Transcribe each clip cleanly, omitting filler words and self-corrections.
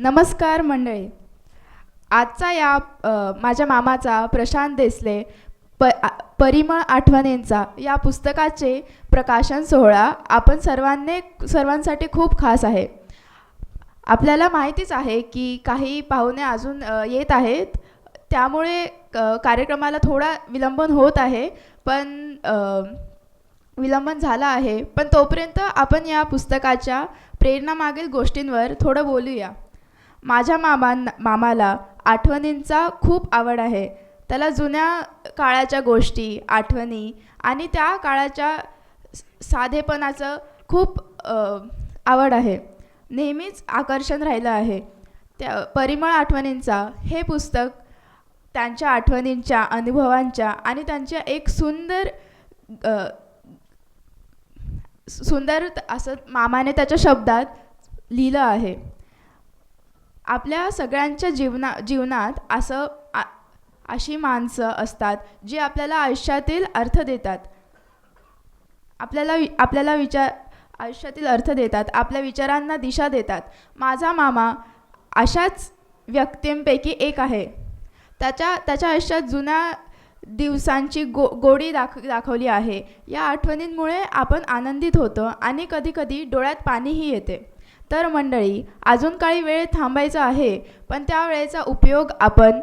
नमस्कार मंडळी. आजचा माझ्या मामाचा प्रशांत देसले परिमळ आठवणींचा या पुस्तकाचे प्रकाशन सोहळा आपण सर्वांसाठी खूप खास आहे. आपल्याला माहितीच आहे की काही पाहुणे अजून येत आहेत, त्यामुळे कार्यक्रमाला थोडा विलंबन होत आहे. पण विलंबन झाला आहे, पण तोपर्यंत आपण या पुस्तकाच्या प्रेरणामागील गोष्टींवर थोडं बोलूया. माझ्या मामाला आठवणींचा खूप आवड आहे. त्याला जुन्या काळाच्या गोष्टी, आठवणी आणि त्या काळाच्या साधेपणाचं खूप आवड आहे. नेहमीच आकर्षण राहिलं आहे. त्या परिमळ आठवणींचा हे पुस्तक त्यांच्या आठवणींच्या, अनुभवांच्या आणि त्यांच्या एक सुंदर असं मामाने त्याच्या शब्दात लिहिलं आहे. आपल्या सगळ्यांच्या जीवनात अशी माणसं असतात जी आपल्याला आयुष्यातील अर्थ देतात. आयुष्यातील अर्थ देतात, आपल्या विचारांना दिशा देतात. माझा मामा अशाच व्यक्तींपैकी एक आहे. त्याच्या आयुष्यात जुन्या दिवसांची गोडी दाखवली आहे. या आठवणींमुळे आपण आनंदित होतो आणि कधीकधी डोळ्यात पाणीही येते. तर मंडळी, अजून काही वेळ थांबायचा आहे, पण त्या वेळेचा उपयोग आपण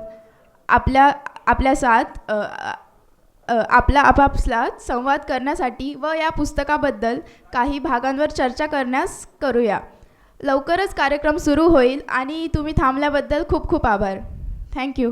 आपापसात संवाद करण्यासाठी व या पुस्तकाबद्दल काही भागांवर चर्चा करण्यास करूया. लवकरच कार्यक्रम सुरू होईल आणि तुम्ही थांबल्याबद्दल खूप खूप आभार. थँक्यू.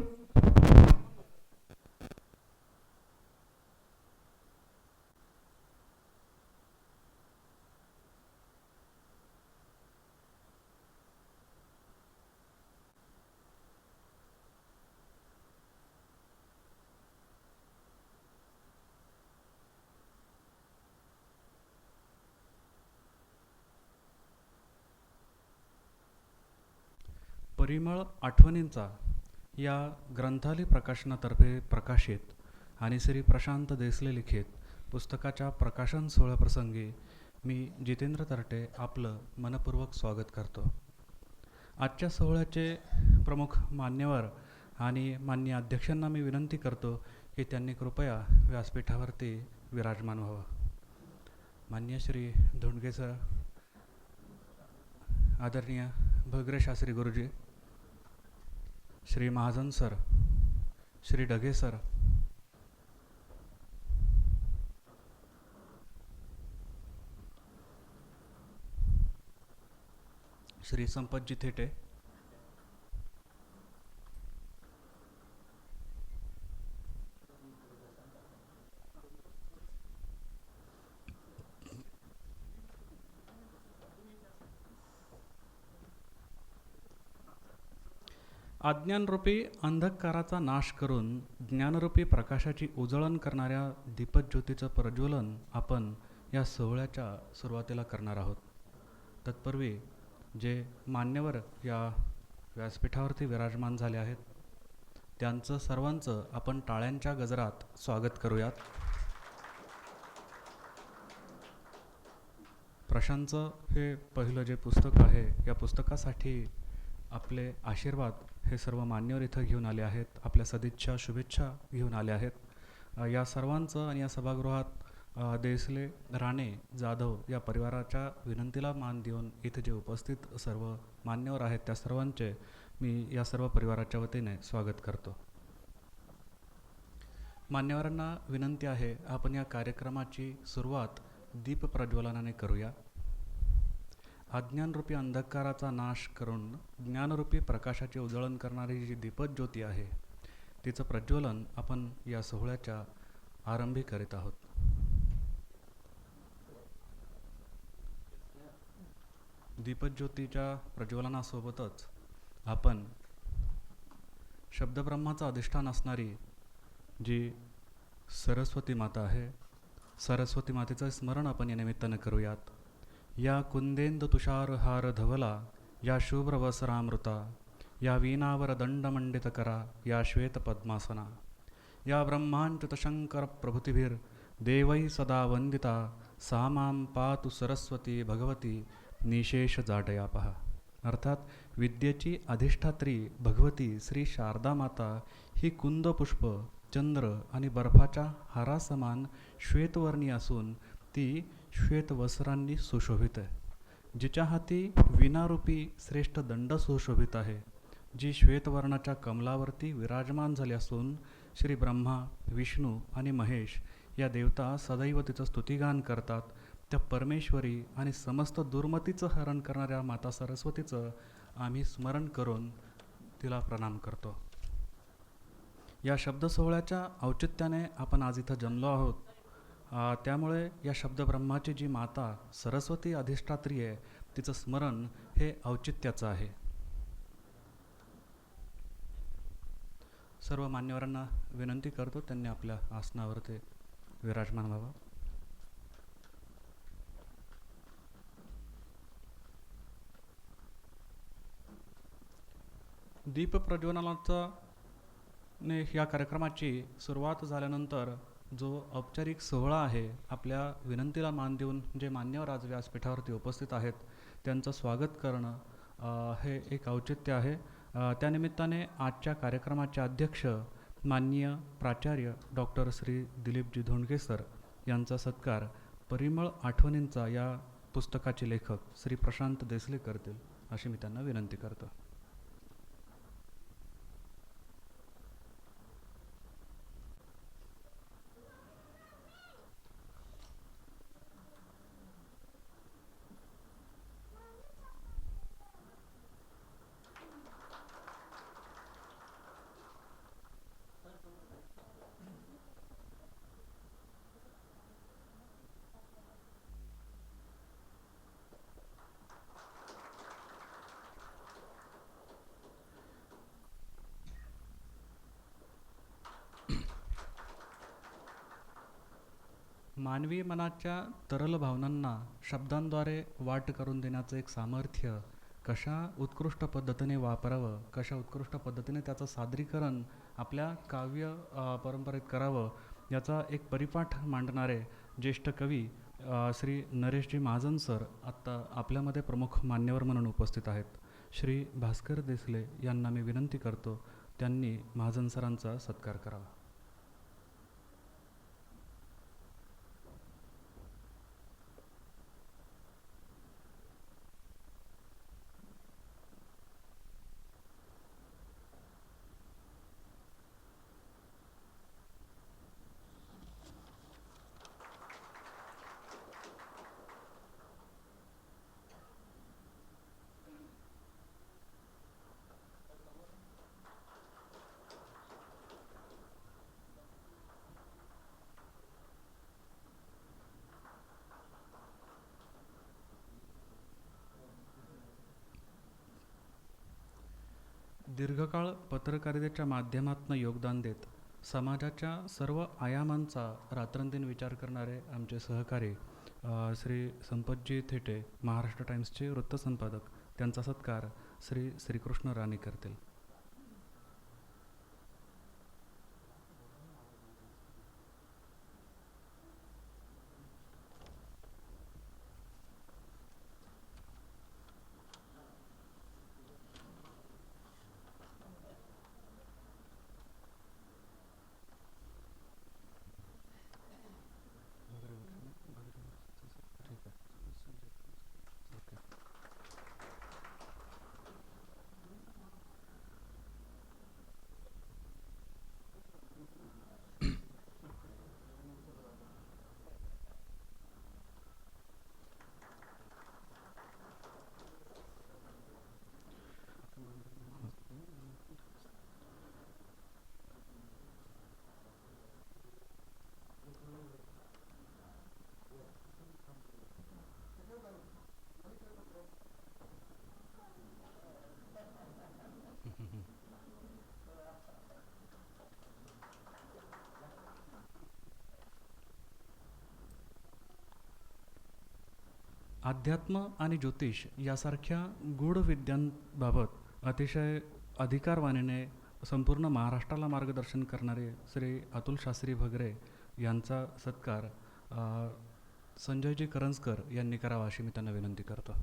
परिमळ आठवणींचा या ग्रंथालय प्रकाशनातर्फे प्रकाशित आणि श्री प्रशांत देसले लिखित पुस्तकाच्या प्रकाशन सोहळ्याप्रसंगी मी जितेंद्र तरटे आपलं मनपूर्वक स्वागत करतो. आजच्या सोहळ्याचे प्रमुख मान्यवर आणि माननीय अध्यक्षांना मी विनंती करतो की त्यांनी कृपया व्यासपीठावरती विराजमान व्हावं. माननीय श्री धोंडगे सर, आदरणीय भगरे शास्त्री गुरुजी, श्री महाजन सर, श्री डगे सर, श्री संपतजी थेटे, अज्ञानरूपी अंधकाराचा नाश करून ज्ञानरूपी प्रकाशाची उजळण करणाऱ्या दीपज्योतीचं प्रज्वलन आपण या सोहळ्याच्या सुरुवातीला करणार आहोत. तत्पूर्वी जे मान्यवर या व्यासपीठावरती विराजमान झाले आहेत त्यांचं सर्वांचं आपण टाळ्यांच्या गजरात स्वागत करूयात. प्रशांतचं हे पहिलं जे पुस्तक आहे, या पुस्तकासाठी आपले आशीर्वाद हे सर्व मान्यवर इथं घेऊन आले आहेत, आपल्या सदिच्छा शुभेच्छा घेऊन आले आहेत. या सर्वांचं आणि या सभागृहात देसले, राणे, जाधव या परिवाराच्या विनंतीला मान देऊन इथे जे उपस्थित सर्व मान्यवर आहेत त्या सर्वांचे मी या सर्व परिवाराच्या वतीने स्वागत करतो. मान्यवरांना विनंती आहे, आपण या कार्यक्रमाची सुरुवात दीप प्रज्वलनाने करूया. अज्ञानरूपी अंधकाराचा नाश करून ज्ञानरूपी प्रकाशाचे उजळण करणारी जी दीपज्योती आहे तिचं प्रज्वलन आपण या सोहळ्याच्या आरंभी करीत आहोत. दीपज्योतीच्या प्रज्वलनासोबतच आपण शब्दब्रह्माचं अधिष्ठान असणारी जी सरस्वती माता आहे, सरस्वती मातेचं स्मरण आपण या निमित्तानं करूयात. या कुंदेंदु तुषारहार धवला, या शुभ्रवसरामृता, या वीणावर दंडमंडित करा, या श्वेत पद्मासना, या ब्रह्मांच्युत शंकर प्रभृतिभिर देवै सदा वंदिता, सा मां पातु सरस्वती भगवती निशेष जाडया पहा. अर्थात विद्येची अधिष्ठात्री भगवती श्री शारदा माता ही कुंद पुष्प, चंद्र आणि बर्फाच्या हारासमान श्वेतवर्णी असून ती श्वेतवस्त्रांनी सुशोभित आहे. जिच्या हाती विनारूपी श्रेष्ठ दंड सुशोभित आहे, जी श्वेतवर्णाच्या कमलावरती विराजमान झाली असून श्री ब्रह्मा, विष्णू आणि महेश या देवता सदैव तिचं स्तुतिगान करतात. त्या परमेश्वरी आणि समस्त दुर्मतीचं हरण करणाऱ्या माता सरस्वतीचं आम्ही स्मरण करून तिला प्रणाम करतो. या शब्दसोहळ्याच्या औचित्याने आपण आज इथं जमलो आहोत. त्यामुळे या शब्दब्रह्माची जी माता सरस्वती अधिष्ठात्री आहे, तिचं स्मरण हे औचित्याचं आहे. सर्व मान्यवरांना विनंती करतो त्यांनी आपल्या आसनावर ते विराजमान व्हावं. दीप प्रज्वलनाचा ने या कार्यक्रमाची सुरुवात झाल्यानंतर जो औपचारिक सोहळा आहे, आपल्या विनंतीला मान देऊन जे मान्यवर आज व्यासपीठावरती उपस्थित आहेत त्यांचं स्वागत करणं हे एक औचित्य आहे. त्यानिमित्ताने आजच्या कार्यक्रमाचे अध्यक्ष माननीय प्राचार्य डॉक्टर श्री दिलीपजी धोंडगे सर यांचा सत्कार परिमळ आठवणींचा या पुस्तकाचे लेखक श्री प्रशांत देसले करतील अशी मी त्यांना विनंती करतो. मानवी मनाच्या तरल भावनांना शब्दांद्वारे वाट करून देण्याचं एक सामर्थ्य कशा उत्कृष्ट पद्धतीने वापरावं, कशा उत्कृष्ट पद्धतीने त्याचं सादरीकरण आपल्या काव्य परंपरेत करावं, याचा एक परिपाठ मांडणारे ज्येष्ठ कवी श्री नरेशजी महाजन सर आत्ता आपल्यामध्ये प्रमुख मान्यवर म्हणून उपस्थित आहेत. श्री भास्कर देसले यांना मी विनंती करतो त्यांनी महाजन सरांचा सत्कार करावा. दीर्घकाळ पत्रकारितेच्या माध्यमातून योगदान देत समाजाच्या सर्व आयामांचा रात्रंदिन विचार करणारे आमचे सहकारी श्री संपतजी थेटे, महाराष्ट्र टाइम्सचे वृत्तसंपादक, त्यांचा सत्कार श्री श्रीकृष्ण राणे करतील. अध्यात्म आणि ज्योतिष यासारख्या गूढ विद्यांबाबत अतिशय अधिकारवाणीने संपूर्ण महाराष्ट्राला मार्गदर्शन करणारे श्री अतुल शास्त्री भगरे यांचा सत्कार संजयजी करंजकर यांनी करावा अशी मी त्यांना विनंती करतो.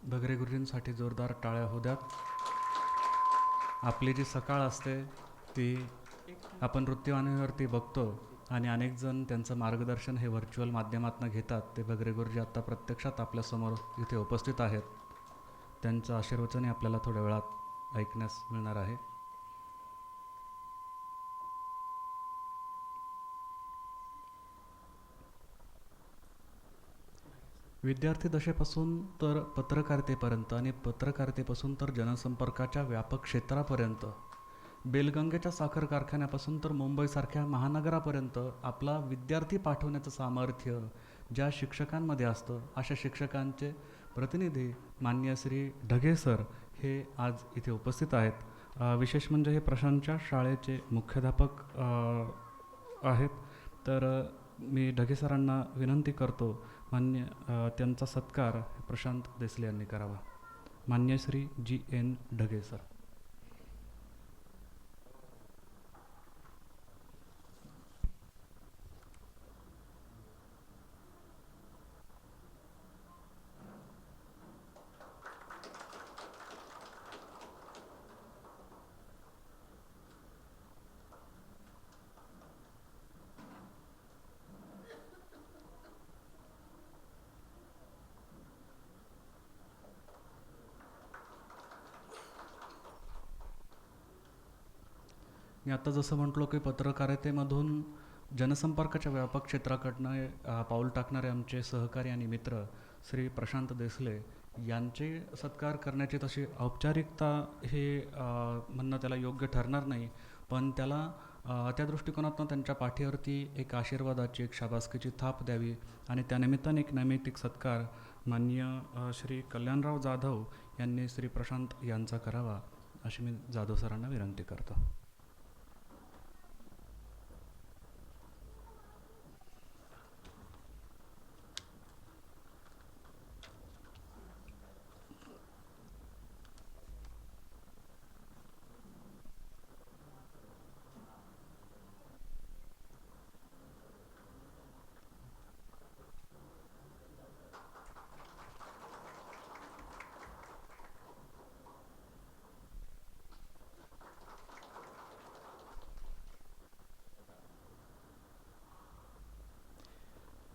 भगरे गुरुजींसाठी जोरदार टाळ्या होऊ द्यात. आपली जी सकाळ असते ती आपण वृत्तीवाहिनीवरती बघतो आणि अनेक जण त्यांचं मार्गदर्शन हे व्हर्च्युअल माध्यमातून घेतात. ते भगरे गुरुजी आत्ता प्रत्यक्षात आपल्यासमोर इथे उपस्थित आहेत. त्यांचं आशीर्वचनही आपल्याला थोड्या वेळात ऐकण्यास मिळणार आहे. विद्यार्थी दशेपासून तर पत्रकारितेपर्यंत आणि पत्रकारितेपासून तर जनसंपर्काच्या व्यापक क्षेत्रापर्यंत, बेलगंगेच्या साखर कारखान्यापासून तर मुंबईसारख्या महानगरापर्यंत आपला विद्यार्थी पाठवण्याचं सामर्थ्य ज्या शिक्षकांमध्ये असतं, अशा शिक्षकांचे प्रतिनिधी माननीय श्री ढगे सर हे आज इथे उपस्थित आहेत. विशेष म्हणजे हे प्रशांतच्या शाळेचे मुख्याध्यापक आहेत. तर मी ढगे सरांना विनंती करतो त्यांचा सत्कार प्रशांत देसले यांनी करावा. मान्य श्री GN ढगे सर. मी आत्ता जसं म्हटलो की पत्रकारितेमधून जनसंपर्काच्या व्यापक क्षेत्राकडनं पाऊल टाकणारे आमचे सहकारी आणि मित्र श्री प्रशांत देसले यांचे सत्कार करण्याची तशी औपचारिकता हे म्हणणं त्याला योग्य ठरणार नाही, पण त्याला त्या दृष्टिकोनातून त्यांच्या पाठीवरती एक आशीर्वादाची, एक शाबासकीची थाप द्यावी आणि त्यानिमित्ताने एक नैमित्तिक सत्कार माननीय श्री कल्याणराव जाधव यांनी श्री प्रशांत यांचा करावा अशी मी जाधव सरांना विनंती करतो.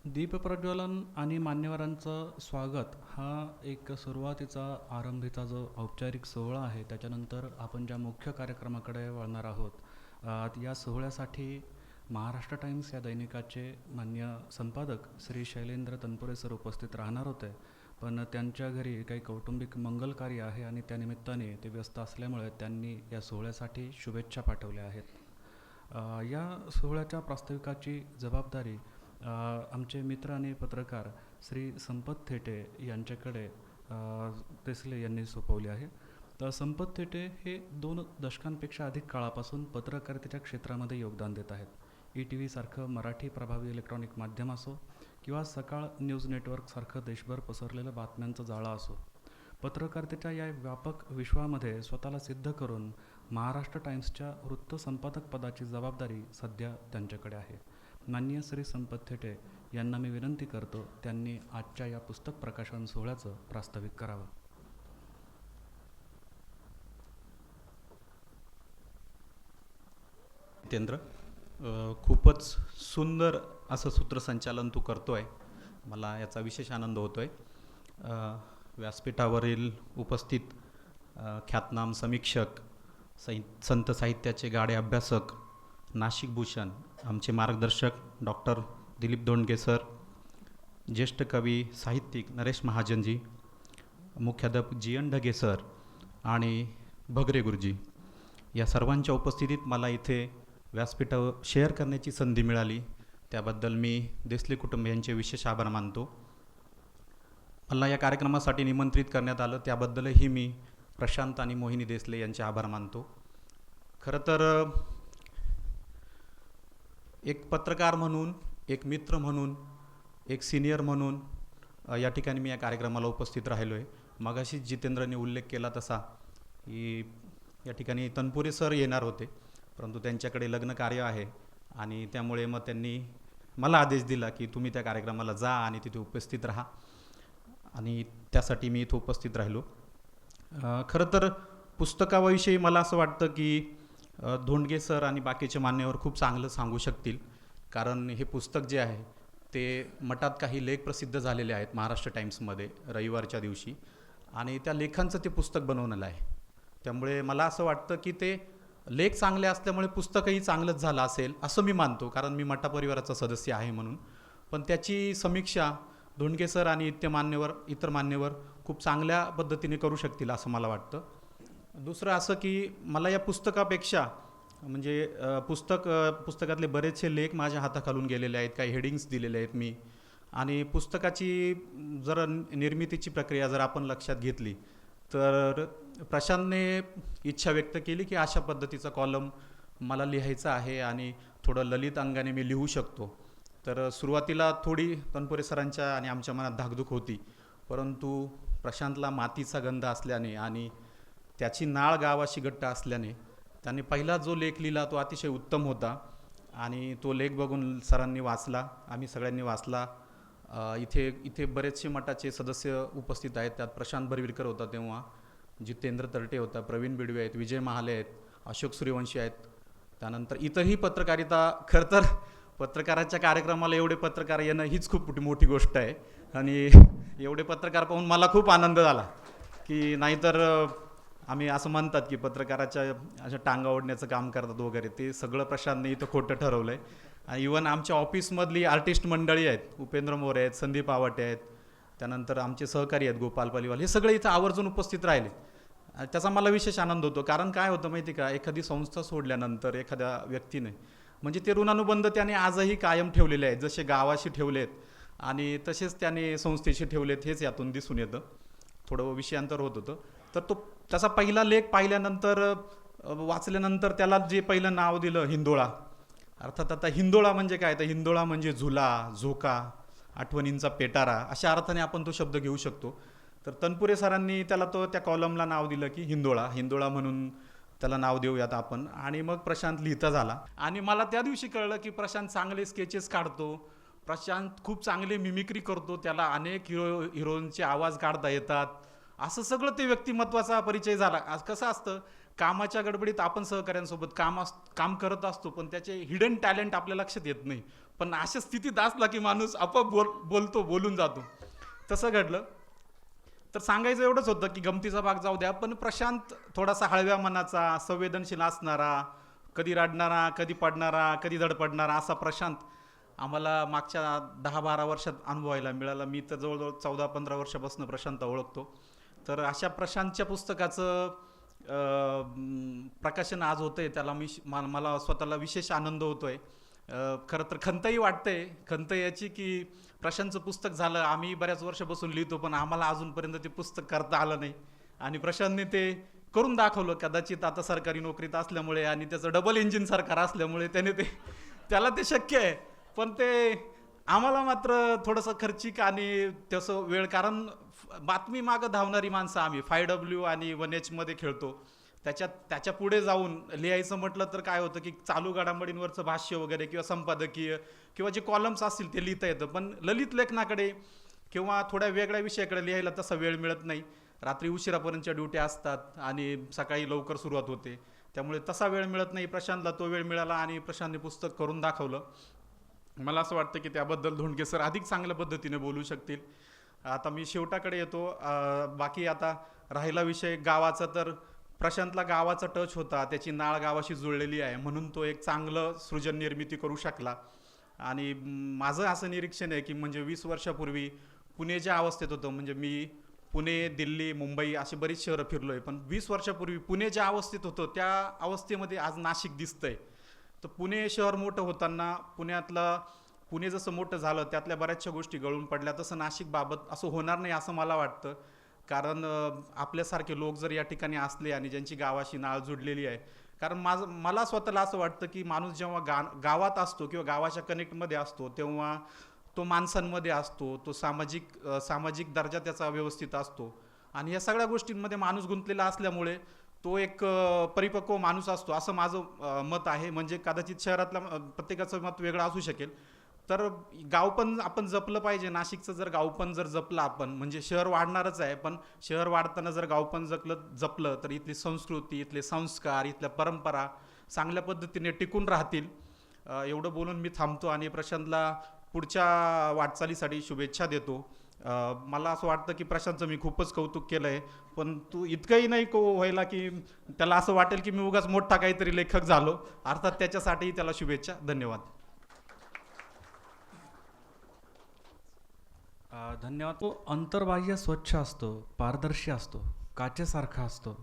दीपप्रज्वलन आणि मान्यवरांचं स्वागत हा एक सुरुवातीचा आरंभीचा जो औपचारिक सोहळा आहे. त्याच्यानंतर आपण ज्या मुख्य कार्यक्रमाकडे वळणार आहोत. या सोहळ्यासाठी महाराष्ट्र टाइम्स या दैनिकाचे मान्य संपादक श्री शैलेंद्र तनपुरे सर उपस्थित राहणार होते, पण त्यांच्या घरी काही कौटुंबिक मंगल कार्य आहे आणि त्यानिमित्ताने ते व्यस्त असल्यामुळे त्यांनी या सोहळ्यासाठी शुभेच्छा पाठवल्या आहेत. या सोहळ्याच्या प्रास्ताविकाची जबाबदारी आमचे मित्र आणि पत्रकार श्री संपत थेटे यांच्याकडे देसले यांनी सोपवली आहे. तर संपत थेटे हे 2 दशकांपेक्षा अधिक काळापासून पत्रकारितेच्या क्षेत्रामध्ये योगदान देत आहेत. ETV सारखं मराठी प्रभावी इलेक्ट्रॉनिक माध्यम असो किंवा सकाळ न्यूज नेटवर्कसारखं देशभर पसरलेलं बातम्यांचं जाळं असो, पत्रकारितेच्या या व्यापक विश्वामध्ये स्वतःला सिद्ध करून महाराष्ट्र टाइम्सच्या वृत्तसंपादक पदाची जबाबदारी सध्या त्यांच्याकडे आहे. माननीय श्री संपत थेटे यांना मी विनंती करतो त्यांनी आजच्या या पुस्तक प्रकाशन सोहळ्याचं प्रास्ताविक करावं. जितेंद्र, खूपच सुंदर असं सूत्रसंचालन तू करतोय, मला याचा विशेष आनंद होतोय. व्यासपीठावरील उपस्थित ख्यातनाम समीक्षक, संत साहित्याचे गाडे अभ्यासक, नाशिक भूषण आमचे मार्गदर्शक डॉक्टर दिलीप दोंडगे सर, ज्येष्ठ कवी साहित्यिक नरेश महाजनजी, मुख्याध्यापक GN ढगे सर आणि भगरे गुरुजी, या सर्वांच्या उपस्थितीत मला इथे व्यासपीठावर शेअर करण्याची संधी मिळाली, त्याबद्दल मी देसले कुटुंबियांचे विशेष आभार मानतो. मला या कार्यक्रमासाठी निमंत्रित करण्यात आलं त्याबद्दलही मी प्रशांत आणि मोहिनी देसले यांचे आभार मानतो. खरं तर एक पत्रकार म्हणून, एक मित्र म्हणून, एक सिनियर म्हणून या ठिकाणी मी या कार्यक्रमाला उपस्थित राहिलो आहे. मगाशी जितेंद्रने उल्लेख केला तसा की या ठिकाणी तनपुरे सर येणार होते, परंतु त्यांच्याकडे लग्न कार्य आहे आणि त्यामुळे मग त्यांनी मला आदेश दिला की तुम्ही त्या कार्यक्रमाला जा आणि तिथे उपस्थित राहा. आणि त्यासाठी मी इथं उपस्थित राहिलो. खरं तर पुस्तकाविषयी मला असं वाटतं की धोंडगे सर आणि बाकीचे मान्यवर खूप चांगलं सांगू शकतील, कारण हे पुस्तक जे आहे ते मठात काही लेख प्रसिद्ध झालेले आहेत महाराष्ट्र टाइम्समध्ये रविवारच्या दिवशी, आणि त्या लेखांचं ते पुस्तक बनवलेलं आहे. त्यामुळे मला असं वाटतं की ते लेख चांगले असल्यामुळे पुस्तकही चांगलंच झालं असेल असं मी मानतो, कारण मी मठा परिवाराचा सदस्य आहे म्हणून. पण त्याची समीक्षा धोंडगे सर आणि इतर मान्यवर खूप चांगल्या पद्धतीने करू शकतील असं मला वाटतं. दुसरं असं की मला या पुस्तकापेक्षा म्हणजे पुस्तकातले बरेचसे लेख माझ्या हाताखालून गेलेले आहेत, काही हेडिंग्स दिलेले आहेत मी, आणि पुस्तकाची जर निर्मितीची प्रक्रिया जर आपण लक्षात घेतली तर प्रशांतने इच्छा व्यक्त केली की अशा पद्धतीचा कॉलम मला लिहायचा आहे आणि थोडं ललित अंगाने मी लिहू शकतो. तर सुरुवातीला थोडी तनपुरे सरांच्या आणि आमच्या मनात धाकधूक होती, परंतु प्रशांतला मातीचा गंध असल्याने आणि त्याची नाळ गावाशी घट्ट असल्याने त्याने पहिला जो लेख लिहिला तो अतिशय उत्तम होता, आणि तो लेख बघून सरांनी वाचला, आम्ही सगळ्यांनी वाचला. इथे बरेचसे मठाचे सदस्य उपस्थित आहेत. त्यात प्रशांत बर्विलकर होता तेव्हा, जितेंद्र तरटे होता, प्रवीण बिडवे आहेत, विजय महाले आहेत, अशोक सूर्यवंशी आहेत. त्यानंतर इतरही पत्रकारिता, खरं तर पत्रकाराच्या कार्यक्रमाला एवढे पत्रकार येणं हीच खूप मोठी गोष्ट आहे, आणि एवढे पत्रकार पाहून मला खूप आनंद झाला की नाहीतर आम्ही असं म्हणतात की पत्रकाराच्या अशा टांगा ओढण्याचं काम करतात वगैरे, ते सगळं प्रशांतने इथं खोटं ठरवलं आहे. आणि इवन आमच्या ऑफिसमधली आर्टिस्ट मंडळी आहेत, उपेंद्र मोरे आहेत, संदीप आवाटे आहेत, त्यानंतर आमचे सहकारी आहेत गोपाल पालीवाल, हे सगळे इथं आवर्जून उपस्थित राहिले. त्याचा मला विशेष आनंद होतो, कारण काय होतं माहिती का, एखादी संस्था सोडल्यानंतर एखाद्या व्यक्तीने म्हणजे ते ऋणानुबंध त्याने आजही कायम ठेवलेले आहेत, जसे गावाशी ठेवलेत आणि तसेच त्याने संस्थेशी ठेवलेत, हेच यातून दिसून येतं. थोडं विषयांतर होत होतं. तर तो त्याचा पहिला लेख पाहिल्यानंतर वाचल्यानंतर त्याला जे पहिलं नाव दिलं हिंदोळा, अर्थात आता हिंदोळा म्हणजे काय, तर हिंदोळा म्हणजे झुला, झोका, आठवणींचा पेटारा, अशा अर्थाने आपण तो शब्द घेऊ शकतो. तर तनपुरे सरांनी त्याला त्या कॉलमला नाव दिलं की हिंदोळा म्हणून त्याला नाव देऊयात आपण. आणि मग प्रशांत लिहिता झाला, आणि मला त्या दिवशी कळलं की प्रशांत चांगले स्केचेस काढतो, प्रशांत खूप चांगले मिमिक्री करतो, त्याला अनेक हिरोंचे आवाज काढता येतात, असं सगळं ते व्यक्तिमत्वाचा परिचय झाला. आज कसं असतं, कामाच्या गडबडीत आपण सहकाऱ्यांसोबत काम करत असतो, पण त्याचे हिडन टॅलेंट आपल्या लक्षात येत नाही, पण अशा स्थितीत असला की माणूस आपोआप बोलून जातो. तसं घडलं. तर सांगायचं एवढंच होतं की गमतीचा भाग जाऊ द्या, पण प्रशांत थोडासा हळव्या मनाचा, संवेदनशील असणारा, कधी रडणारा, कधी पडणारा, कधी धडपडणारा, असा प्रशांत आम्हाला मागच्या 10-12 वर्षात अनुभवायला मिळाला. मी तर जवळजवळ 14-15 वर्षापासून प्रशांत ओळखतो. तर अशा प्रशांतच्या पुस्तकाचं प्रकाशन आज होतंय, त्याला मला स्वतःला विशेष आनंद होतोय. खरं तर खंतही वाटते, खंत याची की प्रशांतचं पुस्तक झालं, आम्ही बऱ्याच वर्षापासून लिहितो, पण आम्हाला अजूनपर्यंत ते पुस्तक करता आलं नाही, आणि प्रशांतने ते करून दाखवलं. कदाचित आता सरकारी नोकरीत असल्यामुळे आणि त्याचं डबल इंजिन सरकार असल्यामुळे त्याला ते शक्य आहे, पण ते आम्हाला मात्र थोडंसं खर्चिक आणि तसं वेळ, कारण बातमी मागं धावणारी माणसं आम्ही 5W आणि 1H मध्ये खेळतो. त्याच्या पुढे जाऊन लिहायचं म्हटलं तर काय होतं की चालू घडामोडींवरचं भाष्य वगैरे किंवा संपादकीय किंवा जे कॉलम्स असतील ते लिहिता येतं, पण ललित लेखनाकडे किंवा थोड्या वेगळ्या विषयाकडे लिहायला तसा वेळ मिळत नाही. रात्री उशिरापर्यंतच्या ड्युट्या असतात आणि सकाळी लवकर सुरुवात होते, त्यामुळे तसा वेळ मिळत नाही. प्रशांतला तो वेळ मिळाला आणि प्रशांतने पुस्तक करून दाखवलं. मला असं वाटतं की त्याबद्दल धोंडगे सर अधिक चांगल्या पद्धतीने बोलू शकतील. आता मी शेवटाकडे येतो. बाकी आता राहिला विषय गावाचा, तर प्रशांतला गावाचा टच होता, त्याची नाळ गावाशी जुळलेली आहे, म्हणून तो एक चांगलं सृजन निर्मिती करू शकला. आणि माझं असं निरीक्षण आहे की म्हणजे 20 वर्षापूर्वी पुणे ज्या अवस्थेत होतं, म्हणजे मी पुणे, दिल्ली, मुंबई अशी बरीच शहरं फिरलो आहे, पण 20 वर्षापूर्वी पुणे ज्या अवस्थेत होतं त्या अवस्थेमध्ये आज नाशिक दिसतंय. तर पुणे शहर मोठं होताना पुणे जसं मोठं झालं त्यातल्या बऱ्याचशा गोष्टी गळून पडल्या, तसं नाशिक बाबत असं होणार नाही असं मला वाटतं. कारण आपल्यासारखे लोक जर या ठिकाणी असले आणि ज्यांची गावाशी नाळ जुडलेली आहे, कारण मला स्वतःला असं वाटतं की माणूस जेव्हा गावात असतो किंवा गावाच्या कनेक्टमध्ये असतो तेव्हा तो माणसांमध्ये असतो, तो सामाजिक दर्जा त्याचा व्यवस्थित असतो, आणि या सगळ्या गोष्टींमध्ये माणूस गुंतलेला असल्यामुळे तो एक परिपक्व माणूस असतो असं माझं मत आहे. म्हणजे कदाचित शहरातल्या प्रत्येकाचं मत वेगळं असू शकेल, तर गाव पण आपण जपलं पाहिजे. नाशिकचं जर गाव पण जर जपलं आपण, म्हणजे शहर वाढणारच आहे, पण शहर वाढताना जर गाव पण जपलं तर इथली संस्कृती, इथले संस्कार, इथल्या परंपरा चांगल्या पद्धतीने टिकून राहतील. एवढं बोलून मी थांबतो आणि प्रशांतला पुढच्या वाटचालीसाठी शुभेच्छा देतो. मला असं वाटतं की प्रशांतचं मी खूपच कौतुक केलं आहे, पण तू इतकंही नाही व्हायला की त्याला असं वाटेल की मी उगाच मोठा काहीतरी लेखक झालो. अर्थात त्याच्यासाठीही त्याला शुभेच्छा. धन्यवाद. धन्यवाद. तो अंतर्बाह्य स्वच्छ असतो, पारदर्शी असतो, काचेसारखा असतो,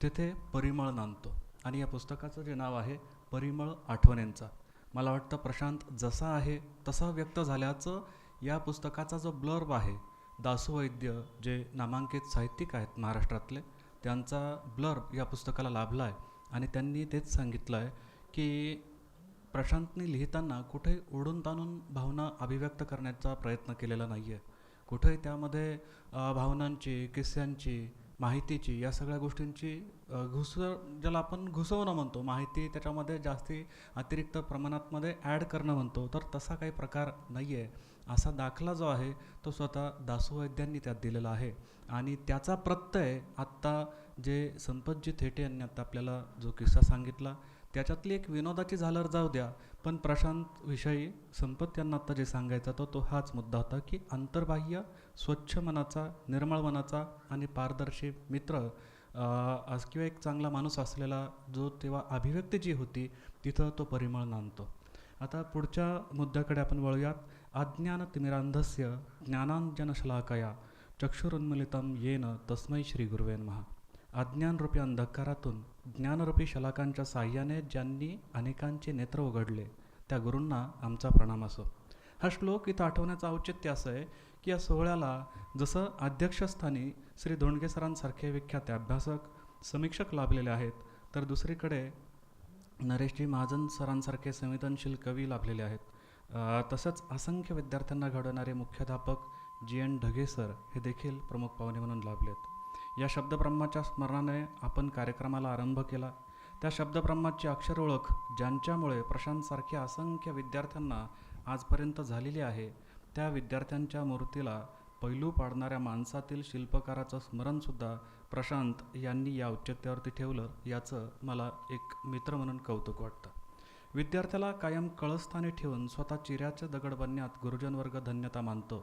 तेथे परिमळ नांदतो. आणि या पुस्तकाचं जे नाव आहे परिमळ आठवणींचा, मला वाटतं प्रशांत जसा आहे तसा व्यक्त झाल्याचं या पुस्तकाचा जो ब्लर्ब आहे, दासू वैद्य जे नामांकित साहित्यिक आहेत महाराष्ट्रातले, त्यांचा ब्लर्ब या पुस्तकाला लाभला आहे. आणि त्यांनी तेच सांगितलं आहे की प्रशांतने लिहिताना कुठे ओढून ताणून भावना अभिव्यक्त करण्याचा प्रयत्न केलेला नाही आहे. कुठेही त्यामध्ये भावनांची, किस्स्यांची, माहितीची, या सगळ्या गोष्टींची ज्याला आपण घुसवणं म्हणतो, माहिती त्याच्यामध्ये जास्ती अतिरिक्त प्रमाणातमध्ये ॲड करणं म्हणतो, तर तसा काही प्रकार नाही आहे. असा दाखला जो आहे तो स्वतः दासू वैद्यांनी त्यात दिलेला आहे. आणि त्याचा प्रत्यय आत्ता जे संपतजी थेटे यांनी आत्ता आपल्याला जो किस्सा सांगितला त्याच्यातली एक विनोदाची झालर जाऊ द्या, पण प्रशांत विषयी संपत यांना आत्ता जे सांगायचा तो हाच मुद्दा होता की अंतर्बाह्य स्वच्छ मनाचा, निर्मळ मनाचा आणि पारदर्शी मित्र आज किंवा एक चांगला माणूस असलेला जो तेव्हा अभिव्यक्ती जी होती तिथं तो परिमळ नांदतो. आता पुढच्या मुद्द्याकडे आपण वळूयात. अज्ञानतिमिरांधस्य ज्ञानांजनशलाकया चक्षुरुन्मिलितं येन तस्मै श्री गुरुवे नमः. अज्ञानरूपी अंधकारातून ज्ञानरूपी शलाकांच्या साह्याने ज्यांनी अनेकांचे नेत्र उघडले त्या गुरूंना आमचा प्रणाम असो. हा श्लोक इथं आठवण्याचं औचित्य असं आहे की या सोहळ्याला जसं अध्यक्षस्थानी श्री धोंडगे सरांसारखे विख्यात अभ्यासक, समीक्षक लाभलेले आहेत, तर दुसरीकडे नरेशजी महाजन सरांसारखे संवेदनशील कवी लाभलेले आहेत. तसंच असंख्य विद्यार्थ्यांना घडवणारे मुख्याध्यापक GN ढगे सर हे देखील प्रमुख पाहुणे म्हणून लाभलेत. या शब्दब्रह्माच्या स्मरणाने आपण कार्यक्रमाला आरंभ केला. त्या शब्दब्रह्माची अक्षर ओळख ज्यांच्यामुळे प्रशांतसारख्या असंख्य विद्यार्थ्यांना आजपर्यंत झालेली आहे, त्या विद्यार्थ्यांच्या मूर्तीला पैलू पाडणाऱ्या माणसातील शिल्पकाराचं स्मरणसुद्धा प्रशांत यांनी या औचित्यावरती ठेवलं, याचं मला एक मित्र म्हणून कौतुक वाटतं. विद्यार्थ्याला कायम कळस्थानी ठेवून स्वतः चिऱ्याचे दगड बनण्यात गुरुजन वर्ग धन्यता मानतो.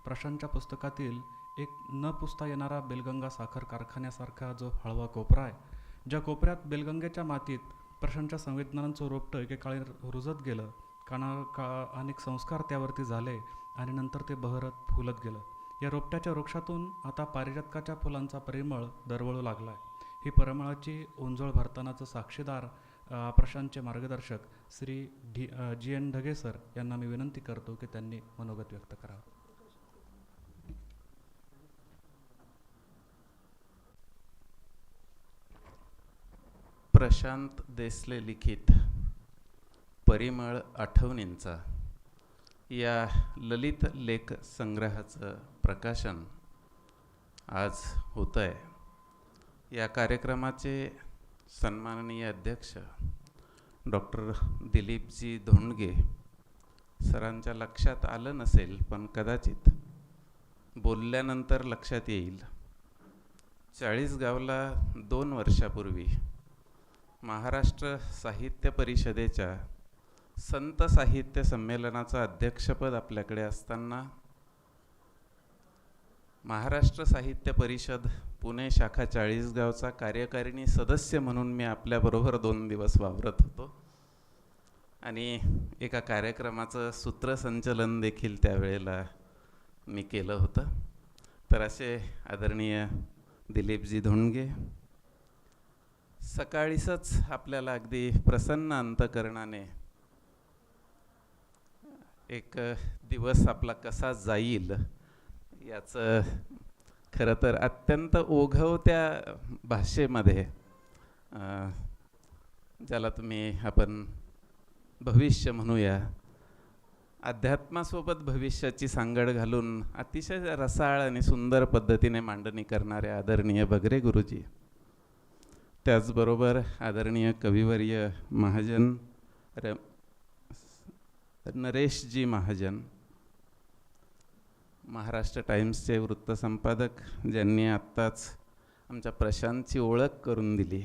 प्रशांतच्या पुस्तकातील एक न पुसता येणारा बेलगंगा साखर कारखान्यासारखा जो हळवा कोपरा आहे, ज्या कोपऱ्यात बेलगंगेच्या मातीत प्रशांतच्या संवेदनांचं रोपटं एकेकाळी रुजत गेलं, अनेक संस्कार त्यावरती झाले आणि नंतर ते बहरत फुलत गेलं. या रोपट्याच्या वृक्षातून आता पारिजातकाच्या फुलांचा परिमळ दरवळू लागला आहे. ही परिमळाची ओंजळ भरतानाचं साक्षीदार प्रशांतचे मार्गदर्शक श्री GN ढगे सर यांना मी विनंती करतो की त्यांनी मनोगत व्यक्त करावं. प्रशांत देसले लिखित परिमळ आठवणींचा या ललित लेख संग्रहाचं प्रकाशन आज होतं आहे. या कार्यक्रमाचे सन्माननीय अध्यक्ष डॉक्टर दिलीपजी धोंडगे सरांच्या लक्षात आलं नसेल, पण कदाचित बोलल्यानंतर लक्षात येईल. चाळीसगावला 2 वर्षापूर्वी महाराष्ट्र साहित्य परिषदेच्या संत साहित्य संमेलनाचं अध्यक्षपद आपल्याकडे असताना महाराष्ट्र साहित्य परिषद पुणे शाखा चाळीसगावचा कार्यकारिणी सदस्य म्हणून मी आपल्याबरोबर 2 दिवस वावरत होतो आणि एका कार्यक्रमाचं सूत्रसंचलन देखील त्यावेळेला मी केलं होतं. तर असे आदरणीय दिलीपजी धोंडगे सकाळीच आपल्याला अगदी प्रसन्न अंतकरणाने एक दिवस आपला कसा जाईल याचं खरं तर अत्यंत ओघवत्या भाषेमध्ये ज्याला आपण भविष्य म्हणूया, अध्यात्मासोबत भविष्याची सांगड घालून अतिशय रसाळ आणि सुंदर पद्धतीने मांडणी करणारे आदरणीय बगरे गुरुजी, त्याचबरोबर आदरणीय कविवर्य महाजन नरेशजी महाजन, महाराष्ट्र टाइम्सचे वृत्तसंपादक, ज्यांनी आत्ताच आमच्या प्रशांतची ओळख करून दिली,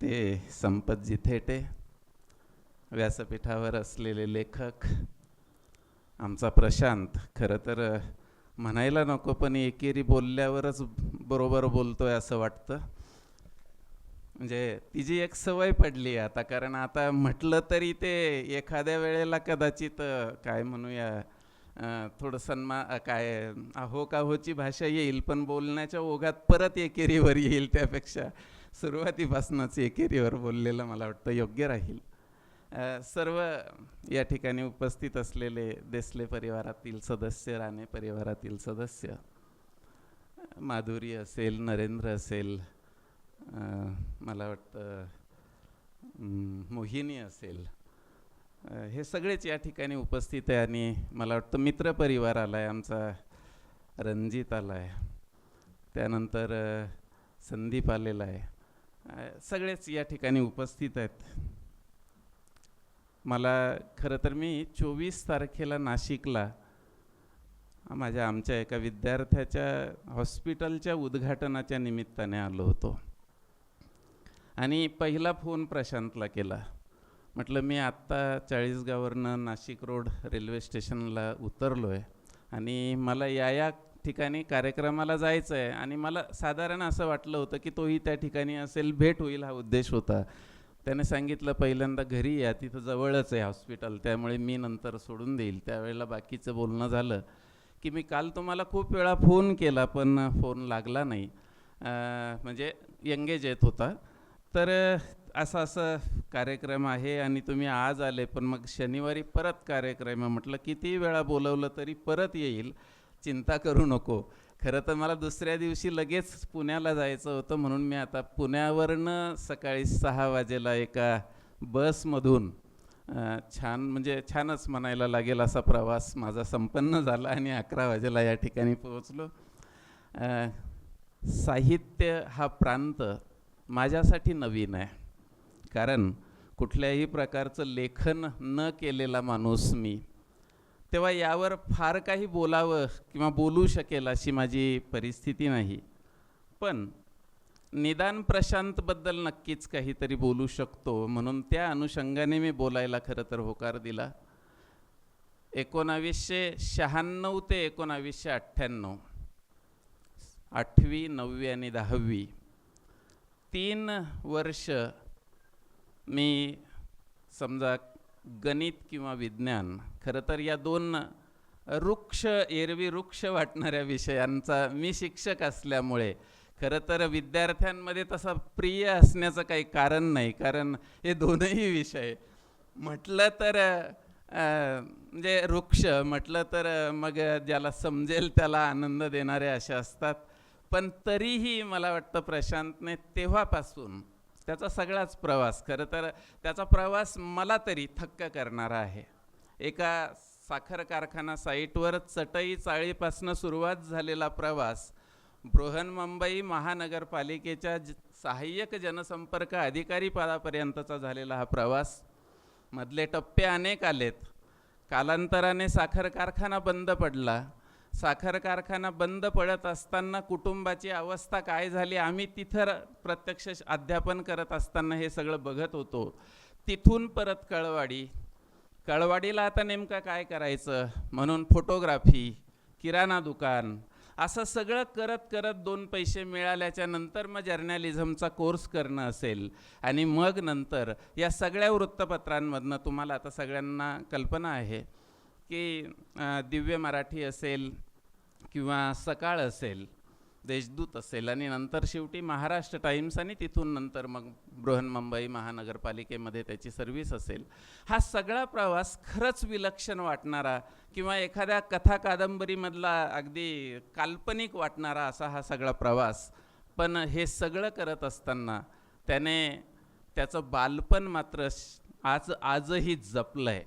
ते संपतजी थेटे, व्यासपीठावर असलेले लेखक, आमचा प्रशांत. खरं तर म्हणायला नको, पण एकेरी बोलल्यावरच बरोबर बोलतोय असं वाटतं. म्हणजे तिची एक सवय पडली आता, कारण आता म्हटलं तरी ते एखाद्या वेळेला कदाचित काय म्हणूया, थोडं काय अहो का होची भाषा येईल, पण बोलण्याच्या ओघात परत एकेरीवर येईल. त्यापेक्षा सुरुवातीपासूनच एकेरीवर बोललेलं मला वाटतं योग्य राहील. सर्व या ठिकाणी उपस्थित असलेले देसले परिवारातील सदस्य, राणे परिवारातील सदस्य, माधुरी असेल, नरेंद्र असेल, मला वाटतं मोहिनी असेल, हे सगळेच या ठिकाणी उपस्थित आहे. आणि मला वाटतं मित्रपरिवार आला आहे, आमचा रणजित आला आहे, त्यानंतर संदीप आलेला आहे, सगळेच या ठिकाणी उपस्थित आहेत. मला खरं तर मी 24 तारखेला नाशिकला आमच्या एका विद्यार्थ्याच्या हॉस्पिटलच्या उद्घाटनाच्या निमित्ताने आलो होतो आणि पहिला फोन प्रशांतला केला. म्हटलं मी आत्ता चाळीसगाववरनं नाशिक रोड रेल्वे स्टेशनला उतरलो आहे आणि मला या ठिकाणी कार्यक्रमाला जायचं आहे आणि मला साधारण असं वाटलं होतं की तोही त्या ठिकाणी असेल, भेट होईल, हा उद्देश होता. त्याने सांगितलं पहिल्यांदा घरी या, तिथं जवळच आहे हॉस्पिटल, त्यामुळे मी नंतर सोडून देईल. त्यावेळेला बाकीचं बोलणं झालं की मी काल तुम्हाला खूप वेळा फोन केला पण फोन लागला नाही, म्हणजे एंगेज येत होता. तर असं कार्यक्रम आहे आणि तुम्ही आज आले, पण मग शनिवारी परत कार्यक्रम आहे. म्हटलं किती वेळा बोलवलं तरी परत येईल, चिंता करू नको. खरं तर मला दुसऱ्या दिवशी लगेच पुण्याला जायचं होतं, म्हणून मी आता पुण्यावरनं सकाळी 6 वाजेला एका बसमधून म्हणजे छानच म्हणायला लागेल असा प्रवास माझा संपन्न झाला आणि 11 वाजेला या ठिकाणी पोहोचलो. साहित्य हा प्रांत माझ्यासाठी नवीन आहे, कारण कुठल्याही प्रकारचं लेखन न केलेला माणूस मी, तेव्हा यावर फार काही बोलावं किंवा बोलू शकेल अशी माझी परिस्थिती नाही. पण निदान प्रशांतबद्दल नक्कीच काहीतरी बोलू शकतो, म्हणून त्या अनुषंगाने मी बोलायला खरं तर होकार दिला. 1996 ते 1998, 8वी, 9वी आणि 10वी 3 वर्ष मी समजा गणित किंवा विज्ञान, खरं तर या 2 एरवी वृक्ष वाटणाऱ्या विषयांचा मी शिक्षक असल्यामुळे खरं तर विद्यार्थ्यांमध्ये तसा प्रिय असण्याचं काही कारण नाही, कारण हे दोनही विषय म्हटलं तर म्हणजे वृक्ष म्हटलं तर मग ज्याला समजेल त्याला आनंद देणारे असे असतात. पण तरीही मला वाटतं प्रशांतने तेव्हापासून त्याचा सगळाच प्रवास, खरं तर त्याचा प्रवास मला तरी थक्क करणारा आहे. एका साखर कारखाना साईटवर चटई चाळीपासून सुरुवात झालेला प्रवास, बृहन्मुंबई महानगरपालिकेच्या सहाय्यक जनसंपर्क अधिकारी पदापर्यंतचा झालेला हा प्रवास, मधले टप्पे अनेक आलेत. कालांतराने साखर कारखाना बंद पडला. साखर कारखाना बंद पडत असताना कुटुंबाची अवस्था काय झाली, आम्ही तिथं प्रत्यक्ष अध्यापन करत असताना हे सगळं बघत होतो. तिथून परत कळवाडीला आता नेमकं काय करायचं म्हणून फोटोग्राफी, किराणा दुकान, असं सगळं करत करत 2 पैसे मिळाल्याच्या नंतर मग जर्नलिझमचा कोर्स करणं असेल आणि मग नंतर या सगळ्या वृत्तपत्रांमधनं तुम्हाला आता सगळ्यांना कल्पना आहे की दिव्य मराठी असेल किंवा सकाळ असेल, देशदूत असेल आणि नंतर शेवटी महाराष्ट्र टाइम्स आणि तिथून नंतर मग बृहन्मुंबई महानगरपालिकेमध्ये त्याची सर्व्हिस असेल. हा सगळा प्रवास खरंच विलक्षण वाटणारा किंवा एखाद्या कथा कादंबरीमधला अगदी काल्पनिक वाटणारा असा हा सगळा प्रवास. पण हे सगळं करत असताना त्याने त्याचं बालपण मात्र आजही जपलं आहे.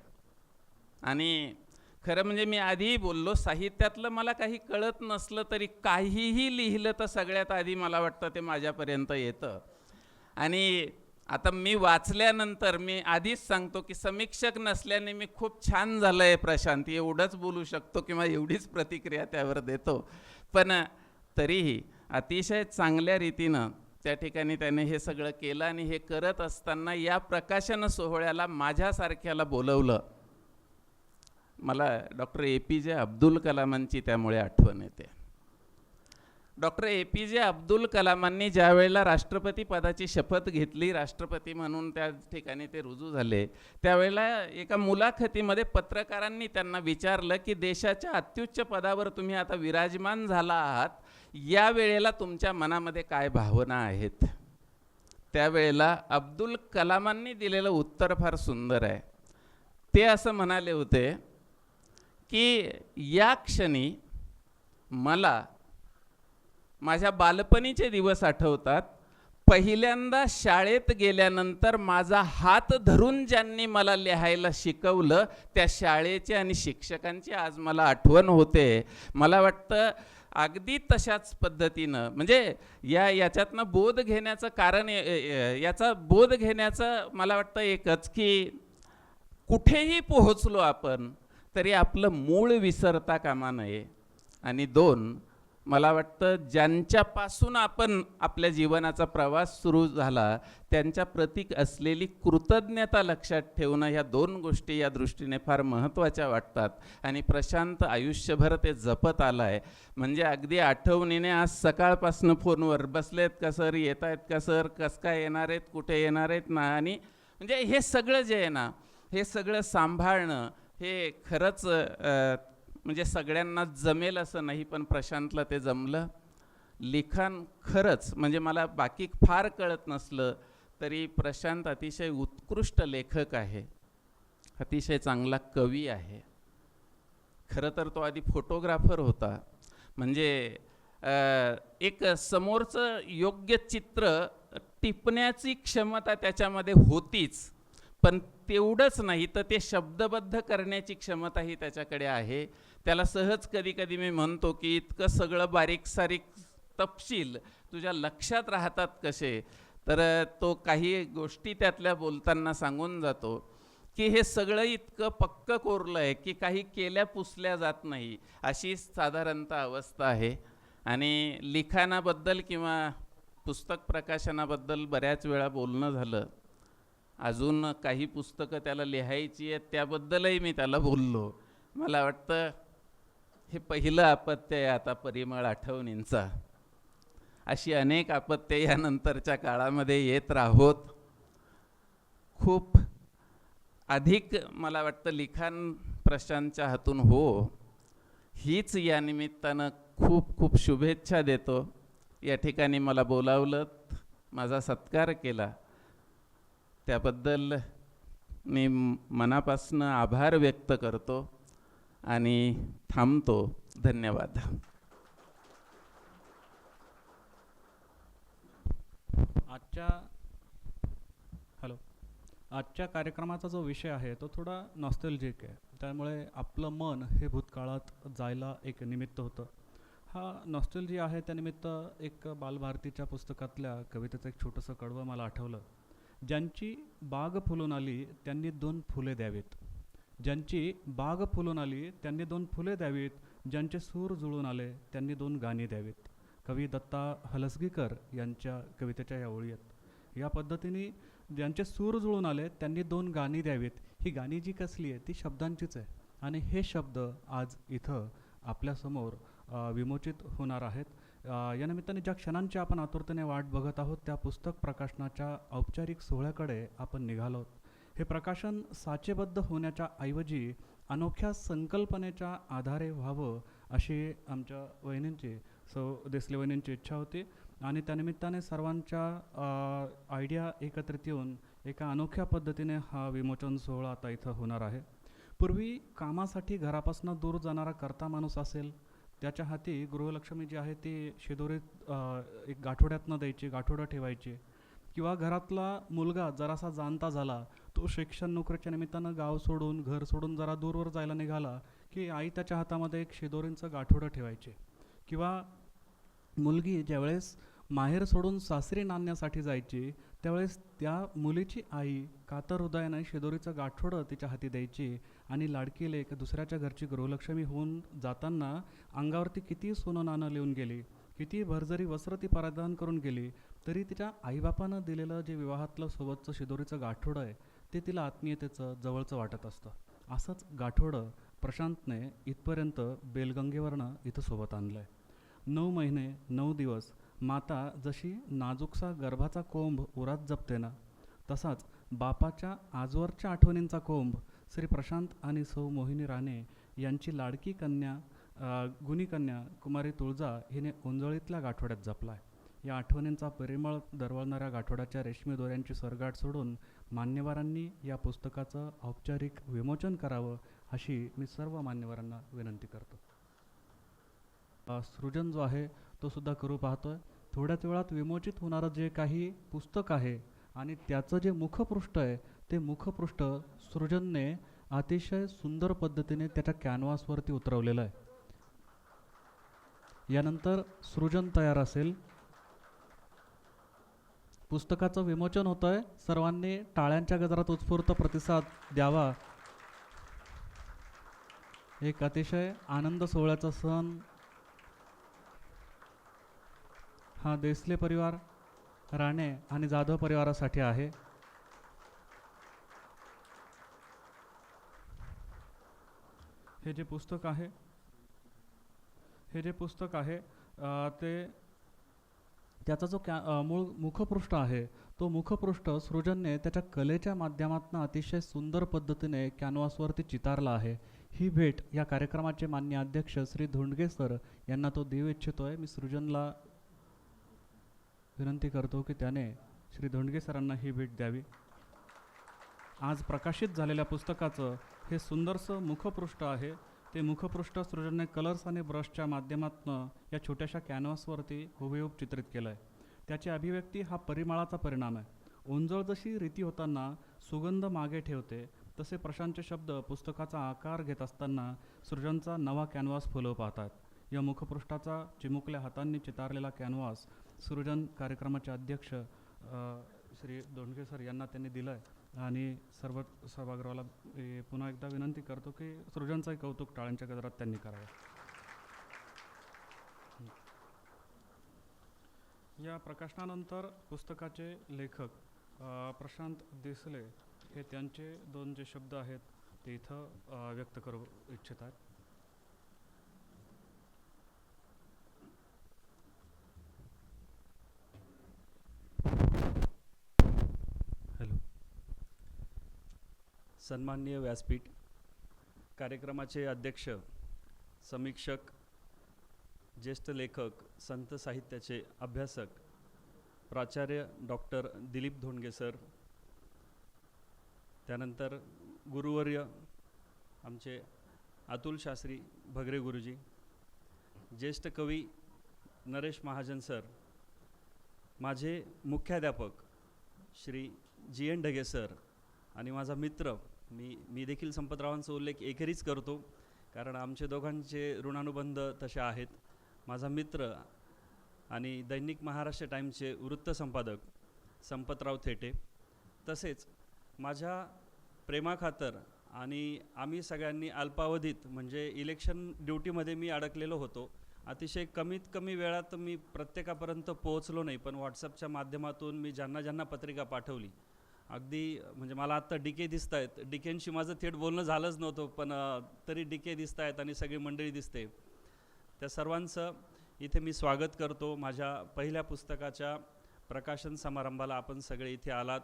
आणि खरं म्हणजे मी आधीही बोललो, साहित्यातलं मला काही कळत नसलं तरी काहीही लिहिलं तर सगळ्यात आधी मला वाटतं ते माझ्यापर्यंत येतं. आणि आता मी वाचल्यानंतर मी आधीच सांगतो की समीक्षक नसल्याने मी खूप छान झालंय प्रशांत एवढंच बोलू शकतो किंवा एवढीच प्रतिक्रिया त्यावर देतो, पण तरीही अतिशय चांगल्या रीतीनं त्या ठिकाणी त्याने हे सगळं केलं आणि हे करत असताना या प्रकाशन सोहळ्याला माझ्यासारख्याला बोलवलं. मला डॉक्टर APJ अब्दुल कलामांची त्यामुळे आठवण येते. डॉक्टर APJ अब्दुल कलामांनी ज्या वेळेला राष्ट्रपती पदाची शपथ घेतली, राष्ट्रपती म्हणून त्या ठिकाणी ते रुजू झाले, त्यावेळेला एका मुलाखतीमध्ये पत्रकारांनी त्यांना विचारलं की देशाच्या अत्युच्च पदावर तुम्ही आता विराजमान झाला आहात, या वेळेला तुमच्या मनामध्ये काय भावना आहेत. त्यावेळेला अब्दुल कलामांनी दिलेलं उत्तर फार सुंदर आहे. ते असं म्हणाले होते की या क्षणी मला माझ्या बालपणीचे दिवस आठवतात. पहिल्यांदा शाळेत गेल्यानंतर माझा हात धरून ज्यांनी मला लिहायला शिकवलं त्या शाळेचे आणि शिक्षकांची आज मला आठवण होते. मला वाटतं अगदी तशाच पद्धतीनं म्हणजे याच्यातनं बोध घेण्याचं कारण याचा बोध घेण्याचं मला वाटतं एकच की कुठेही पोहोचलो आपण तरी आपलं मूळ विसरता कामा नये. आणि 2, मला वाटतं ज्यांच्यापासून आपण आपल्या जीवनाचा प्रवास सुरू झाला त्यांच्या प्रती असलेली कृतज्ञता लक्षात ठेवणं, ह्या 2 गोष्टी या दृष्टीने फार महत्त्वाच्या वाटतात. आणि प्रशांत आयुष्यभर ते जपत आला आहे. म्हणजे अगदी आठवणीने आज सकाळपासून फोनवर बसलेत का सर, येत आहेत का सर, कसं काय येणार आहेत, कुठे येणार आहेत ना. आणि म्हणजे हे सगळं जे आहे ना, हे सगळं सांभाळणं हे खरंच म्हणजे सगळ्यांना जमेल असं नाही, पण प्रशांतला ते जमलं. लिखाण खरंच म्हणजे मला बाकी फार कळत नसलं तरी प्रशांत अतिशय उत्कृष्ट लेखक आहे, अतिशय चांगला कवी आहे. खरं तर तो आधी फोटोग्राफर होता. म्हणजे एक समोरचं योग्य चित्र टिपण्याची क्षमता त्याच्यामध्ये होतीच, पण तेवढंच नाही तर ते शब्दबद्ध करण्याची क्षमताही त्याच्याकडे आहे. त्याला सहज कधी कधी मी म्हणतो की इतकं सगळं बारीक सारीक तपशील तुझ्या लक्षात राहतात कसे, तर तो काही गोष्टी त्यातल्या बोलताना सांगून जातो की हे सगळं इतकं पक्क कोरलं आहे की काही केल्या पुसल्या जात नाही, अशी साधारणतः अवस्था आहे. आणि लिखाणाबद्दल किंवा पुस्तक प्रकाशनाबद्दल बऱ्याच वेळा बोलणं झालं. अजून काही पुस्तकं त्याला लिहायची आहेत त्याबद्दलही मी त्याला बोललो. मला वाटतं हे पहिलं अपत्य आहे आता परिमळ आठवणींचा. अशी अनेक अपत्ये यानंतरच्या काळामध्ये येत राहोत. खूप अधिक मला वाटतं लिखाण प्रशांतच्या हातून हो, हीच या निमित्तानं खूप खूप शुभेच्छा देतो. या ठिकाणी मला बोलावलं, माझा सत्कार केला, त्याबद्दल मी मनापासून आभार व्यक्त करतो आणि थांबतो. धन्यवाद. आजच्या कार्यक्रमाचा जो विषय आहे तो थोडा नॉस्टॅल्जिक आहे, त्यामुळे आपलं मन हे भूतकाळात जायला एक निमित्त होतं. हा नॉस्टॅल्जिया आहे त्यानिमित्त एक बालभारतीच्या पुस्तकातल्या कवितेचं एक छोटंसं कडवं मला आठवलं. ज्यांची बाग फुलून आली त्यांनी 2 फुले द्यावीत, ज्यांची बाग फुलून आली त्यांनी 2 फुले द्यावीत, ज्यांचे सूर जुळून आले त्यांनी 2 गाणी द्यावीत. कवी दत्ता हलसगीकर यांच्या कवितेच्या या ओळी आहेत. या पद्धतीने ज्यांचे सूर जुळून आले त्यांनी 2 गाणी द्यावीत. ही गाणी जी कसली आहे ती शब्दांचीच आहे आणि हे शब्द आज इथं आपल्यासमोर विमोचित होणार आहेत. या निमित्ताने ज्या क्षणांची आपण आतुरतेने वाट बघत आहोत त्या पुस्तक प्रकाशनाच्या औपचारिक सोहळ्याकडे आपण निघालो. हे प्रकाशन साचेबद्ध होण्याच्या ऐवजी अनोख्या संकल्पनेच्या आधारे व्हावं अशी आमच्या वहिनींची, सौ देसले वहिनींची इच्छा होती आणि त्यानिमित्ताने सर्वांच्या आयडिया एकत्रित येऊन एका अनोख्या पद्धतीने हा विमोचन सोहळा आता इथं होणार आहे. पूर्वी कामासाठी घरापासून दूर जाणारा करता माणूस असेल, त्याच्या हाती गृहलक्ष्मी जी आहे ती शिदोरीत एक गाठोड्यातनं द्यायची, गाठोडं ठेवायची. किंवा घरातला मुलगा जरासा जाणता झाला, तो शिक्षण नोकरीच्या निमित्तानं गाव सोडून घर सोडून जरा दूरवर जायला निघाला की आई त्याच्या हातामध्ये एक शिदोरींचं गाठोडं ठेवायचे. किंवा मुलगी ज्यावेळेस माहेर सोडून सासरी नांदण्यासाठी जायची त्यावेळेस त्या मुलीची आई कातर हृदयाने शेदोरीचं गाठोडं तिच्या हाती द्यायची आणि लाडकी लेक दुसऱ्याच्या घरची गृहलक्ष्मी होऊन जाताना अंगावरती किती सोनं नाणं लिहून गेली, किती भरजरी वस्त्र ती परिधान करून गेली, तरी तिच्या आईबापानं दिलेलं जे विवाहातलं सोबतचं शेदोरीचं गाठोडं आहे ते तिला आत्मीयतेचं जवळचं वाटत असतं. असंच गाठोडं प्रशांतने इथपर्यंत बेलगंगेवरनं इथं सोबत आणलं आहे. 9 महिने 9 दिवस माता जशी नाजूकसा गर्भाचा कोंब उरात जपते ना, तसाच बापाच्या आजवरच्या आठवणींचा कोंब श्री प्रशांत आणि सौ मोहिनी राणे यांची लाडकी कन्या गुणी कन्या कुमारी तुळजा हिने ओंजळीतल्या गाठोड्यात जपला आहे. या आठवणींचा परिमळ दरवळणाऱ्या गाठोड्याच्या रेशमी दोऱ्यांची सरगाठ सोडून मान्यवरांनी या पुस्तकाचं औपचारिक विमोचन करावं अशी मी सर्व मान्यवरांना विनंती करतो. सृजन जो आहे तो सुद्धा करू पाहतोय. थोड्याच वेळात विमोचित होणारं जे काही पुस्तक आहे आणि त्याचं जे मुखपृष्ठ आहे ते मुखपृष्ठ सृजनने अतिशय सुंदर पद्धतीने त्याच्या कॅनव्हासवरती उतरवलेलं आहे. यानंतर सृजन तयार असेल, पुस्तकाचं विमोचन होतं आहे. सर्वांनी टाळ्यांच्या गजरात उत्स्फूर्त प्रतिसाद द्यावा. एक अतिशय आनंद सोहळ्याचा सण हा देसले परिवार, राणे आणि जाधव परिवारासाठी आहे. हे जे पुस्तक आहे ते त्याचा जो मूळ मुखपृष्ठ आहे तो मुखपृष्ठ सृजनने त्याच्या कलेच्या माध्यमातून अतिशय सुंदर पद्धतीने कॅनव्हासवरती चितारला आहे. ही भेट या कार्यक्रमाचे मान्य अध्यक्ष श्री धोंडगे सर यांना तो देऊ इच्छितोय. मी सृजनला विनंती करतो की त्याने श्री धोंडगे सरांना ही भेट द्यावी. आज प्रकाशित झालेल्या पुस्तकाचं हे सुंदरसं मुखपृष्ठ आहे. ते मुखपृष्ठ सृजनने कलर्स आणि ब्रशच्या माध्यमातून या छोट्याशा कॅनव्हासवरती हुबेहूब चित्रित केलं आहे. त्याची अभिव्यक्ती हा परिमळाचा परिणाम आहे. ओंजळ जशी रीती होताना सुगंध मागे ठेवते, तसे प्रशांतचे शब्द पुस्तकाचा आकार घेत असताना सृजनचा नवा कॅनव्हास फुलव पाहतात. या मुखपृष्ठाचा चिमुकल्या हातांनी चितारलेला कॅनव्हास सृजन कार्यक्रमाचे अध्यक्ष श्री धोंडगे सर यांना त्यांनी दिलं आहे आणि सर्व सभागृहाला पुन्हा एकदा विनंती करतो की सृजनचंही कौतुक टाळ्यांच्या गजरात त्यांनी करावं. या प्रकाशनानंतर पुस्तकाचे लेखक प्रशांत देसले हे त्यांचे 2 जे शब्द आहेत ते इथं व्यक्त करू इच्छित आहेत. हॅलो. सन्माननीय व्यासपीठ, कार्यक्रमाचे अध्यक्ष, समीक्षक, ज्येष्ठ लेखक, संत साहित्याचे अभ्यासक, प्राचार्य डॉक्टर दिलीप धोंडगे सर, त्यानंतर गुरुवर्य आमचे अतुल शास्त्री भगरे गुरुजी, ज्येष्ठ कवी नरेश महाजन सर, माझे मुख्याध्यापक श्री जी.एन. ढगे सर आणि माझा मित्र, मी देखील संपतरावांचा उल्लेख एकेरीच करतो कारण आमचे दोघांचे ऋणानुबंध तसे आहेत. माझा मित्र आणि दैनिक महाराष्ट्र टाईम्सचे वृत्तसंपादक संपतराव थेटे, तसेच माझ्या प्रेमाखातर आणि आम्ही सगळ्यांनी अल्पावधीत म्हणजे इलेक्शन ड्युटीमध्ये मी अडकलेलो होतो. अतिशय कमीत कमी वेळात मी प्रत्येकापर्यंत पोहोचलो नाही, पण व्हॉट्सअपच्या माध्यमातून मी ज्यांना पत्रिका पाठवली. अगदी म्हणजे मला आत्ता डीके दिसत आहेत. डीकेंशी माझं थेट बोलणं झालंच नव्हतं, पण तरी डीके दिसत आहेत आणि सगळी मंडळी दिसते. त्या सर्वांचं इथे मी स्वागत करतो. माझ्या पहिल्या पुस्तकाच्या प्रकाशन समारंभाला आपण सगळे इथे आलात.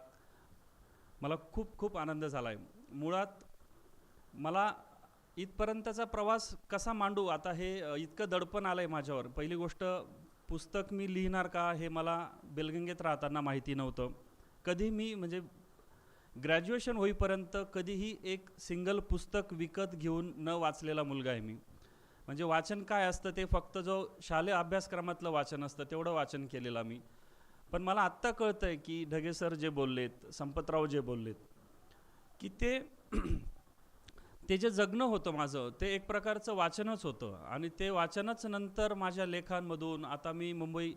मला खूप खूप आनंद झाला आहे. मुळात मला इथपर्यंतचा प्रवास कसा मांडू, आता हे इतकं दडपण आलं आहे माझ्यावर. पहिली गोष्ट, पुस्तक मी लिहिणार का हे मला बेलगंगेत राहताना माहिती नव्हतं. कधी मी म्हणजे ग्रॅज्युएशन होईपर्यंत कधीही एक सिंगल पुस्तक विकत घेऊन न वाचलेला मुलगा आहे मी. म्हणजे वाचन काय असतं ते फक्त जो शालेय अभ्यासक्रमातलं वाचन असतं तेवढं वाचन केलेलं मी. पण मला आत्ता कळतं आहे की ढगे सर जे बोललेत, संपतराव जे बोललेत, की ते जे जगणं होतं माझं ते एक प्रकारचं वाचनच होतं आणि ते वाचनच नंतर माझ्या लेखांमधून, आता मी मुंबई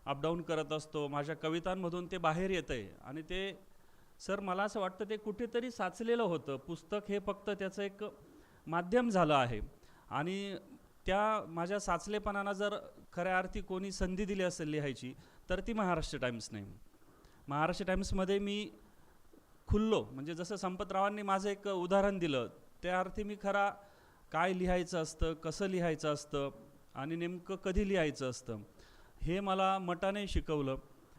अपडाऊन करत असतो, माझ्या कवितांमधून ते बाहेर येतं आहे. आणि ते सर मला असं वाटतं ते कुठेतरी साचलेलं होतं. पुस्तक हे फक्त त्याचं एक माध्यम झालं आहे. आणि त्या माझ्या साचलेपणाला जर खऱ्या अर्थी कोणी संधी दिली असेल लिहायची तर ती महाराष्ट्र टाइम्सने. महाराष्ट्र टाइम्समध्ये मी खुललो, म्हणजे जसं संपतरावांनी माझं एक उदाहरण दिलं त्या अर्थी मी खरा काय लिहायचं असतं, कसं लिहायचं असतं आणि नेमकं कधी लिहायचं असतं हे मला मटाने शिकवलं.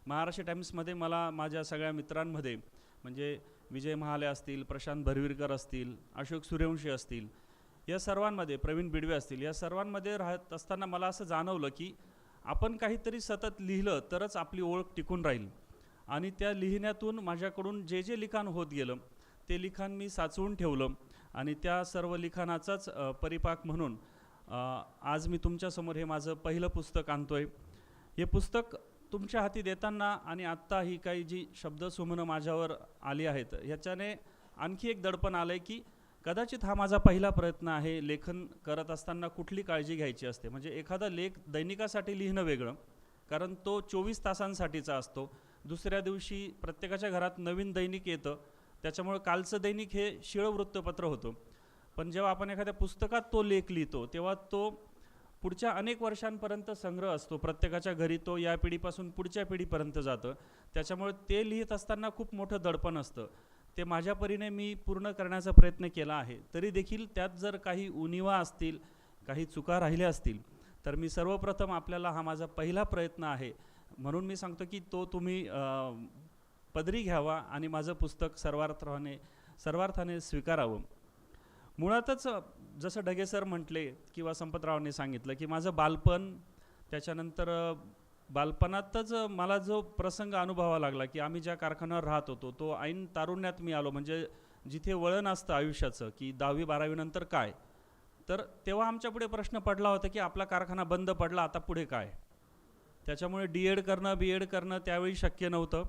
महाराष्ट्र टाइम्समध्ये मला माझ्या सगळ्या मित्रांमध्ये म्हणजे विजय महाले असतील, प्रशांत भरविरकर असतील, अशोक सूर्यवंशी असतील, या सर्वांमध्ये प्रवीण बिडवे असतील, या सर्वांमध्ये राहत असताना मला असं जाणवलं की आपण काहीतरी सतत लिहिलं तरच आपली ओळख टिकून राहील. आणि त्या लिहिण्यातून माझ्याकडून जे जे लिखाण होत गेलं ते लिखाण मी साचवून ठेवलं आणि त्या सर्व लिखाणाचाच परिपाक म्हणून आज मी तुमच्यासमोर हे माझं पहिलं पुस्तक आणतोय. हे पुस्तक तुमच्या हाती देताना आणि आत्ता ही काही जी शब्दसुमनं माझ्यावर आली आहेत ह्याच्याने आणखी एक दडपण आलं आहे की कदाचित हा माझा पहिला प्रयत्न आहे. लेखन करत असताना कुठली काळजी घ्यायची असते, म्हणजे एखादा लेख दैनिकासाठी लिहिणं वेगळं, कारण तो 24 तासांसाठीचा असतो. दुसऱ्या दिवशी प्रत्येकाच्या घरात नवीन दैनिक येतं, त्याच्यामुळे कालचं दैनिक हे शिळं वृत्तपत्र होतं. पण जेव्हा आपण एखाद्या पुस्तकात तो लेख लिहितो तेव्हा तो पुढच्या अनेक वर्षांपर्यंत संग्रह असतो. प्रत्येकाच्या घरी तो या पिढीपासून पुढच्या पिढीपर्यंत जातं. त्याच्यामुळे ते लिहित असताना खूप मोठं दडपण असतं. ते माझ्या परीने मी पूर्ण करण्याचा प्रयत्न केला आहे. तरी देखील त्यात जर काही उणिवा असतील, काही चुका राहिल्या असतील तर मी सर्वप्रथम आपल्याला हा माझा पहिला प्रयत्न आहे म्हणून मी सांगतो की तो तुम्ही पदरी घ्यावा आणि माझं पुस्तक सर्वार्थाने स्वीकारावं. मुळातच जसं ढगे सर म्हटले किंवा संपतरावांनी सांगितलं की माझं बालपण, त्याच्यानंतर बालपणातच मला जो प्रसंग अनुभवावा लागला की आम्ही ज्या कारखान्यावर राहत होतो तो ऐन तारुण्यात मी आलो, म्हणजे जिथे वळण असतं आयुष्याचं की 10वी 12वी नंतर काय, तर तेव्हा आमच्या पुढे प्रश्न पडला होता की आपला कारखाना बंद पडला, आता पुढे काय. त्याच्यामुळे DED करणं BEd करणं त्यावेळी शक्य नव्हतं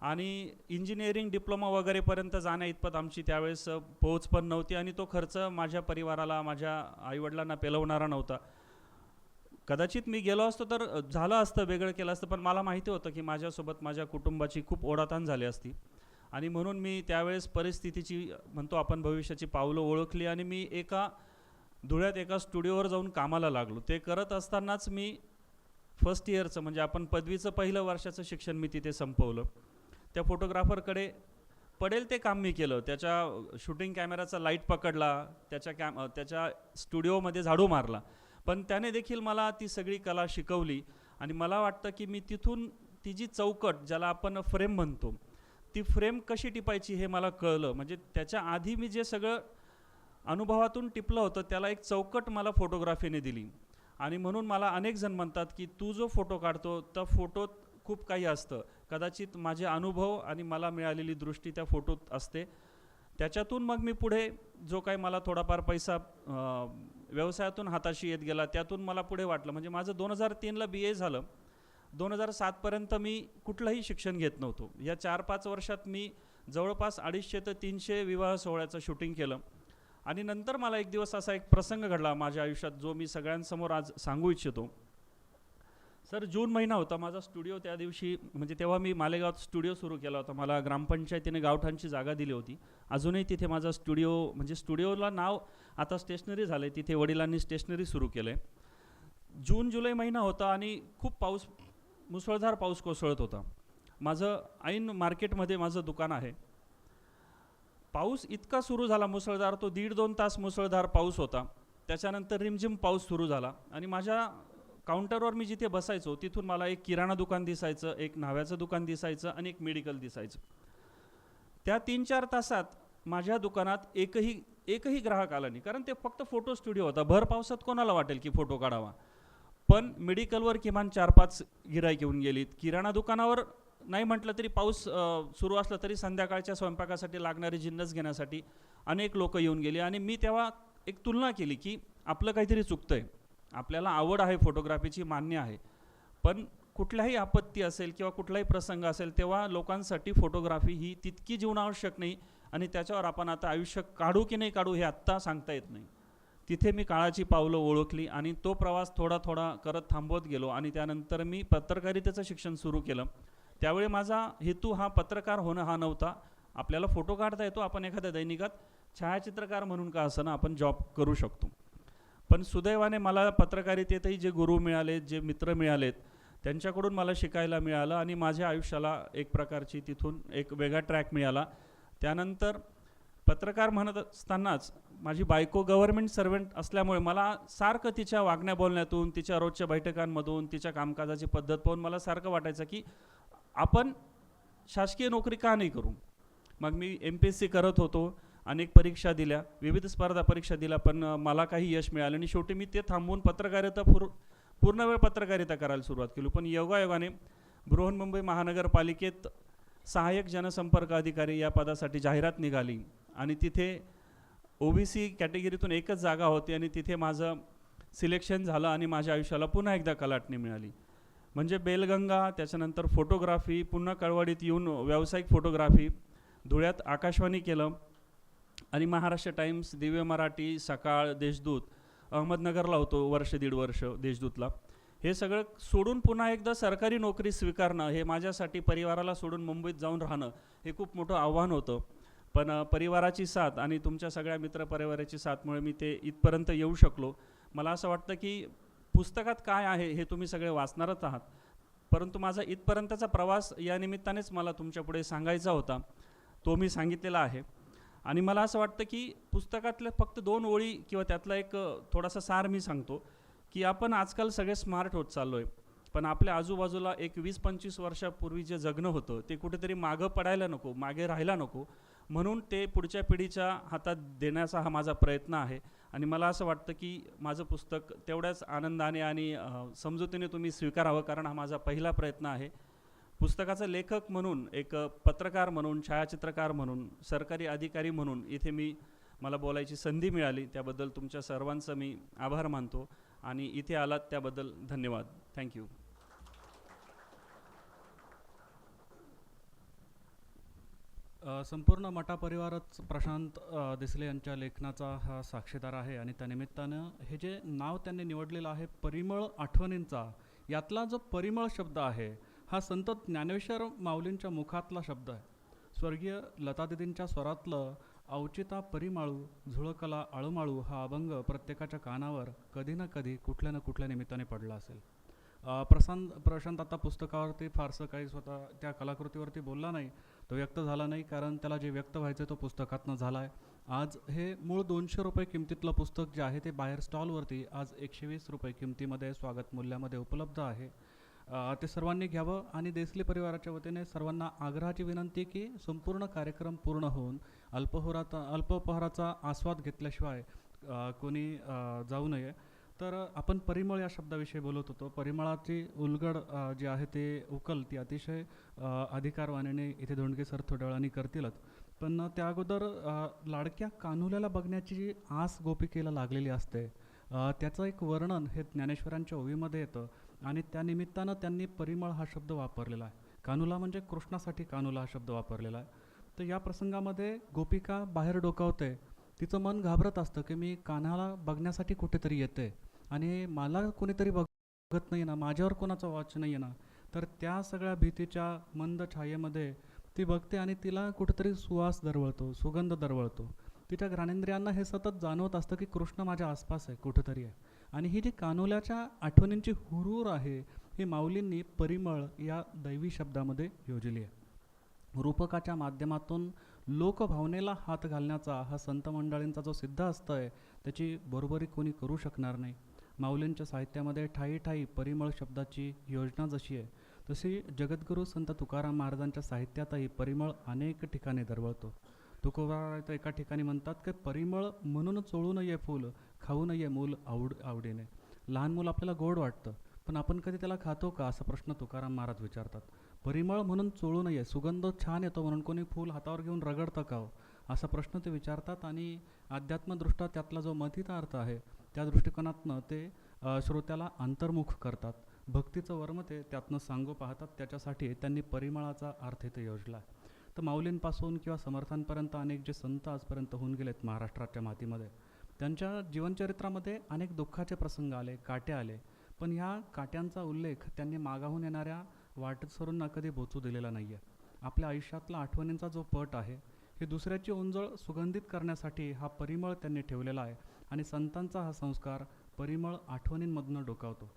आणि इंजिनिअरिंग डिप्लोमा वगैरेपर्यंत जाण्या इतपत आमची त्यावेळेस पोहोच पण नव्हती आणि तो खर्च माझ्या परिवाराला, माझ्या आईवडिलांना पेलवणारा नव्हता. कदाचित मी गेलो असतो तर झालं असतं, वेगळं केलं असतं, पण मला माहिती होतं की माझ्यासोबत माझ्या कुटुंबाची खूप ओढाताण झाली असती आणि म्हणून मी त्यावेळेस परिस्थितीची म्हणतो आपण भविष्याची पावलं ओळखली आणि मी धुळ्यात एका स्टुडिओवर जाऊन कामाला लागलो. ते करत असतानाच मी फर्स्ट इयरचं म्हणजे आपण पदवीचं पहिलं वर्षाचं शिक्षण मी तिथे संपवलं. त्या फोटोग्राफरकडे पडेल ते काम मी केलं. त्याच्या शूटिंग कॅमेराचा लाईट पकडला, त्याच्या स्टुडिओमध्ये झाडू मारला, पण त्याने देखील मला ती सगळी कला शिकवली आणि मला वाटतं की मी तिथून ती जी चौकट ज्याला आपण फ्रेम म्हणतो ती फ्रेम कशी टिपायची हे मला कळलं. म्हणजे त्याच्या आधी मी जे सगळं अनुभवातून टिपलं होतं त्याला एक चौकट मला फोटोग्राफीने दिली आणि म्हणून मला अनेक जण म्हणतात की तू जो फोटो काढतो त्या फोटोत खूप काही असतं. कदाचित माझे अनुभव आणि मला मिळालेली दृष्टी त्या फोटोत असते. त्याच्यातून मग मी पुढे जो काही मला थोडाफार पैसा व्यवसायातून हाताशी येत गेला त्यातून मला पुढे वाटलं. म्हणजे माझं 2003ला BA झालं, 2007पर्यंत मी कुठलंही शिक्षण घेत नव्हतो. या 4-5 वर्षात मी जवळपास 250 ते 300 विवाह सोहळ्याचं शूटिंग केलं आणि नंतर मला एक दिवस असा एक प्रसंग घडला माझ्या आयुष्यात जो मी सगळ्यांसमोर आज सांगू इच्छितो. सर, जून महिना होता. माझा स्टुडिओ त्या दिवशी म्हणजे तेव्हा मी मालेगावात स्टुडिओ सुरू केला होता. मला ग्रामपंचायतीने गावठाणची जागा दिली होती. अजूनही तिथे माझा स्टुडिओ म्हणजे स्टुडिओला नाव आता स्टेशनरी झालं आहे. तिथे वडिलांनी स्टेशनरी सुरू केलं आहे. जून-जुलै महिना होता आणि खूप मुसळधार पाऊस कोसळत होता. माझं ऐन मार्केटमध्ये माझं दुकान आहे. पाऊस इतका सुरू झाला मुसळधार, तो 1.5-2 तास मुसळधार पाऊस होता. त्याच्यानंतर रिमझिम पाऊस सुरू झाला आणि माझ्या काउंटरवर मी जिथे बसायचो तिथून मला एक किराणा दुकान दिसायचं, एक न्हाव्याचं दुकान दिसायचं आणि एक मेडिकल दिसायचं. त्या 3-4 तासात माझ्या दुकानात एकही ग्राहक आला नाही, कारण ते फक्त फोटो स्टुडिओ होता. भर पावसात कोणाला वाटेल की फोटो काढावा. पण मेडिकलवर किमान 4-5 गिऱ्हाईक येऊन गेलीत. किराणा दुकानावर नाही म्हटलं तरी पाऊस सुरू असला तरी संध्याकाळच्या स्वयंपाकासाठी लागणारे जिन्नस घेण्यासाठी अनेक लोक येऊन गेली आणि मी तेव्हा एक तुलना केली की आपलं काहीतरी चुकतंय. आपल्याला आवड आहे फोटोग्राफीची, मान्य आहे, पण कुठल्याही आपत्ती असेल किंवा कुठलाही प्रसंग असेल तेव्हा लोकांसाठी फोटोग्राफी ही तितकी जीवनावश्यक नाही आणि त्याच्यावर आपण आता आयुष्य काढू की नाही काढू हे आत्ता सांगता येत नाही. तिथे मी काळाची पावलं ओळखली आणि तो प्रवास थोडा थोडा करत थांबवत गेलो आणि त्यानंतर मी पत्रकारितेचं शिक्षण सुरू केलं. त्यावेळी माझा हेतू हा पत्रकार होणं हा नव्हता. आपल्याला फोटो काढता येतो, आपण एखाद्या दैनिकात छायाचित्रकार म्हणून का असं ना आपण जॉब करू शकतो. पण सुदैवाने मला पत्रकारितेतही जे गुरु मिळाले, जे मित्र मिळालेत, त्यांच्याकडून मला शिकायला मिळालं आणि माझ्या आयुष्याला एक प्रकारची तिथून एक वेगळा ट्रॅक मिळाला. त्यानंतर पत्रकार म्हणत असतानाच माझी बायको गव्हर्नमेंट सर्वंट असल्यामुळे मला सारखं तिच्या वागण्या बोलण्यातून, तिच्या रोजच्या बैठकांमधून, तिच्या कामकाजाची पद्धत पाहून मला सारखं वाटायचं की आपण शासकीय नोकरी का नाही करू. मग मी MPSC करत होतो, अनेक परीक्षा दिल्या, विविध स्पर्धा परीक्षा दिल्या, पण मला काही यश मिळालं आणि शेवटी मी ते थांबवून पत्रकारिता पूर्ण वेळ पत्रकारिता करायला सुरुवात केली. पण योगायोगाने बृहन्मुंबई महानगरपालिकेत सहाय्यक जनसंपर्क अधिकारी या पदासाठी जाहिरात निघाली आणि तिथे OBC कॅटेगरीतून एकच जागा होती आणि तिथे माझं सिलेक्शन झालं आणि माझ्या आयुष्याला पुन्हा एकदा कलाटणी मिळाली. म्हणजे बेलगंगा, त्याच्यानंतर फोटोग्राफी, पुन्हा कळवडीत येऊन व्यावसायिक फोटोग्राफी, धुळ्यात आकाशवाणी केलं आणि महाराष्ट्र टाइम्स, दिव्य मराठी, सकाळ, देशदूत, अहमदनगरला होतो वर्ष दीड वर्ष देशदूतला. हे सगळं सोडून पुन्हा एकदा सरकारी नोकरी स्वीकारणं हे माझ्यासाठी परिवाराला सोडून मुंबईत जाऊन राहणं हे खूप मोठं आव्हान होतं. पण परिवाराची साथ आणि तुमच्या सगळ्या मित्रपरिवाराची साथमुळे मी ते इथपर्यंत येऊ शकलो. मला असं वाटतं की पुस्तकात काय आहे हे तुम्ही सगळे वाचणारच आहात, परंतु माझा इथपर्यंतचा प्रवास या निमित्तानेच मला तुमच्यापुढे सांगायचा होता, तो मी सांगितलेला आहे. आणि मला असं वाटतं की पुस्तकातल्या फक्त 2 ओळी किंवा त्यातला एक थोडासा सार मी सांगतो की आपण आजकाल सगळे स्मार्ट होत चाललो आहे, पण आपल्या आजूबाजूला एक 20-25 वर्षापूर्वी जे जगणं होतं ते कुठेतरी मागं पडायला नको, मागे राहायला नको, म्हणून ते पुढच्या पिढीच्या हातात देण्याचा हा माझा प्रयत्न आहे. आणि मला असं वाटतं की माझं पुस्तक तेवढ्याच आनंदाने आणि समजुतीने तुम्ही स्वीकारावं, कारण हा माझा पहिला प्रयत्न आहे. पुस्तकाचा लेखक म्हणून, एक पत्रकार म्हणून, छायाचित्रकार म्हणून, सरकारी अधिकारी म्हणून इथे मला बोलायची संधी मिळाली, त्याबद्दल तुमच्या सर्वांचं मी आभार मानतो आणि इथे आलात त्याबद्दल धन्यवाद. थँक्यू. संपूर्ण मटा परिवारच प्रशांत देसले यांच्या लेखनाचा हा साक्षीदार आहे आणि त्यानिमित्तानं हे जे नाव त्यांनी निवडलेलं आहे परिमळ आठवणींचा, यातला जो परिमळ शब्द आहे हा संत ज्ञानेश्वर माऊलींच्या मुखातला शब्द आहे. स्वर्गीय लतादीदींच्या स्वरातलं अवचिता परिमाळू झुळकला आळूमाळू हा अभंग प्रत्येकाच्या कानावर कधी ना कधी कुठल्या ना कुठल्या निमित्ताने पडला असेल. प्रशांत आता पुस्तकावरती फारसं काही स्वतः त्या कलाकृतीवरती बोलला नाही, तो व्यक्त झाला नाही, कारण त्याला जे व्यक्त व्हायचं तो पुस्तकातनं झाला आहे. आज हे मूळ 200 रुपये किमतीतलं पुस्तक जे आहे ते बाहेर स्टॉलवरती आज 120 रुपये किमतीमध्ये स्वागत मूल्यामध्ये उपलब्ध आहे. ते सर्वांनी घ्यावं आणि देसले परिवाराच्या वतीने सर्वांना आग्रहाची विनंती की संपूर्ण कार्यक्रम पूर्ण होऊन अल्पोपहाराचा आस्वाद घेतल्याशिवाय कोणी जाऊ नये. तर आपण परिमळ या शब्दाविषयी बोलत होतो. परिमळाची उलगड जी आहे ते उकल ती अतिशय अधिकारवाणीने इथे धोंडगे सर थोड्या वेळाने करतीलच, पण त्या अगोदर लाडक्या कान्हुल्याला बघण्याची जी आस गोपिकेला लागलेली असते त्याचं एक वर्णन हे ज्ञानेश्वरांच्या ओवीमध्ये येतं आणि त्यानिमित्तानं त्यांनी परिमळ हा शब्द वापरलेला आहे. कान्हुला म्हणजे कृष्णासाठी कान्हुला हा शब्द वापरलेला आहे. तर या प्रसंगामध्ये गोपिका बाहेर डोकावते, तिचं मन घाबरत असतं की मी कान्हाला बघण्यासाठी कुठेतरी येते आणि मला कोणीतरी बघत नाही ना, माझ्यावर कोणाचा वॉच नाही आहे ना. तर त्या सगळ्या भीतीच्या मंद छायेमध्ये ती बघते आणि तिला कुठेतरी सुवास दरवळतो, सुगंध दरवळतो. तिच्या घ्राणेंद्रियांना हे सतत जाणवत असतं की कृष्ण माझ्या आसपास आहे, कुठेतरी आहे. आणि ही जी कान्होल्याच्या आठवणींची हुरूर आहे ही माऊलींनी परिमळ या दैवी शब्दामध्ये योजली आहे. रूपकाच्या माध्यमातून लोकभावनेला हात घालण्याचा हा संत मंडळींचा जो सिद्ध असतंय त्याची बरोबरी कोणी करू शकणार नाही. माऊलींच्या साहित्यामध्ये ठायी ठायी परिमळ शब्दाची योजना जशी आहे तशी जगद्गुरू संत तुकाराम महाराजांच्या साहित्यातही परिमळ अनेक ठिकाणी दरवळतो. तुकोबाराय एका ठिकाणी म्हणतात की परिमळ म्हणून चोळू नये फूल, खाऊ नये मूल आवडीने. लहान मूल आपल्याला गोड वाटतं, पण आपण कधी त्याला खातो का असा प्रश्न तुकाराम महाराज विचारतात. परिमळ म्हणून चोळू नये, सुगंध छान येतो म्हणून कोणी फूल हातावर घेऊन रगडतं का असा प्रश्न ते विचारतात. आणि अध्यात्मदृष्ट्या त्यातला जो मथित अर्थ आहे त्या दृष्टिकोनातनं ते श्रोत्याला अंतर्मुख करतात. भक्तीचं वर्म ते त्यातनं सांगू पाहतात, त्याच्यासाठी त्यांनी परिमळाचा अर्थ इथे योजला. तर माऊलींपासून किंवा समर्थांपर्यंत अनेक जे संत आजपर्यंत होऊन गेलेत महाराष्ट्राच्या मातीमध्ये, त्यांच्या जीवनचरित्रामध्ये अनेक दुःखाचे प्रसंग आले, काटे आले, पण ह्या काट्यांचा उल्लेख त्यांनी मागाहून येणाऱ्या वाटसरूंना कधी बोचू दिलेला नाही आहे. आपल्या आयुष्यातला आठवणींचा जो पट आहे, हे दुसऱ्याची ओंजळ सुगंधित करण्यासाठी हा परिमळ त्यांनी ठेवलेला आहे आणि संतांचा हा संस्कार परिमळ आठवणींमधनं डोकावतो.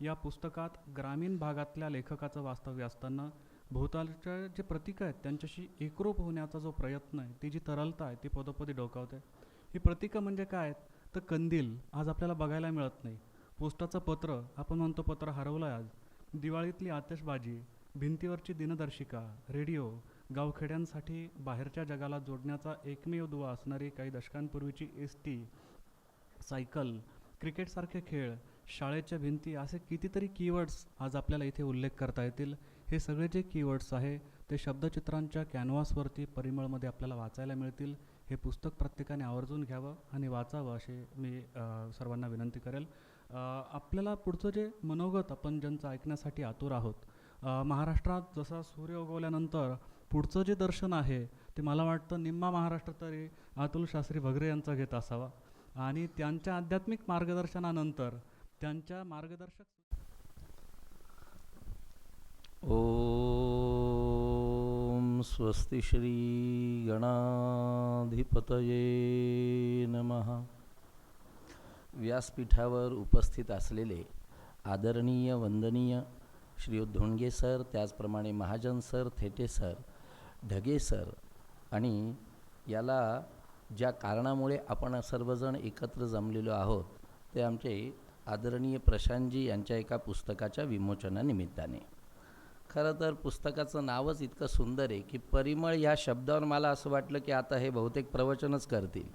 या पुस्तकात ग्रामीण भागातल्या लेखकाचं वास्तव्य असताना भोवतालच्या जे प्रतीक आहेत त्यांच्याशी एकरूप होण्याचा जो प्रयत्न आहे, ती जी तरलता आहे, ती पदोपदी डोकावते. ही प्रतीकं म्हणजे काय आहेत? तर कंदील आज आपल्याला बघायला मिळत नाही, पोस्टाचं पत्र, आपण म्हणतो पत्र हरवलं आहे आज, दिवाळीतली आतिषबाजी, भिंतीवरची दिनदर्शिका, रेडिओ, गावखेड्यांसाठी बाहेरच्या जगाला जोडण्याचा एकमेव दुवा असणारी काही दशकांपूर्वीची ST, सायकल, क्रिकेटसारखे खेळ, शाळेच्या भिंती, असे कितीतरी कीवर्ड्स आज आपल्याला इथे उल्लेख करता येतील. हे सगळे जे कीवर्ड्स आहे ते शब्दचित्रांच्या कॅनव्हासवरती परिमळमध्ये आपल्याला वाचायला मिळतील. हे पुस्तक प्रत्येकाने आवर्जून घ्यावं आणि वाचावं अशी मी सर्वांना विनंती करेल. आपल्याला पुढचं जे मनोगत आपण ज्यांचं ऐकण्यासाठी आतुर आहोत, महाराष्ट्रात जसा सूर्य उगवल्यानंतर पुढचं जे दर्शन आहे ते मला वाटतं निम्मा महाराष्ट्र तरी अतुल शास्त्री भगरे यांचा घेत असावा आणि त्यांच्या आध्यात्मिक मार्गदर्शनानंतर त्यांच्या मार्गदर्शक ओम स्वस्ति श्री गणाधिपतये नमः. व्यासपीठावर उपस्थित असलेले आदरणीय वंदनीय श्री धोंडगे सर, त्याचप्रमाणे Mahajan sir, Thete sir, Dhage sir आणि याला ज्या कारणामुळे आपण सर्वजण एकत्र जमलेलो आहोत ते आमचे आदरणीय प्रशांतजी यांच्या एका पुस्तकाच्या विमोचनानिमित्ताने. खरं तर पुस्तकाचं नावच इतकं सुंदर आहे की परिमळ या शब्दावर मला असं वाटलं की आता हे बहुतेक प्रवचनच करतील.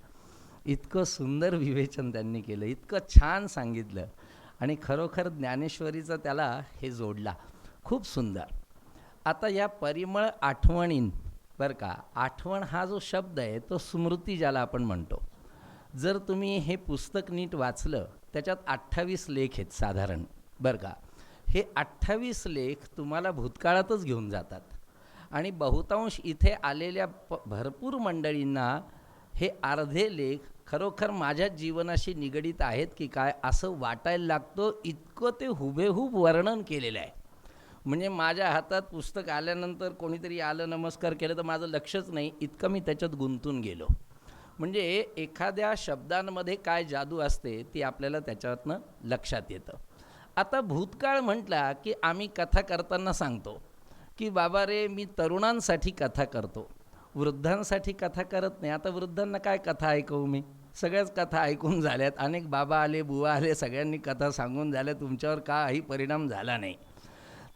इतकं सुंदर विवेचन त्यांनी केलं, इतकं छान सांगितलं आणि खरोखर ज्ञानेश्वरीचा त्याला हे जोडला, खूप सुंदर. आता या परिमळ आठवणीं बरं का, आठवण हा जो शब्द आहे तो स्मृती ज्याला आपण म्हणतो. जर तुम्ही हे पुस्तक नीट वाचलं त्याच्यात 28 लेख आहेत साधारण बरं का. हे 28 लेख तुम्हाला भूतकाळातच घेऊन जातात आणि बहुतांश इथे आलेल्या भरपूर मंडळींना हे अर्धे लेख खरोखर माझ्या जीवनाशी निगडीत आहेत की काय असं वाटायला लागतं, इतकं ते हुबेहूब वर्णन केलेलं आहे. म्हणजे माझ्या हातात पुस्तक आल्यानंतर कोणीतरी आलं, नमस्कार केलं तर माझं लक्षच नाही, इतकं मी त्याच्यात गुंतून गेलो. म्हणजे एखाद्या शब्दांमध्ये काय जादू असते ती आपल्याला त्याच्यातनं लक्षात येतं. आता भूतकाळ म्हटला की आम्ही कथा करताना सांगतो की बाबा रे मी तरुणांसाठी कथा करतो, वृद्धांसाठी कथा करत नाही. आता वृद्धांना काय कथा ऐकवू मी? सगळ्याच कथा ऐकून झाल्यात, अनेक बाबा आले, बुवा आले, सगळ्यांनी कथा सांगून झाल्या, तुमच्यावर काही परिणाम झाला नाही.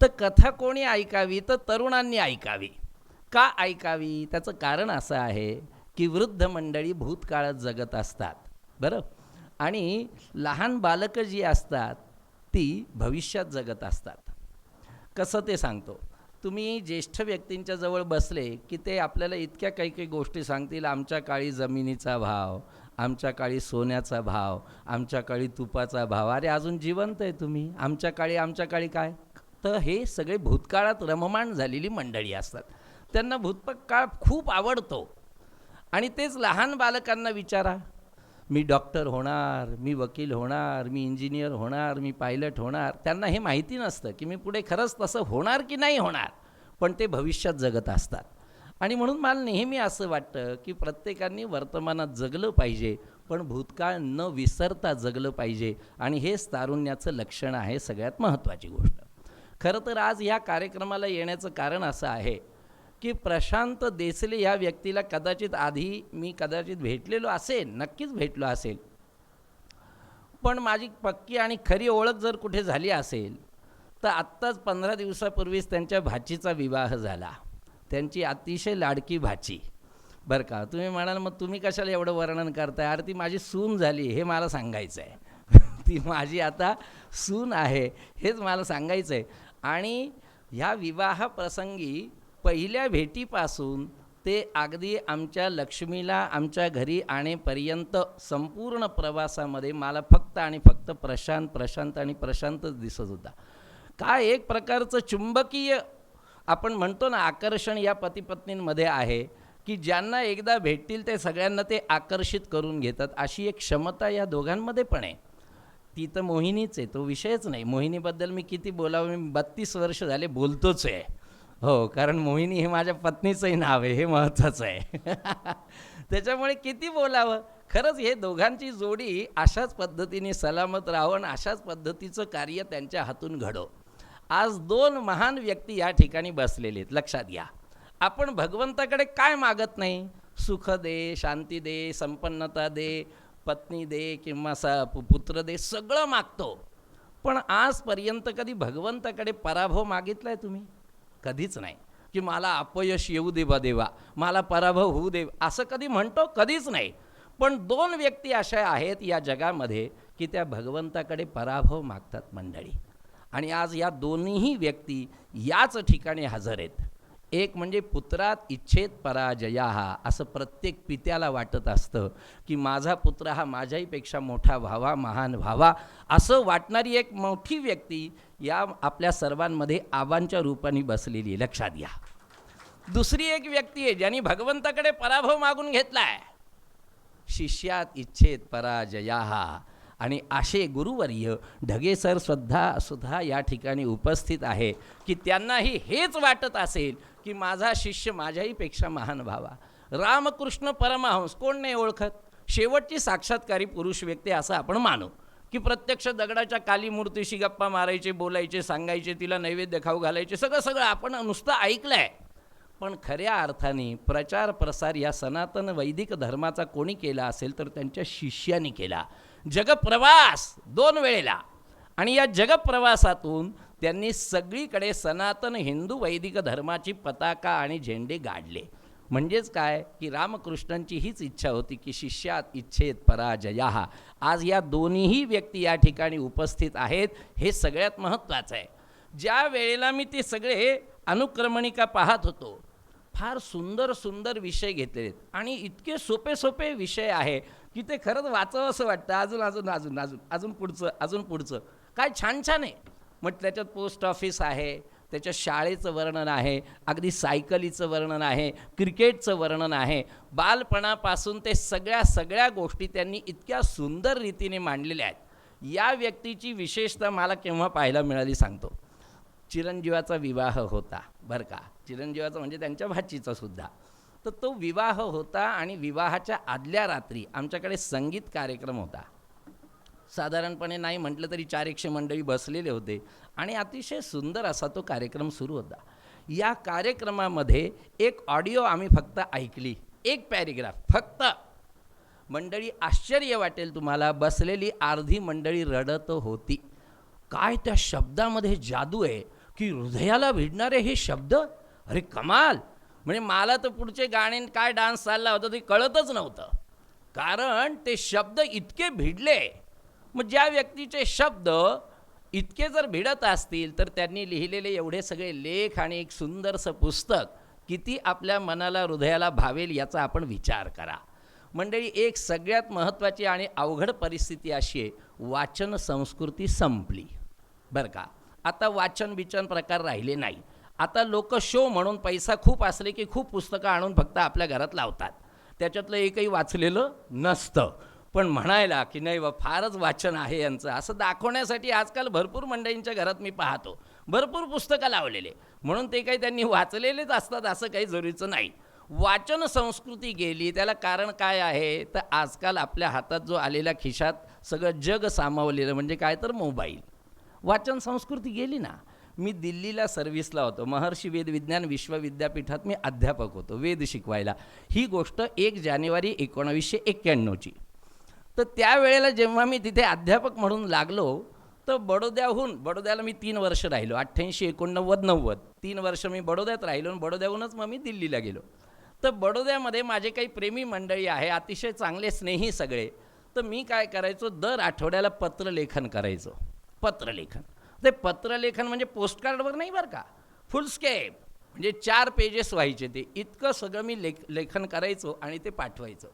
तर कथा कोणी ऐकावी? तर तरुणांनी ऐकावी. का ऐकावी? त्याचं कारण असं आहे की वृद्ध मंडळी भूतकाळात जगत असतात बरं, आणि लहान बालकं जी असतात ती भविष्यात जगत असतात. कसं ते सांगतो. तुम्ही ज्येष्ठ व्यक्तींच्या जवळ बसले की ते आपल्याला इतक्या काही काही गोष्टी सांगतील. आमच्या काळी जमिनीचा भाव, आमच्या काळी सोन्याचा भाव, आमच्या काळी तुपाचा भाव. अरे अजून जिवंत आहे तुम्ही. आमच्या काळी काय? तर हे सगळे भूतकाळात रममाण झालेली मंडळी असतात. त्यांना भूतकाळ खूप आवडतो. आणि तेच लहान बालकांना विचारा, मी डॉक्टर होणार, मी वकील होणार, मी इंजिनियर होणार, मी पायलट होणार. त्यांना हे माहिती नसतं की मी पुढे खरंच तसं होणार की नाही होणार, पण ते भविष्यात जगत असतात. आणि म्हणून मला नेहमी असं वाटतं की प्रत्येकाने वर्तमानात जगलं पाहिजे, पण भूतकाळ न विसरता जगलं पाहिजे. आणि हेच तारुण्याचं लक्षण आहे, सगळ्यात महत्त्वाची गोष्ट. खरं तर आज या कार्यक्रमाला येण्याचं कारण असं आहे की प्रशांत देसले या व्यक्तीला कदाचित आधी मी भेटलेलो असेल, नक्कीच भेटलो असेल, पण माझी पक्की आणि खरी ओळख जर कुठे झाली असेल तर आत्ताच 15 दिवसापूर्वीच त्यांच्या भाचीचा विवाह झाला. त्यांची अतिशय लाडकी भाची बरं का. तुम्ही म्हणाल मग तुम्ही कशाला एवढं वर्णन करताय? अरे ती माझी सून झाली हे मला सांगायचं आहे. ती माझी आता सून आहे हेच मला सांगायचं आहे. आणि ह्या विवाहाप्रसंगी पहिल्या भेटीपासून ते अगदी आमच्या लक्ष्मीला आमच्या घरी आणेपर्यंत संपूर्ण प्रवासामध्ये मला फक्त आणि फक्त प्रशांतच दिसत होता. काय एक प्रकारचं चुंबकीय आपण म्हणतो ना आकर्षण या पतीपत्नींमध्ये आहे की ज्यांना एकदा भेटतील ते सगळ्यांना ते आकर्षित करून घेतात, अशी एक क्षमता या दोघांमध्ये पण आहे. ती तर मोहिनीच आहे, तो विषयच नाही. मोहिनीबद्दल मी किती बोलावं, मी 32 वर्ष झाले बोलतोच आहे. हो, कारण मोहिनी हे माझ्या पत्नीचंही नाव आहे, हे महत्त्वाचं आहे. त्याच्यामुळे किती बोलावं. खरंच हे दोघांची जोडी अशाच पद्धतीने सलामत राहो आणि अशाच पद्धतीचं कार्य त्यांच्या हातून घडो. आज 2 महान व्यक्ती या ठिकाणी बसलेले आहेत. लक्षात घ्या, आपण भगवंताकडे काय मागत नाही? सुख दे, शांती दे, संपन्नता दे, पत्नी दे किंवा पुत्र दे, सगळं मागतो. पण आजपर्यंत कधी भगवंताकडे पराभव मागितलाय तुम्ही? कधीच नाही. की मला अपयश येऊ दे बा देवा, मला पराभव होऊ दे, असं कधी म्हणतो? कधीच नाही. पण 2 व्यक्ती अशा आहेत या जगामध्ये की त्या भगवंताकडे पराभव मागतात मंडळी. आणि आज या दोन्हीही व्यक्ती याच ठिकाणी हजर आहेत. एक म्हणजे पुत्रात इच्छेत पराजया, असं प्रत्येक पित्याला वाटत असतं की माझा पुत्र हा माझ्याहीपेक्षा मोठा व्हावा, महान व्हावा, असं वाटणारी एक मोठी व्यक्ती या आपल्या सर्वांमध्ये आबांच्या रूपाने बसलेली आहे. लक्षात घ्या. दुसरी एक व्यक्ती आहे ज्यांनी भगवंताकडे पराभव मागून घेतलाय. शिष्यात इच्छेत पराजया. आणि असे गुरुवर्य ढगे सर सुद्धा या ठिकाणी उपस्थित आहे की त्यांनाही हेच वाटत असेल की माझा शिष्य माझ्याहीपेक्षा महान व्हावा. रामकृष्ण परमहंस कोण नाही ओळखत? शेवटची साक्षात्कारी पुरुष व्यक्ती असं आपण मानू की प्रत्यक्ष दगडाच्या काली मूर्तीशी गप्पा मारायचे, बोलायचे, सांगायचे, तिला नैवेद्य खाऊ घालायचे, सगळं आपण नुसतं ऐकलं आहे. पण खऱ्या अर्थाने प्रचार प्रसार या सनातन वैदिक धर्माचा कोणी केला असेल तर त्यांच्या शिष्याने केला. जगप्रवास 2 वेळेला. आणि या जगप्रवासातून त्यांनी सगळीकडे सनातन हिंदू वैदिक धर्माची पताका आणि झेंडे गाडले. म्हणजेच काय की रामकृष्णांची हीच इच्छा होती की शिष्यात इच्छेत पराजया. आज या दोन्हीही व्यक्ती या ठिकाणी उपस्थित आहेत, हे सगळ्यात महत्त्वाचं आहे. ज्या वेळेला मी ते सगळे अनुक्रमणिका पाहत होतो, फार सुंदर सुंदर विषय घेतलेले आहेत आणि इतके सोपे सोपे विषय आहे की ते खरंच वाचावं असं वाटतं. अजून अजून अजून अजून अजून पुढचं अजून पुढचं काय छान छान आहे. मग त्याच्यात पोस्ट ऑफिस आहे, त्याच्या शाळेचं वर्णन आहे, अगदी सायकलीचं वर्णन आहे, क्रिकेटचं वर्णन आहे. बालपणापासून ते सगळ्या गोष्टी त्यांनी इतक्या सुंदर रीतीने मांडलेल्या आहेत. या व्यक्तीची विशेषता मला केव्हा पाहायला मिळाली सांगतो. चिरंजीवाचा विवाह होता बरं का, चिरंजीवाचा म्हणजे त्यांच्या भाचीचा सुद्धा. तर तो विवाह होता आणि विवाहाच्या आदल्या रात्री आमच्याकडे संगीत कार्यक्रम होता. साधारणपणे नाही म्हटलं तरी 400 मंडळी बसलेले होते आणि अतिशय सुंदर असा तो कार्यक्रम सुरू होता. या कार्यक्रमामध्ये एक ऑडिओ आम्ही फक्त ऐकली, एक पॅरेग्राफ फक्त. मंडळी आश्चर्य वाटेल तुम्हाला, बसलेली अर्धी मंडळी रडत होती. काय त्या शब्दामध्ये जादू आहे की हृदयाला भिडणारे हे शब्द, अरे कमाल. म्हणजे मला तर पुढचे गाणे काय डान्स चालला होता ते कळतच नव्हतं, कारण ते शब्द इतके भिडले. मग ज्या व्यक्तीचे शब्द इतके जर भिडत असतील तर त्यांनी लिहिलेले एवढे सगळे लेख आणि एक सुंदरसं पुस्तक किती आपल्या मनाला हृदयाला भावेल याचा आपण विचार करा. मंडळी, एक सगळ्यात महत्त्वाची आणि अवघड परिस्थिती अशी आहे, वाचन संस्कृती संपली बरं का. आता वाचन बिचन प्रकार राहिले नाही. आता लोक शो म्हणून पैसा खूप असले की खूप पुस्तकं आणून फक्त आपल्या घरात लावतात, त्याच्यातलं एकही वाचलेलं नसतं. पण म्हणायला की नाही बा फारच वाचन आहे यांचं, असं दाखवण्यासाठी आजकाल भरपूर मंडळींच्या घरात मी पाहतो भरपूर पुस्तकं लावलेले, म्हणून ते काही त्यांनी वाचलेलेच असतात असं काही जरुरीचं नाही. वाचन संस्कृती गेली, त्याला कारण काय आहे तर आजकाल आपल्या हातात जो आलेल्या खिशात सगळं जग सामावलेलं म्हणजे काय तर मोबाईल. वाचन संस्कृती गेली ना. मी दिल्लीला सर्व्हिसला होतो, महर्षी वेद विज्ञान विश्वविद्यापीठात मी अध्यापक होतो वेद शिकवायला. ही गोष्ट 1 जानेवारी 1991ची. तर त्यावेळेला जेव्हा मी तिथे अध्यापक म्हणून लागलो तर बडोद्याला मी 3 वर्ष राहिलो. 88, 89, 90 3 वर्ष मी बडोद्यात राहिलो आणि बडोद्याहूनच मग मी दिल्लीला गेलो. तर बडोद्यामध्ये माझे काही प्रेमी मंडळी आहे, अतिशय चांगले स्नेही सगळे. तर मी काय करायचो, दर आठवड्याला पत्रलेखन करायचो. पत्रलेखन, ते पत्रलेखन म्हणजे पोस्टकार्डवर नाही बरं का, फुलस्केप म्हणजे 4 पेजेस व्हायचे. ते इतकं सगळं मी लेखन करायचो आणि ते पाठवायचो.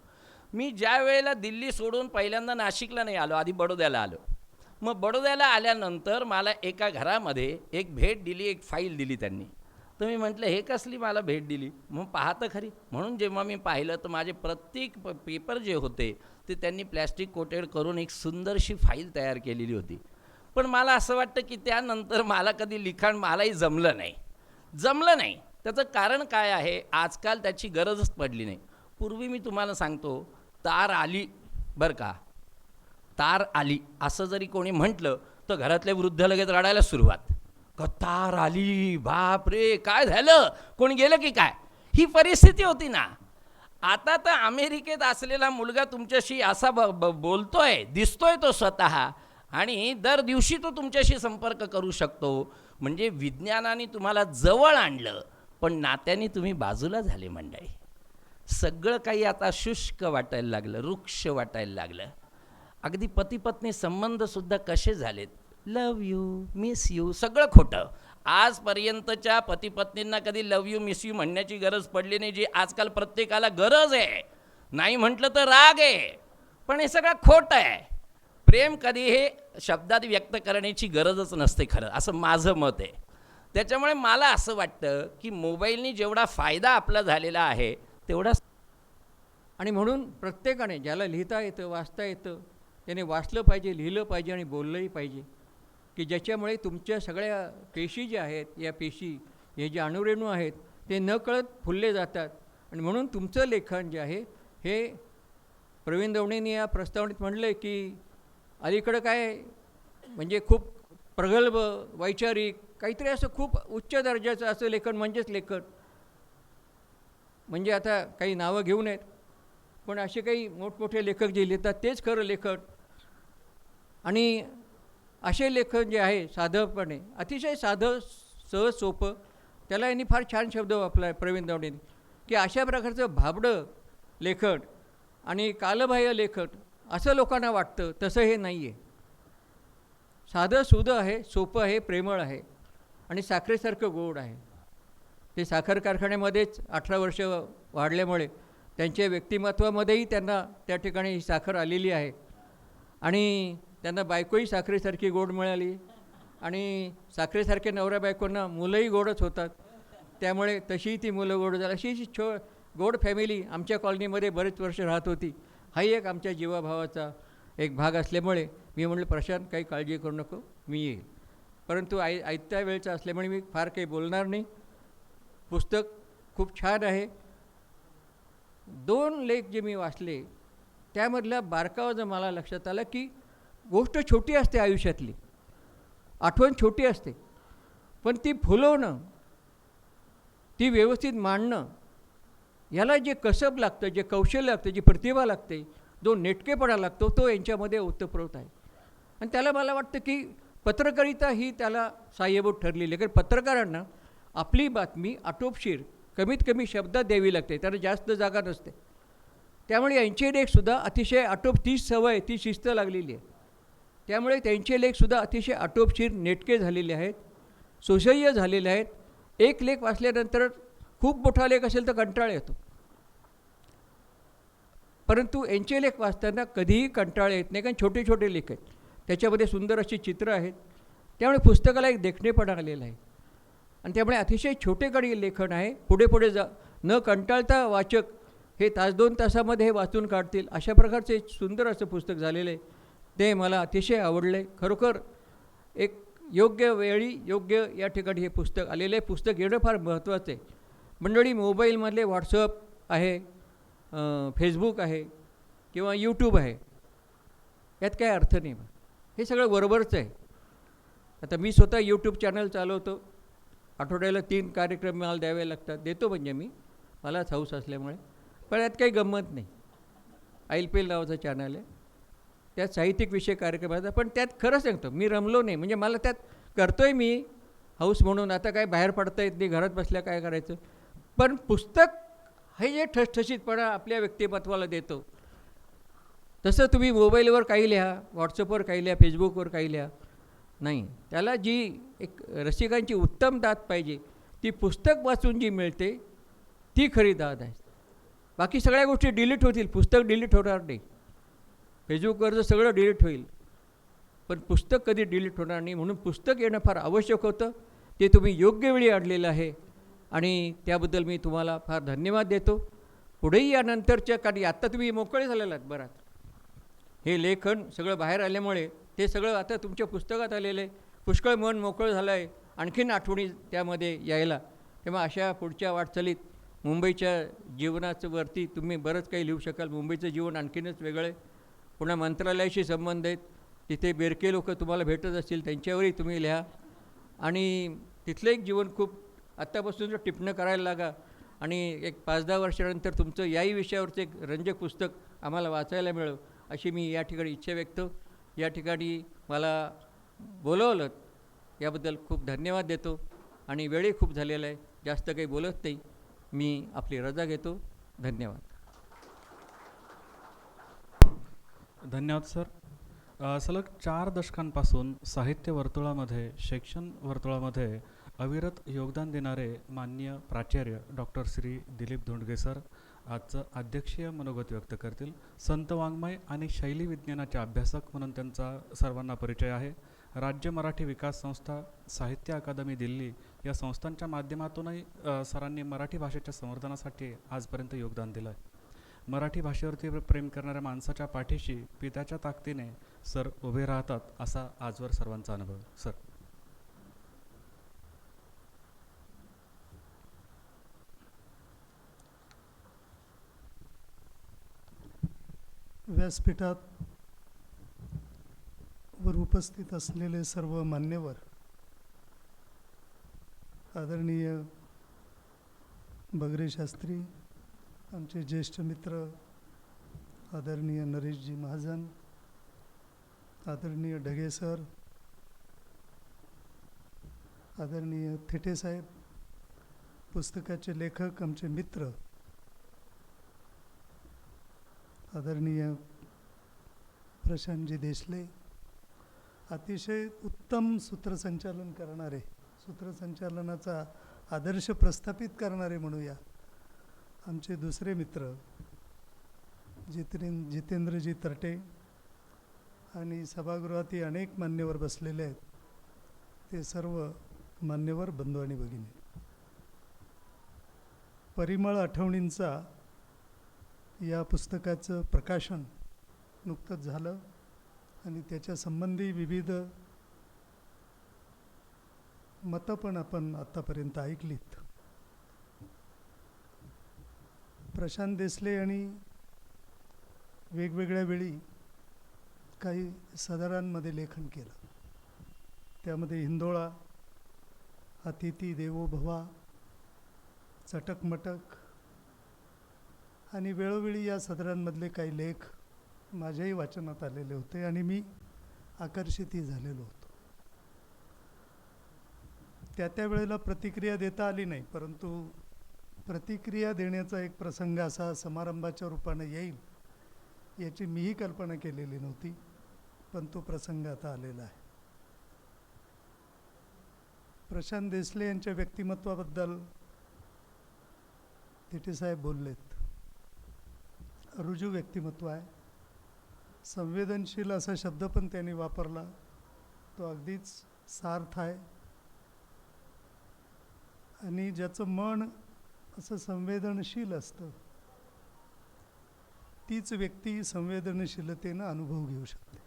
मी ज्या वेळेला दिल्ली सोडून पहिल्यांदा नाशिकला नाही आलो, आधी बडोद्याला आलो. मग बडोद्याला आल्यानंतर मला एका घरामध्ये एक भेट दिली, एक फाईल दिली त्यांनी. तर मी म्हटलं हे कसली मला भेट दिली, मग पाहतं खरी. म्हणून जेव्हा मी पाहिलं तर माझे प्रत्येक पेपर जे होते ते त्यांनी प्लॅस्टिक कोटेड करून एक सुंदरशी फाईल तयार केलेली होती. पण मला असं वाटतं की त्यानंतर मला कधी लिखाण मलाही जमलं नाही. त्याचं कारण काय आहे, आजकाल त्याची गरजच पडली नाही. पूर्वी मी तुम्हाला सांगतो, तार आली बरं का, तार आली असं जरी कोणी म्हटलं तर घरातले वृद्ध लगेच रडायला सुरुवात. तार आली, बाप रे काय झालं, कोणी गेलं की काय, ही परिस्थिती होती ना. आता तर अमेरिकेत असलेला मुलगा तुमच्याशी असा बोलतोय, दिसतोय तो स्वतः, आणि दर दिवशी तो तुमच्याशी संपर्क करू शकतो. म्हणजे विज्ञानाने तुम्हाला जवळ आणलं, पण नात्याने तुम्ही बाजूला झाले मंडळी. सगळं काही आता शुष्क वाटायला लागलं, वृक्ष वाटायला लागलं. अगदी पती पत्नी संबंधसुद्धा कसे झालेत, लव यू, मिस यू, सगळं खोटं. आजपर्यंतच्या पती पत्नींना कधी लव यू, मिस यू म्हणण्याची गरज पडली नाही, जी आजकाल प्रत्येकाला गरज आहे. नाही म्हटलं तर राग आहे, पण हे सगळं खोटं आहे. प्रेम कधी हे शब्दात व्यक्त करण्याची गरजच नसते खरं, असं माझं मत आहे. त्याच्यामुळे मला असं वाटतं की मोबाईलनी जेवढा फायदा आपला झालेला आहे तेवढा, आणि म्हणून प्रत्येकाने ज्याला लिहिता येतं, वाचता येतं, त्याने वाचलं पाहिजे, लिहिलं पाहिजे आणि बोललंही पाहिजे, की ज्याच्यामुळे तुमच्या सगळ्या पेशी ज्या आहेत, या पेशी, हे जे अणुरेणू आहेत ते नकळत फुलले जातात. आणि म्हणून तुमचं लेखन जे आहे हे प्रवीण दवणेंनी या प्रस्तावनेत म्हणलं की अलीकडं काय म्हणजे खूप प्रगल्भ, वैचारिक, काहीतरी असं खूप उच्च दर्जाचं असं लेखन म्हणजेच लेखन. म्हणजे आता काही नावं घेऊ नयेत, पण असे काही मोठमोठे लेखक जे लिहितात तेच खरं लेखन. आणि असे लेखन जे आहे साधंपणे, अतिशय साधं, सहज, सोपं, त्याला यांनी फार छान शब्द वापरला आहे प्रवीण दवणेंनी, की अशा प्रकारचं भाबडं लेखन आणि कालबाह्य लेखन असं लोकांना वाटतं, तसं हे नाही आहे. साधं सुधं आहे, सोपं आहे, प्रेमळ आहे आणि साखरेसारखं गोड आहे. ते साखर कारखान्यामध्येच 18 वर्ष वाढल्यामुळे त्यांच्या व्यक्तिमत्वामध्येही त्यांना त्या ठिकाणी ही साखर आलेली आहे. आणि त्यांना बायकोही साखरेसारखी गोड मिळाली, आणि साखरेसारख्या नवऱ्या बायकोंना मुलंही गोडच होतात, त्यामुळे तशीही ती मुलं गोड झाली. अशी गोड फॅमिली आमच्या कॉलनीमध्ये बरेच वर्ष राहत होती. हाही एक आमच्या जीवाभावाचा एक भाग असल्यामुळे मी म्हटलं, प्रशांत काही काळजी करू नको, मी येईल. परंतु ऐकत्या वेळचा असल्यामुळे मी फार काही बोलणार नाही. पुस्तक खूप छान आहे. 2 लेख जे मी वाचले त्यामधला बारकावा जर मला लक्षात आला की गोष्ट छोटी असते आयुष्यातली, आठवण छोटी असते, पण ती फुलवणं, ती व्यवस्थित मांडणं, याला जे कसब लागतं, जे कौशल्य लागतं, जी प्रतिभा लागते, जो नेटकेपणा लागतो, तो यांच्यामध्ये ओतप्रोत आहे. आणि त्याला मला वाटतं की पत्रकारिता ही त्याला सहाय्यभूत ठरलेली आहे. कारण पत्रकारांना आपली बातमी आटोपशीर कमीत कमी शब्दात द्यावी लागते, त्याला जास्त जागा नसते. त्यामुळे यांचे लेखसुद्धा अतिशय आटोप, ती सवय, ती शिस्त लागलेली आहे. त्यामुळे त्यांचे लेखसुद्धा अतिशय आटोपशीर, नेटके झालेले आहेत, सुसह्य झालेले आहेत. एक लेख वाचल्यानंतर खूप मोठा लेख असेल तर कंटाळा येतो, परंतु यांचे लेख वाचताना कधीही कंटाळा येत नाही, कारण छोटे छोटे लेख आहेत, त्याच्यामध्ये सुंदर अशी चित्र आहेत. त्यामुळे पुस्तकाला एक देखणेपणा आलेला आहे. आणि त्यामुळे अतिशय छोटेकडी लेखन आहे. पुढे पुढे न कंटाळता वाचक हे 1-2 तासामध्ये हे वाचून काढतील, अशा प्रकारचं एक सुंदर असं पुस्तक झालेलं आहे. ते मला अतिशय आवडलं आहे. खरोखर एक योग्य वेळी योग्य या ठिकाणी हे पुस्तक आलेलं आहे. पुस्तक येणं फार महत्त्वाचं आहे. मंडळी, मोबाईलमधले व्हॉट्सअप आहे, फेसबुक आहे किंवा यूट्यूब आहे, यात काय अर्थ नाही. हे सगळं बरोबरचं आहे. आता मी स्वतः यूट्यूब चॅनल चालवतो. आठवड्याला 3 कार्यक्रम मला द्यावे लागतात, देतो म्हणजे मी, मलाच हौस असल्यामुळे. पण यात काही गंमत नाही. ILPL नावाचं चॅनल आहे, त्यात साहित्यिक विषय कार्यक्रम आहे. पण त्यात खरं सांगतो, मी रमलो नाही. म्हणजे मला त्यात करतो आहे मी हौस म्हणून, आता काय बाहेर पडता येत नाही, घरात बसल्या काय करायचं. पण पुस्तक हे जे ठसठशीतपणा आपल्या व्यक्तिमत्वाला देतो, तसं तुम्ही मोबाईलवर काही लिहा, व्हॉट्सअपवर काही लिहा, फेसबुकवर काही लिहा, नाही. त्याला जी एक रसिकांची उत्तम दाद पाहिजे, ती पुस्तक वाचून जी मिळते, ती खरी दाद आहे. बाकी सगळ्या गोष्टी डिलीट होतील, पुस्तक डिलीट होणार नाही. फेसबुकवरचं सगळं डिलीट होईल, पण पुस्तक कधी डिलीट होणार नाही. म्हणून पुस्तक येणं फार आवश्यक होतं. ते तुम्ही योग्य वेळी आणलेलं आहे. आणि त्याबद्दल मी तुम्हाला फार धन्यवाद देतो. पुढेही यानंतरच्या कारण आत्ता तुम्ही मोकळे झालेला आहात बराच. हे लेखन सगळं बाहेर आल्यामुळे ते सगळं आता तुमच्या पुस्तकात आलेलं आहे. पुष्कळ मन मोकळं झालं आहे, आणखीन आठवणी त्यामध्ये यायला. तेव्हा अशा पुढच्या वाटचालीत मुंबईच्या जीवनाचं वरती तुम्ही बरंच काही लिहू शकाल. मुंबईचं जीवन आणखीनच वेगळं आहे. पुन्हा मंत्रालयाशी संबंध आहेत, तिथे बेरके लोक तुम्हाला भेटत असतील, त्यांच्यावरही तुम्ही लिहा. आणि तिथलं एक जीवन खूप आत्तापासून जर टिपणं करायला लागा आणि एक 5-10 वर्षानंतर तुमचं याही विषयावरचं एक रंजक पुस्तक आम्हाला वाचायला मिळेल अशी मी या ठिकाणी इच्छा व्यक्त. या ठिकाणी मला बोलवलं याबद्दल खूप धन्यवाद देतो. आणि वेळही खूप झालेला आहे, जास्त काही बोलत नाही. मी आपली रजा घेतो. धन्यवाद. धन्यवाद सर. सलग 4 दशकांपासून साहित्य वर्तुळामध्ये, शैक्षण वर्तुळामध्ये अविरत योगदान देणारे माननीय प्राचार्य डॉक्टर श्री दिलीप धोंडगे सर आजचं अध्यक्षीय मनोगत व्यक्त करतील. संत वाङ्मय आणि शैली विज्ञानाचे अभ्यासक म्हणून त्यांचा सर्वांना परिचय आहे. राज्य मराठी विकास संस्था, साहित्य अकादमी दिल्ली या संस्थांच्या माध्यमातूनही सरांनी मराठी भाषेच्या संवर्धनासाठी आजपर्यंत योगदान दिलं आहे. मराठी भाषेवरती प्रेम करणाऱ्या माणसाच्या पाठीशी पित्याच्या ताकदीने सर उभे राहतात असा आजवर सर्वांचा अनुभव. सर. व्यासपीठात वर उपस्थित असलेले सर्व मान्यवर, आदरणीय बगरे शास्त्री, आमचे ज्येष्ठ मित्र आदरणीय नरेशजी महाजन, आदरणीय ढगे सर, आदरणीय थेटे साहेब, पुस्तकाचे लेखक आमचे मित्र आदरणीय प्रशांतजी देशले, अतिशय उत्तम सूत्रसंचालन करणारे, सूत्रसंचालनाचा आदर्श प्रस्थापित करणारे म्हणूया आमचे दुसरे मित्र जितेंद्रजी तरटे, आणि सभागृहातही अनेक मान्यवर बसलेले आहेत, ते सर्व मान्यवर बंधू आणि भगिनी. परिमळ आठवणींचा या पुस्तकाचं प्रकाशन नुकतंच झालं आणि त्याच्या संबंधी विविध मतं पण आपण आत्तापर्यंत ऐकलीत. प्रशांत देसले यांनी वेगवेगळ्या वेळी काही सदरांमध्ये लेखन केलं. त्यामध्ये हिंदोळा, अतिथी देवो भवा, चटकमटक, आणि वेळोवेळी या सदरांमधले काही लेख माझ्याही वाचनात आलेले होते आणि मी आकर्षितही झालेलो होतो. त्या वेळेला प्रतिक्रिया देता आली नाही, परंतु प्रतिक्रिया देण्याचा एक प्रसंग असा समारंभाच्या रूपाने येईल याची मीही कल्पना केलेली नव्हती, पण तो प्रसंग आता आलेला आहे. प्रशांत देसले यांच्या व्यक्तिमत्वाबद्दल थिटेसाहेब बोललेत. रुजू व्यक्तिमत्व आहे. संवेदनशील असा शब्द पण त्यांनी वापरला, तो अगदीच सार्थ आहे. आणि ज्याचं मन असं संवेदनशील असतं तीच व्यक्ती संवेदनशीलतेनं अनुभव घेऊ शकते.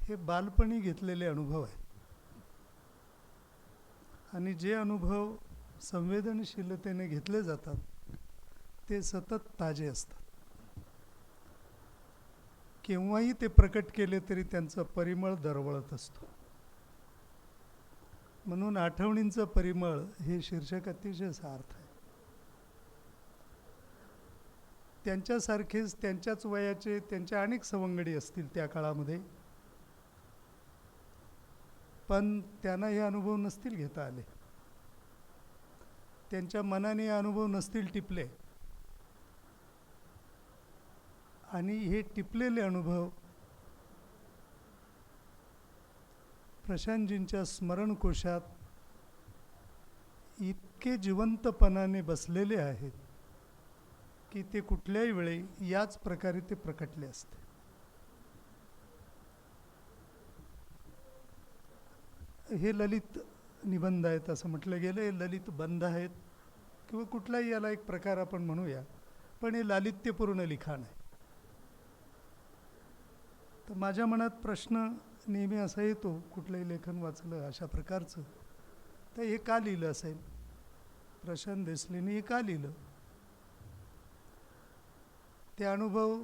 हे बालपणी घेतलेले अनुभव आहे आणि जे अनुभव संवेदनशीलतेने घेतले जातात ते सतत ताजे असतात. केव्हाही ते प्रकट केले तरी त्यांचं परिमळ दरवळत असतो. म्हणून आठवणींचं परिमळ हे शीर्षक अतिशय सार्थ आहे. त्यांच्यासारखेच त्यांच्याच वयाचे त्यांच्या अनेक सवंगडी असतील त्या काळामध्ये, पण त्यांना हे अनुभव नसतील घेता आले, त्यांच्या मनाने हे अनुभव नसतील टिपले, आणि हे टिपलेले अनुभव प्रशांतजींच्या स्मरणकोशात इतके जिवंतपणाने बसलेले आहेत की ते कुठल्याही वेळी याच प्रकारे ते प्रकटले असते. हे ललित निबंध आहेत असं म्हटलं गेलं, हे ललित बंध आहेत किंवा कुठलाही याला एक प्रकार आपण म्हणूया, पण हे लालित्यपूर्ण लिखाण आहे. तर माझ्या मनात प्रश्न नेहमी असा येतो, कुठलंही लेखन वाचलं अशा प्रकारचं, तर हे का लिहिलं असेल, प्रशांत देसलेने हे का लिहिलं. ते अनुभव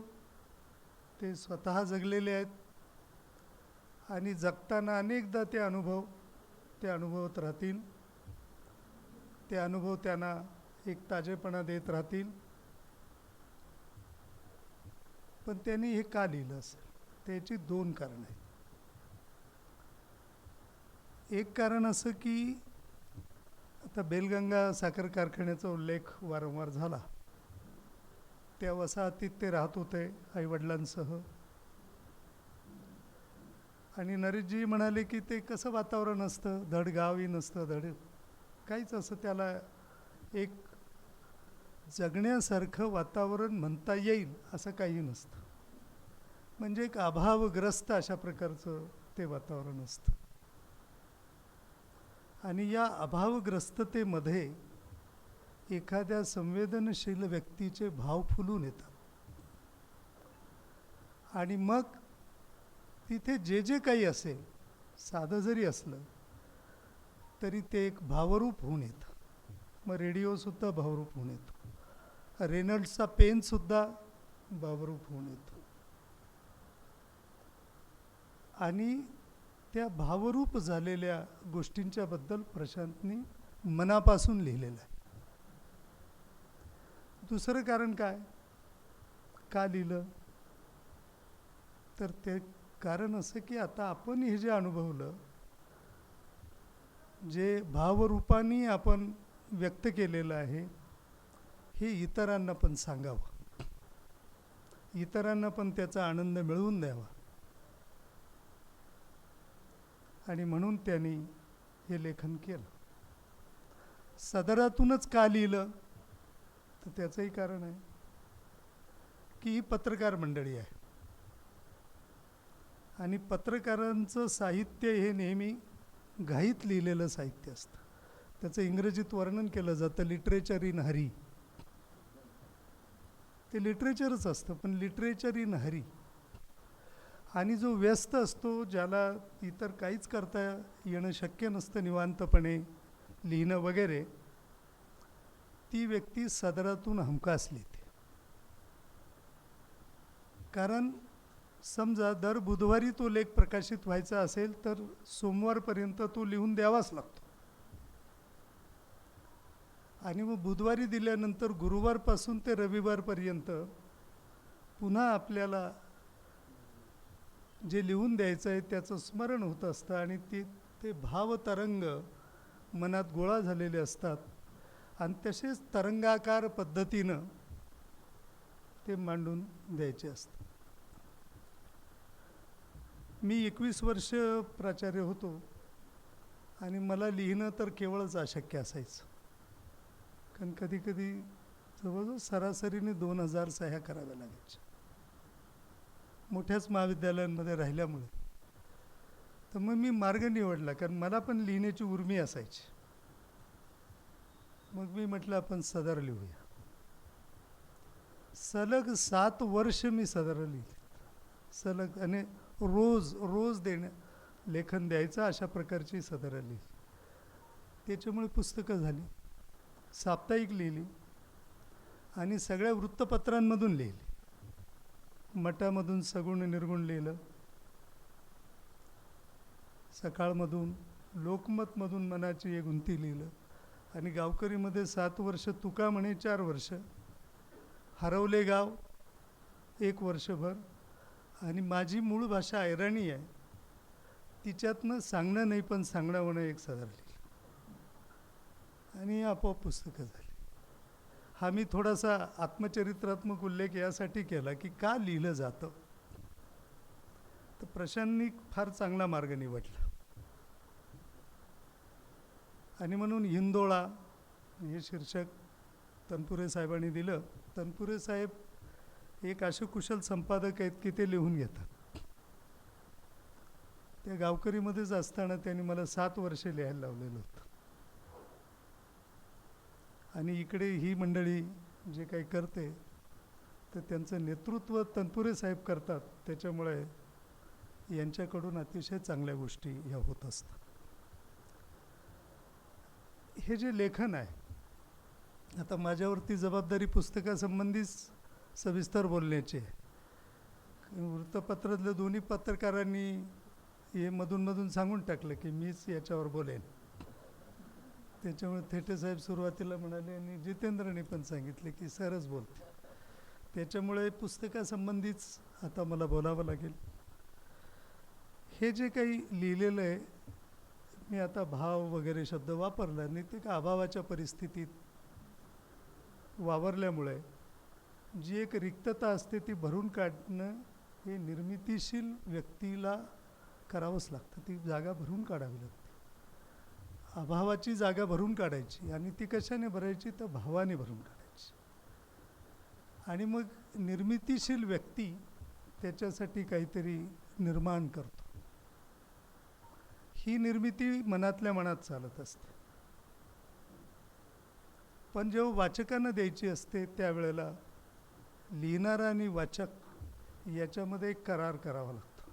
ते स्वतः जगलेले आहेत आणि जगताना अनेकदा ते अनुभवत राहतील. ते अनुभव त्यांना एक ताजेपणा देत राहतील. पण त्यांनी हे का लिहिलं असेल, त्याची 2 कारणं आहेत. एक कारण असं की आता बेलगंगा साखर कारखान्याचा उल्लेख वारंवार झाला. त्या वसाहतीत ते राहत होते आईवडिलांसह. आणि नरेशजी म्हणाले की ते कसं वातावरण असतं, धड गावही नसतं, धड काहीच असं त्याला एक जगण्यासारखं वातावरण म्हणता येईल असं काही नसतं. म्हणजे एक अभावग्रस्त अशा प्रकारचं ते वातावरण असतं. आणि या अभावग्रस्ततेमध्ये एखाद्या संवेदनशील व्यक्तीचे भाव फुलून येतात. आणि मग तिथे जे जे काही असेल, साधं जरी असलं तरी ते एक भावरूप होऊन येतं. मग रेडिओसुद्धा भावरूप होऊन येतो, रेनॉल्ड्सचा पेनसुद्धा भावरूप होऊन येतो. आणि त्या भावरूप झालेल्या गोष्टींच्या बद्दल प्रशांतनी मनापासून लिहिलेलं आहे. दुसरं कारण काय, का लिहिलं, तर ते कारण असं की आता आपण हे जे अनुभवलं, जे भावरूपाने आपण व्यक्त केलेलं आहे, हे इतरांना पण सांगावं, इतरांना पण त्याचा आनंद मिळवून द्यावा. आणि म्हणून त्यांनी हे लेखन केलं. सदरातूनच का लिहिलं, तर त्याचंही कारण आहे की ही पत्रकार मंडळी आहे आणि पत्रकारांचं साहित्य हे नेहमी घाईत लिहिलेलं साहित्य असतं. त्याचं इंग्रजीत वर्णन केलं जातं लिटरेचर इन हरी. ते लिटरेचरच असतं, पण लिटरेचर इन हरी. आणि जो व्यस्त असतो, ज्याला इतर काहीच करता येणं शक्य नसतं निवांतपणे लिहिणं वगैरे, ती व्यक्ती सदरातून हमखास लिहिते. कारण समजा दर बुधवारी तो लेख प्रकाशित व्हायचा असेल तर सोमवारपर्यंत तो लिहून द्यावाच लागतो. आणि मग बुधवारी दिल्यानंतर गुरुवारपासून ते रविवारपर्यंत पुन्हा आपल्याला जे लिहून द्यायचं आहे त्याचं स्मरण होत असतं आणि ते भावतरंग मनात गोळा झालेले असतात आणि तसेच तरंगाकार पद्धतीनं ते मांडून द्यायचे असतात. मी 21 वर्ष प्राचार्य होतो आणि मला लिहिणं तर केवळच अशक्य असायचं. कारण कधी कधी जवळजवळ सरासरीने 2000 सह्या कराव्या लागायच्या मोठ्याच महाविद्यालयांमध्ये राहिल्यामुळे. तर मग मी मार्ग निवडला, कारण मला पण लिहिण्याची उर्मी असायची. मग मी म्हटलं आपण सदर लिहूया. सलग 7 वर्ष मी सदर लिहिली, सलग. आणि रोज लेखन द्यायचं अशा प्रकारची सदर लिहिली. त्याच्यामुळे पुस्तकं झाली, साप्ताहिक लिहिली आणि सगळ्या वृत्तपत्रांमधून लिहिली. मठामधून सगुण निर्गुण लिहिलं, सकाळमधून, लोकमतमधून मनाची एक गुंती लिहिलं आणि गावकरीमध्ये 7 वर्ष, तुका म्हणे 4 वर्ष, हरवले गाव 1 वर्षभर. आणि माझी मूळ भाषा ऐराणी आहे, तिच्यातनं सांगणं नाही पण सांगणं म्हणून एक सदर लिहिलं आणि आपोआप पुस्तकं झाली. हा मी थोडासा आत्मचरित्रात्मक उल्लेख यासाठी केला की का लिहिलं जातं. तर प्रशांतनी फार चांगला मार्ग निवडला आणि म्हणून हिंदोळा हे शीर्षक तनपुरे साहेबांनी दिलं. तनपुरे साहेब एक असे कुशल संपादक आहेत की ते लिहून घेतात. त्या गावकरीमध्येच असताना त्यांनी मला 7 वर्षे लिहायला लावलेलं होतं. आणि इकडे ही मंडळी जे काही करते तर त्यांचं नेतृत्व तनपुरे साहेब करतात, त्याच्यामुळे यांच्याकडून अतिशय चांगल्या गोष्टी ह्या होत असतात. हे जे लेखन आहे, आता माझ्यावरती जबाबदारी पुस्तकासंबंधीच सविस्तर बोलण्याची आहे. वृत्तपत्रातल्या दोन्ही पत्रकारांनी हे मधून सांगून टाकलं की मीच याच्यावर बोलेन. त्याच्यामुळे थेटेसाहेब सुरुवातीला म्हणाले आणि जितेंद्रने पण सांगितले की सरच बोलते. त्याच्यामुळे पुस्तकासंबंधीच आता मला बोलावं लागेल. हे जे काही लिहिलेलं आहे, मी आता भाव वगैरे शब्द वापरला नाही, ते का अभावाच्या परिस्थितीत वावरल्यामुळे जी एक रिक्तता असते ती भरून काढणं हे निर्मितीशील व्यक्तीला करावंच लागतं. ती जागा भरून काढावी लागते. अभावाची जागा भरून काढायची, आणि ती कशाने भरायची तर भावाने भरून काढायची. आणि मग निर्मितीशील व्यक्ती त्याच्यासाठी काहीतरी निर्माण करतो. ही निर्मिती मनातल्या मनात चालत असते, पण जेव्हा वाचकांना द्यायची असते त्यावेळेला लिहिणारा आणि वाचक याच्यामध्ये एक करार करावा लागतो.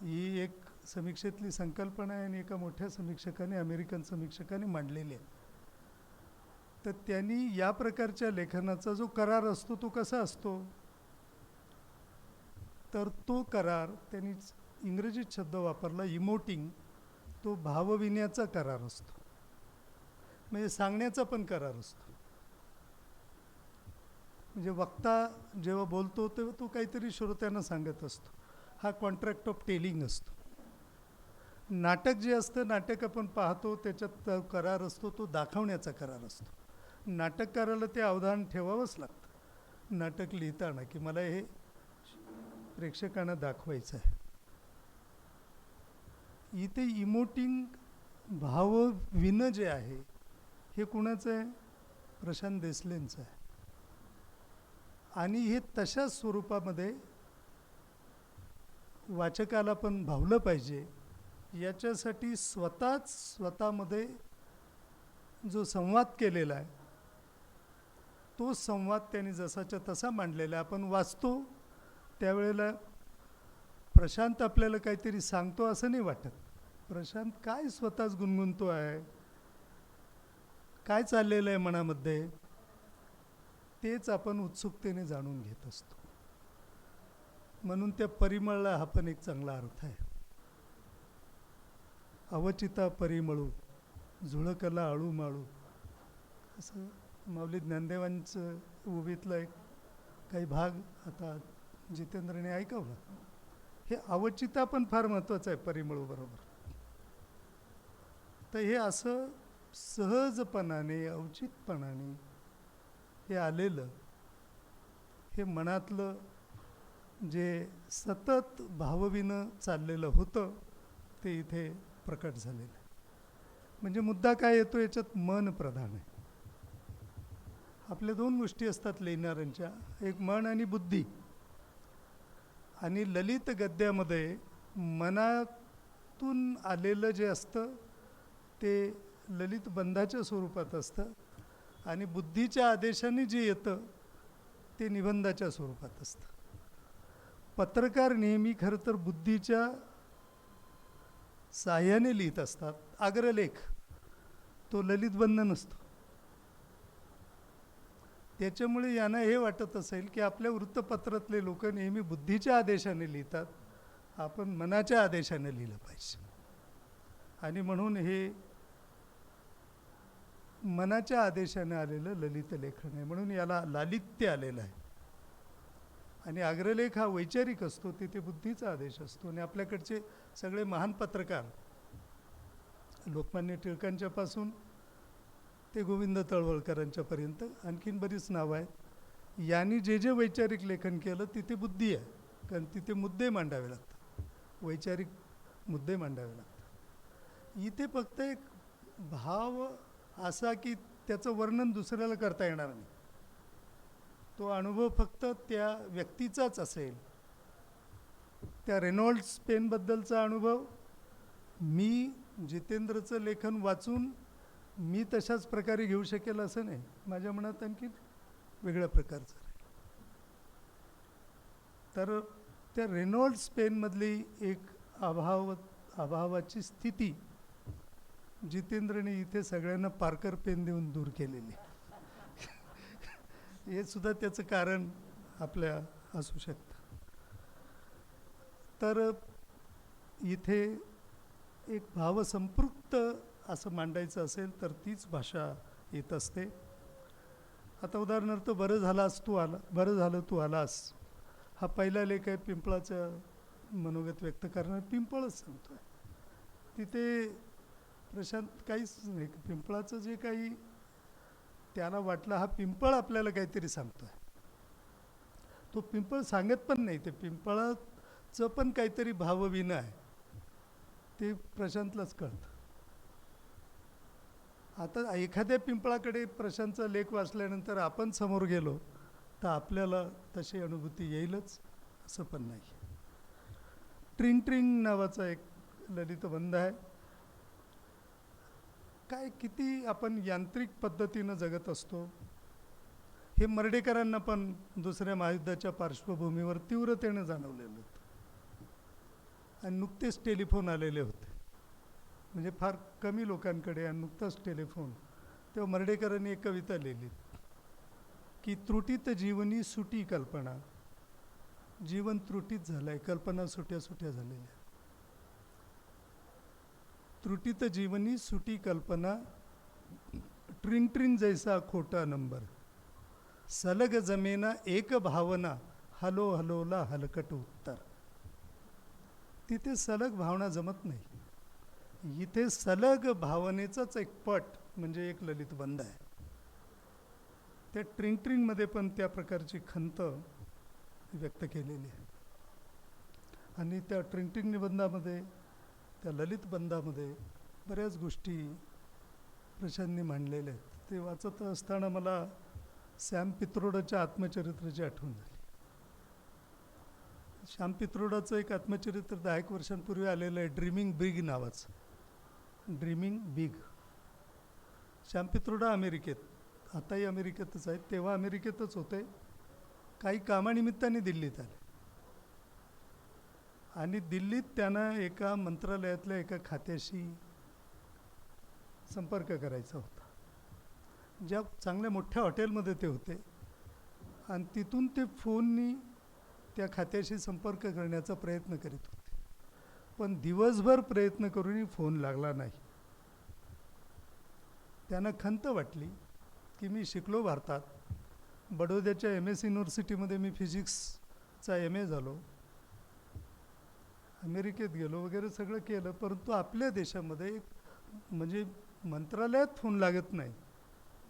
ही एक समीक्षेतली संकल्पना आहे आणि एका मोठ्या समीक्षकाने, अमेरिकन समीक्षकाने मांडलेली आहे. तर त्यांनी या प्रकारच्या लेखनाचा जो करार असतो तो कसा असतो, तर तो करार त्यांनी इंग्रजीत शब्द वापरला इमोटिंग. तो भावविण्याचा करार असतो, म्हणजे सांगण्याचा पण करार असतो. म्हणजे वक्ता जेव्हा बोलतो तेव्हा तो काहीतरी श्रोत्यांना सांगत असतो. हा कॉन्ट्रॅक्ट ऑफ टेलिंग असतो. नाटक जे असतं, नाटक आपण पाहतो त्याच्यात करार असतो, तो दाखवण्याचा करार असतो. नाटककाराला ते अवधान ठेवावंच लागतं नाटक लिहिताना की मला हे प्रेक्षकांना दाखवायचं आहे. इथे इमोटिंग भावविणं जे आहे हे कुणाचं आहे, प्रशांत देसलेंचं आहे. आणि हे तशाच स्वरूपामध्ये वाचकाला पण भावलं पाहिजे, याच्यासाठी स्वतःमध्ये जो संवाद केलेला आहे तो संवाद त्यांनी जसाच्या तसा मांडलेला आहे. आपण वाचतो त्यावेळेला प्रशांत आपल्याला काहीतरी सांगतो असं नाही वाटत. प्रशांत काय स्वतःच गुणगुणतो आहे, काय चाललेलं आहे मनामध्ये, तेच आपण उत्सुकतेने जाणून घेत असतो. म्हणून त्या परिमळला हा पण एक चांगला अर्थ आहे. अवचिता परिमळू झुळकला आळू माळू, असं माऊली ज्ञानदेवांचं उभीतला एक काही भाग आता जितेंद्रने ऐकवला. हे अवचिता पण फार महत्त्वाचं आहे परिमळू बरोबर. तर हे असं सहजपणाने औचित्यपणाने हे आलेलं, हे मनातलं जे सतत भावविणं चाललेलं होतं ते इथे प्रकट झालेलं आहे. म्हणजे मुद्दा काय येतो याच्यात, मन प्रधान आहे. आपल्या दोन गोष्टी असतात लिहिणाऱ्यांच्या, एक मन आणि बुद्धी. आणि ललित गद्यामध्ये मनातून आलेलं जे असतं ते ललित बंधाच्या स्वरूपात असतं, आणि बुद्धीच्या आदेशाने जे येतं ते निबंधाच्या स्वरूपात असतं. पत्रकार नेहमी खरं तर बुद्धीच्या साह्याने लिहित असतात. अग्रलेख तो ललितबंध नसतो. त्याच्यामुळे यांना हे वाटत असेल की आपल्या वृत्तपत्रातले लोक नेहमी बुद्धीच्या आदेशाने लिहितात, आपण मनाच्या आदेशाने लिहिलं पाहिजे. आणि म्हणून हे मनाच्या आदेशाने आलेलं ललित लेखन आहे, म्हणून याला लालित्य आलेलं आहे. आणि अग्रलेख हा वैचारिक असतो, तिथे बुद्धीचा आदेश असतो. आणि आपल्याकडचे सगळे महान पत्रकार, लोकमान्य टिळकांच्यापासून ते गोविंद तळवळकरांच्यापर्यंत आणखीन बरीच नावं आहेत, यांनी जे जे वैचारिक लेखन केलं तिथे बुद्धी आहे, कारण तिथे मुद्दे मांडावे लागतात, वैचारिक मुद्दे मांडावे लागतात. इथे फक्त एक भाव असा की त्याचं वर्णन दुसऱ्याला करता येणार नाही, तो अनुभव फक्त त्या व्यक्तीचाच असेल त्या रेनॉल्ड्स पेनबद्दलचा अनुभव मी जितेंद्रचं लेखन वाचून मी तशाच प्रकारे घेऊ शकेल असं नाही. माझ्या मनात आणखी वेगळ्या प्रकारचं आहे. तर त्या रेनॉल्ड्स पेनमधली एक अभावाची स्थिती जितेंद्रने इथे सगळ्यांना पार्कर पेन देऊन दूर केलेली. हे सुद्धा त्याचं कारण आपल्या असू शकतं. तर इथे एक भावसंपृक्त असं मांडायचं असेल तर तीच भाषा येत असते. आता उदाहरणार्थ बरं झालं तू आलास हा पहिला लेख आहे. पिंपळाचं मनोगत व्यक्त करणार पिंपळच सांगतो आहे. तिथे प्रशांत काहीच नाही. पिंपळाचं जे काही त्याला वाटलं हा पिंपळ आपल्याला काहीतरी सांगतो आहे. तो पिंपळ सांगत पण नाही. ते पिंपळाचं पण काहीतरी भावविना आहे ते प्रशांतलाच कळतं. आता एखाद्या पिंपळाकडे प्रशांतचा लेख वाचल्यानंतर आपण समोर गेलो तर आपल्याला तशी अनुभूती येईलच असं पण नाही. ट्रिंग ट्रिंग नावाचा एक ललितबंध आहे. काय किती आपण यांत्रिक पद्धतीनं जगत असतो हे मर्ढेकरांना पण दुसऱ्या महायुद्धाच्या पार्श्वभूमीवर तीव्रतेनं जाणवलेलं होतं. आणि नुकतेच टेलिफोन आलेले होते. म्हणजे फार कमी लोकांकडे आणि नुकताच टेलिफोन. तेव्हा मर्ढेकरांनी एक कविता लिहिली की त्रुटीत जीवनी सुटी कल्पना. जीवन त्रुटीत झालं आहे, कल्पना सुट्या सुट्या झालेल्या. त्रुटीत जीवनी सुटी कल्पना ट्रिंग ट्रिंग जैसा खोटा नंबर. सलग जमेना एक भावना हलो हलोला हलकट उत्तर. तिथे सलग भावना जमत नाही. इथे सलग भावनेचाच एक पट म्हणजे एक ललितबंध आहे. त्या ट्रिंग ट्रिंगमध्ये पण त्या प्रकारची खंत व्यक्त केलेली आहे. आणि त्या ट्रिंग ट्रिंग निबंधामध्ये त्या ललितबंधामध्ये बऱ्याच गोष्टी प्रशांतनी मांडलेल्या आहेत. ते वाचत असताना मला श्याम पित्रोडाच्या आत्मचरित्राची आठवण झाली. श्याम पित्रोडाचं एक आत्मचरित्र 10 वर्षांपूर्वी आलेलं आहे ड्रीमिंग बिग नावाचं. Dreaming big. श्याम पित्रोडा अमेरिकेत, आताही अमेरिकेतच आहेत, तेव्हा अमेरिकेतच होते. काही कामानिमित्ताने दिल्लीत आले आणि दिल्लीत त्यांना एका मंत्रालयातल्या एका खात्याशी संपर्क करायचा होता. ज्या चांगल्या मोठ्या हॉटेलमध्ये ते होते आणि तिथून ते फोननी त्या खात्याशी संपर्क करण्याचा प्रयत्न करीत होते. पण दिवसभर प्रयत्न करूनही फोन लागला नाही. त्यांना खंत वाटली की मी शिकलो भारतात, बडोद्याच्या MS युनिव्हर्सिटीमध्ये मी फिजिक्सचा MA झालो, अमेरिकेत गेलो वगैरे सगळं केलं, परंतु आपल्या देशामध्ये म्हणजे मंत्रालयात फोन लागत नाही.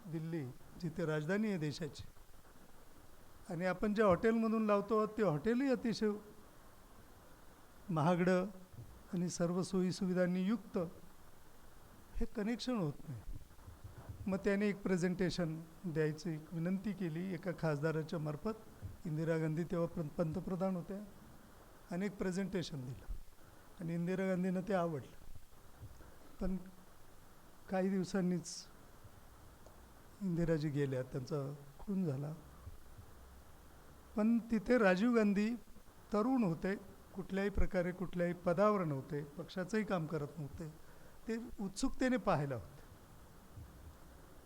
दिल्ली जिथे राजधानी आहे देशाची, आणि आपण ज्या हॉटेलमधून लावतो ते हॉटेलही अतिशय महागडं आणि सर्व सोयीसुविधांनी युक्त, हे कनेक्शन होत नाही. मग त्याने एक प्रेझेंटेशन द्यायची विनंती केली एका खासदाराच्या मार्फत. इंदिरा गांधी तेव्हा पंतप्रधान होत्या. आणि एक प्रेझेंटेशन दिलं आणि इंदिरा गांधींना ते आवडलं. पण काही दिवसांनीच इंदिराजी गेल्या, त्यांचा खून झाला. पण तिथे राजीव गांधी तरुण होते, कुठल्याही प्रकारे कुठल्याही पदावर नव्हते, पक्षाचंही काम करत नव्हते, ते उत्सुकतेने पाहायला होते.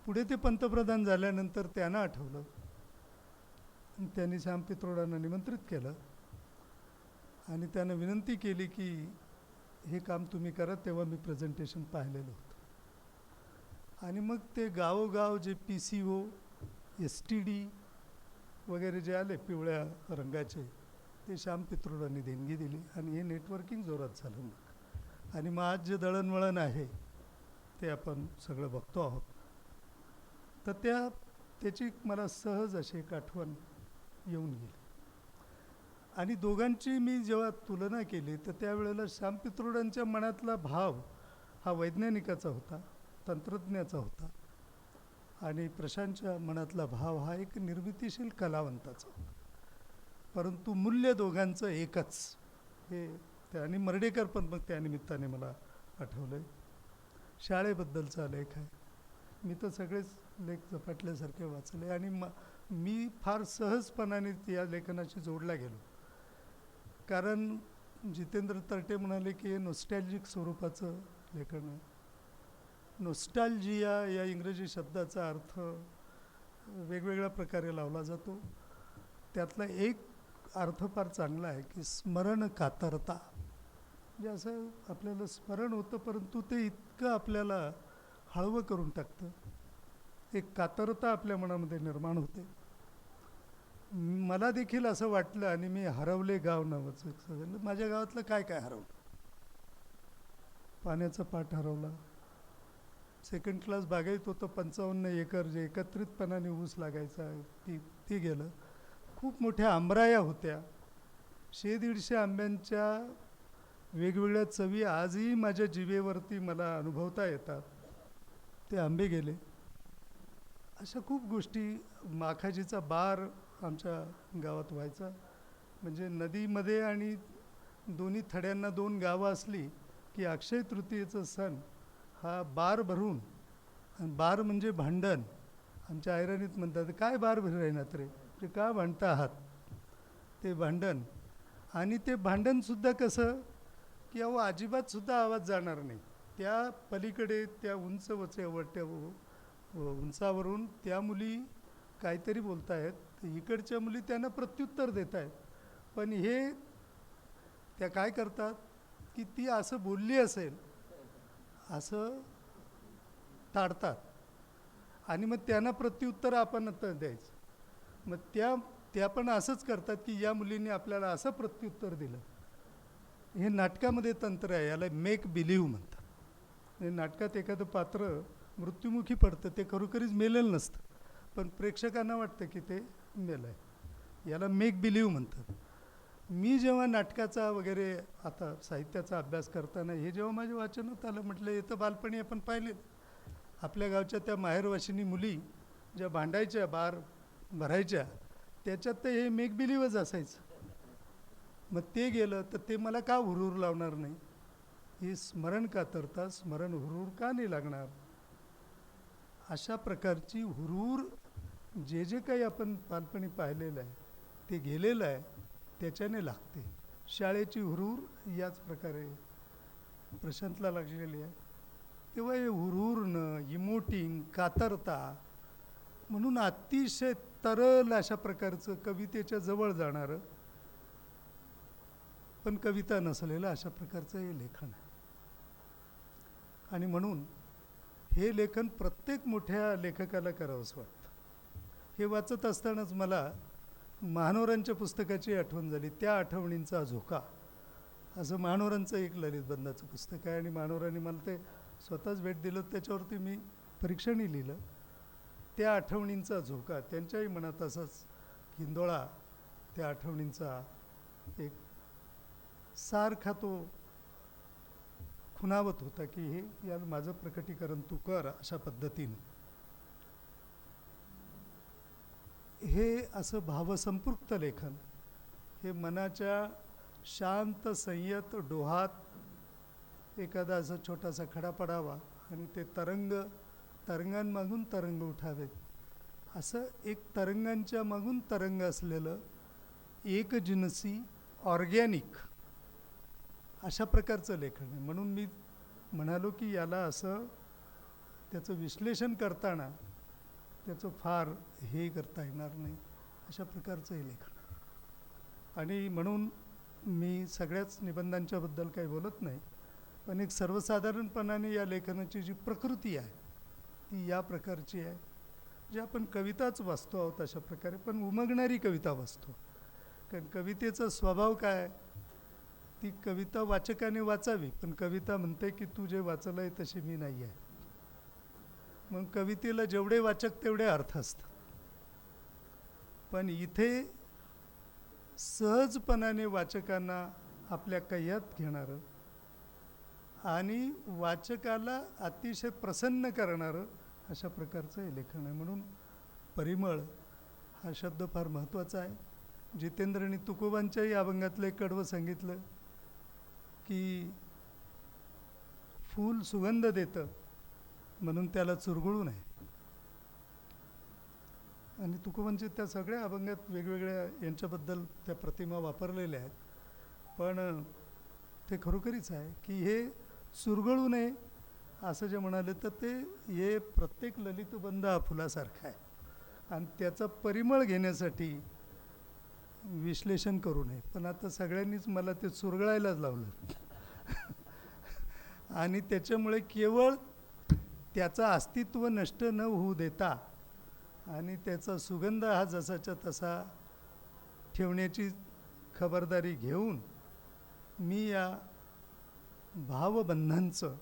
पुढे ते पंतप्रधान झाल्यानंतर त्यांना आठवलं, त्यांनी श्याम पित्रोडांना निमंत्रित केलं आणि त्यांना विनंती केली की हे काम तुम्ही करा. तेव्हा मी प्रेझेंटेशन पाहिलेलं होतं. आणि मग ते गावोगाव जे PCO STD वगैरे जे आले पिवळ्या रंगाचे, ते श्याम पित्रोडांनी देणगी दिली आणि हे नेटवर्किंग जोरात झालं. मग आणि मग आज जे दळणवळण आहे ते आपण सगळं बघतो आहोत. तर त्याची मला सहज अशी एक आठवण येऊन गेली. आणि दोघांची मी जेव्हा तुलना केली तर त्यावेळेला श्याम पित्रोडांच्या मनातला भाव हा वैज्ञानिकाचा होता, तंत्रज्ञाचा होता, आणि प्रशांतच्या मनातला भाव हा एक निर्मितीशील कलावंताचा होता. परंतु मूल्य दोघांचं एकच. हे ते आणि मर्ढेकर पण मग त्या निमित्ताने मला आठवलं आहे. शाळेबद्दलचा लेख आहे. मी तर सगळेच लेख झपाटल्यासारखे वाचले आणि मी फार सहजपणाने या लेखनाशी जोडला गेलो. कारण जितेंद्र तरटे म्हणाले की हे नॉस्टॅल्जिक स्वरूपाचं लेखन आहे. नॉस्टॅल्जिया या इंग्रजी शब्दाचा अर्थ वेगवेगळ्या प्रकारे लावला जातो. त्यातला एक अर्थ फार चांगला आहे की स्मरण कातरता. म्हणजे असं आपल्याला स्मरण होतं परंतु ते इतकं आपल्याला हळवं करून टाकतं. एक कातरता आपल्या मनामध्ये निर्माण होते. मला देखील असं वाटलं आणि मी हरवले गाव नावाचं एक सगळं माझ्या गावातलं काय काय हरवलं. पाण्याचा पाट हरवला. सेकंड क्लास बागायत होतं 55 एकर जे एकत्रितपणाने ऊस लागायचा ती गेलं. खूप मोठ्या आंबराया होत्या. 100-150 आंब्यांच्या वेगवेगळ्या चवी आजही माझ्या जिभेवरती मला अनुभवता येतात. ते आंबे गेले. अशा खूप गोष्टी. माखाजीचा बार आमच्या गावात व्हायचा. म्हणजे नदीमध्ये आणि दोन्ही थड्यांना 2 गावं असली की अक्षय तृतीयेचा सण हा बार भरून, आणि बार म्हणजे भांडण. आमच्या ऐराणीत म्हणतात काय बार भरायनात रे, ते का भांडता आहात. ते भांडण. आणि ते भांडणसुद्धा कसं की अहो अजिबातसुद्धा आवाज जाणार नाही. त्या पलीकडे त्या उंच वरच्या उंचावरून त्या मुली काहीतरी बोलत आहेत, इकडच्या मुली त्यांना प्रत्युत्तर देत आहेत. पण हे त्या काय करतात की ती असं बोलली असेल असं ताडतात आणि मग त्यांना प्रत्युत्तर आपण द्यायचं. मग त्या पण असंच करतात की या मुलींनी आपल्याला असं प्रत्युत्तर दिलं. हे नाटकामध्ये तंत्र आहे. याला मेक बिलीव्ह म्हणतात. म्हणजे नाटकात एखादं पात्र मृत्युमुखी पडतं, ते खरोखरीच मेलेलं नसतं, पण प्रेक्षकांना वाटतं की ते मेलं आहे. याला मेक बिलीव्ह म्हणतात. मी जेव्हा नाटकाचा वगैरे आता साहित्याचा अभ्यास करताना हे जेव्हा माझ्या वाचनात आलं, म्हटलं येतं बालपणी आपण पाहिले आपल्या गावच्या त्या माहेरवाशिनी मुली ज्या भांडायच्या बार भरायच्या, त्याच्यात तर हे मेक बिलीव्हच असायचं. मग ते गेलं तर ते मला का हुरूर लावणार नाही. ही स्मरण कातरता, स्मरण हुरूर का नाही लागणार. अशा प्रकारची हुरूर जे काही आपण बालपणी पाहिलेलं आहे ते गेलेलं आहे त्याच्याने लागते. शाळेची हुरूर याच प्रकारे प्रशांतला लागलेली आहे. तेव्हा हे हुरूरनं, इमोटिंग, कातरता म्हणून अतिशय तरल अशा प्रकारचं कवितेच्या जवळ जाणारं पण कविता नसलेलं अशा प्रकारचं हे लेखन आहे. आणि म्हणून हे लेखन प्रत्येक मोठ्या लेखकाला करावंसं वाटतं. हे वाचत असतानाच मला महानोरांच्या पुस्तकाची आठवण झाली. त्या आठवणींचा झोका असं महानोरांचं एक ललितबंधाचं पुस्तक आहे आणि महानोरांनी मला ते स्वतःच भेट दिलं. त्याच्यावरती मी परीक्षणही लिहिलं. त्या आठवणींचा झोका. त्यांच्याही मनात असंच हिंदोळा त्या आठवणींचा एक सारखा तो खुणावत होता की हे या माझं प्रकटीकरण तू कर अशा पद्धतीने. हे असं भावसंपृक्त लेखन हे मनाच्या शांत संयत डोहात एखादा असा छोटासा खडा पडावा आणि ते तरंगांमागून तरंग उठावेत. असं एक तरंगांच्या मागून तरंग असलेलं एकजिनसी ऑर्गॅनिक अशा प्रकारचं लेखन आहे. म्हणून मी म्हणालो की याला असं त्याचं विश्लेषण करताना त्याचं फार हे करता येणार नाही अशा प्रकारचं हे लेखन. आणि म्हणून मी सगळ्याच निबंधांच्याबद्दल काही बोलत नाही, पण एक सर्वसाधारणपणाने या लेखनाची जी प्रकृती आहे ती या प्रकारची आहे. जे आपण कविताच वाचतो आहोत अशा प्रकारे, पण उमगणारी कविता वाचतो. कारण कवितेचा स्वभाव काय, ती कविता वाचकाने वाचावी, पण कविता म्हणते की तू जे वाचलं आहे तशी मी नाही आहे. मग कवितेला जेवढे वाचक तेवढे अर्थ असतात. पण इथे सहजपणाने वाचकांना आपल्या कह्यात घेणारं आणि वाचकाला अतिशय प्रसन्न करणारं अशा प्रकारचं हे लेखन आहे. म्हणून परिमळ हा शब्द फार महत्त्वाचा आहे. जितेंद्रनी तुकोबांच्याही अभंगातलं एक कडवं सांगितलं की फूल सुगंध देतं म्हणून त्याला चुरगळू नये. आणि तुकोबांच्या त्या सगळ्या अभंगात वेगवेगळ्या यांच्याबद्दल त्या प्रतिमा वापरलेल्या आहेत. पण ते खरोखरीच आहे की हे चुरगळू नये असं जे म्हणाले तर ते हे प्रत्येक ललितबंध हा फुलासारखा आहे आणि त्याचा परिमळ घेण्यासाठी विश्लेषण करू नये. पण आता सगळ्यांनीच मला ते चुरगळायलाच लावलं आणि त्याच्यामुळे केवळ त्याचं अस्तित्व नष्ट न होऊ देता आणि त्याचा सुगंध हा जसाच्या तसा ठेवण्याची खबरदारी घेऊन मी या भावबंधांचं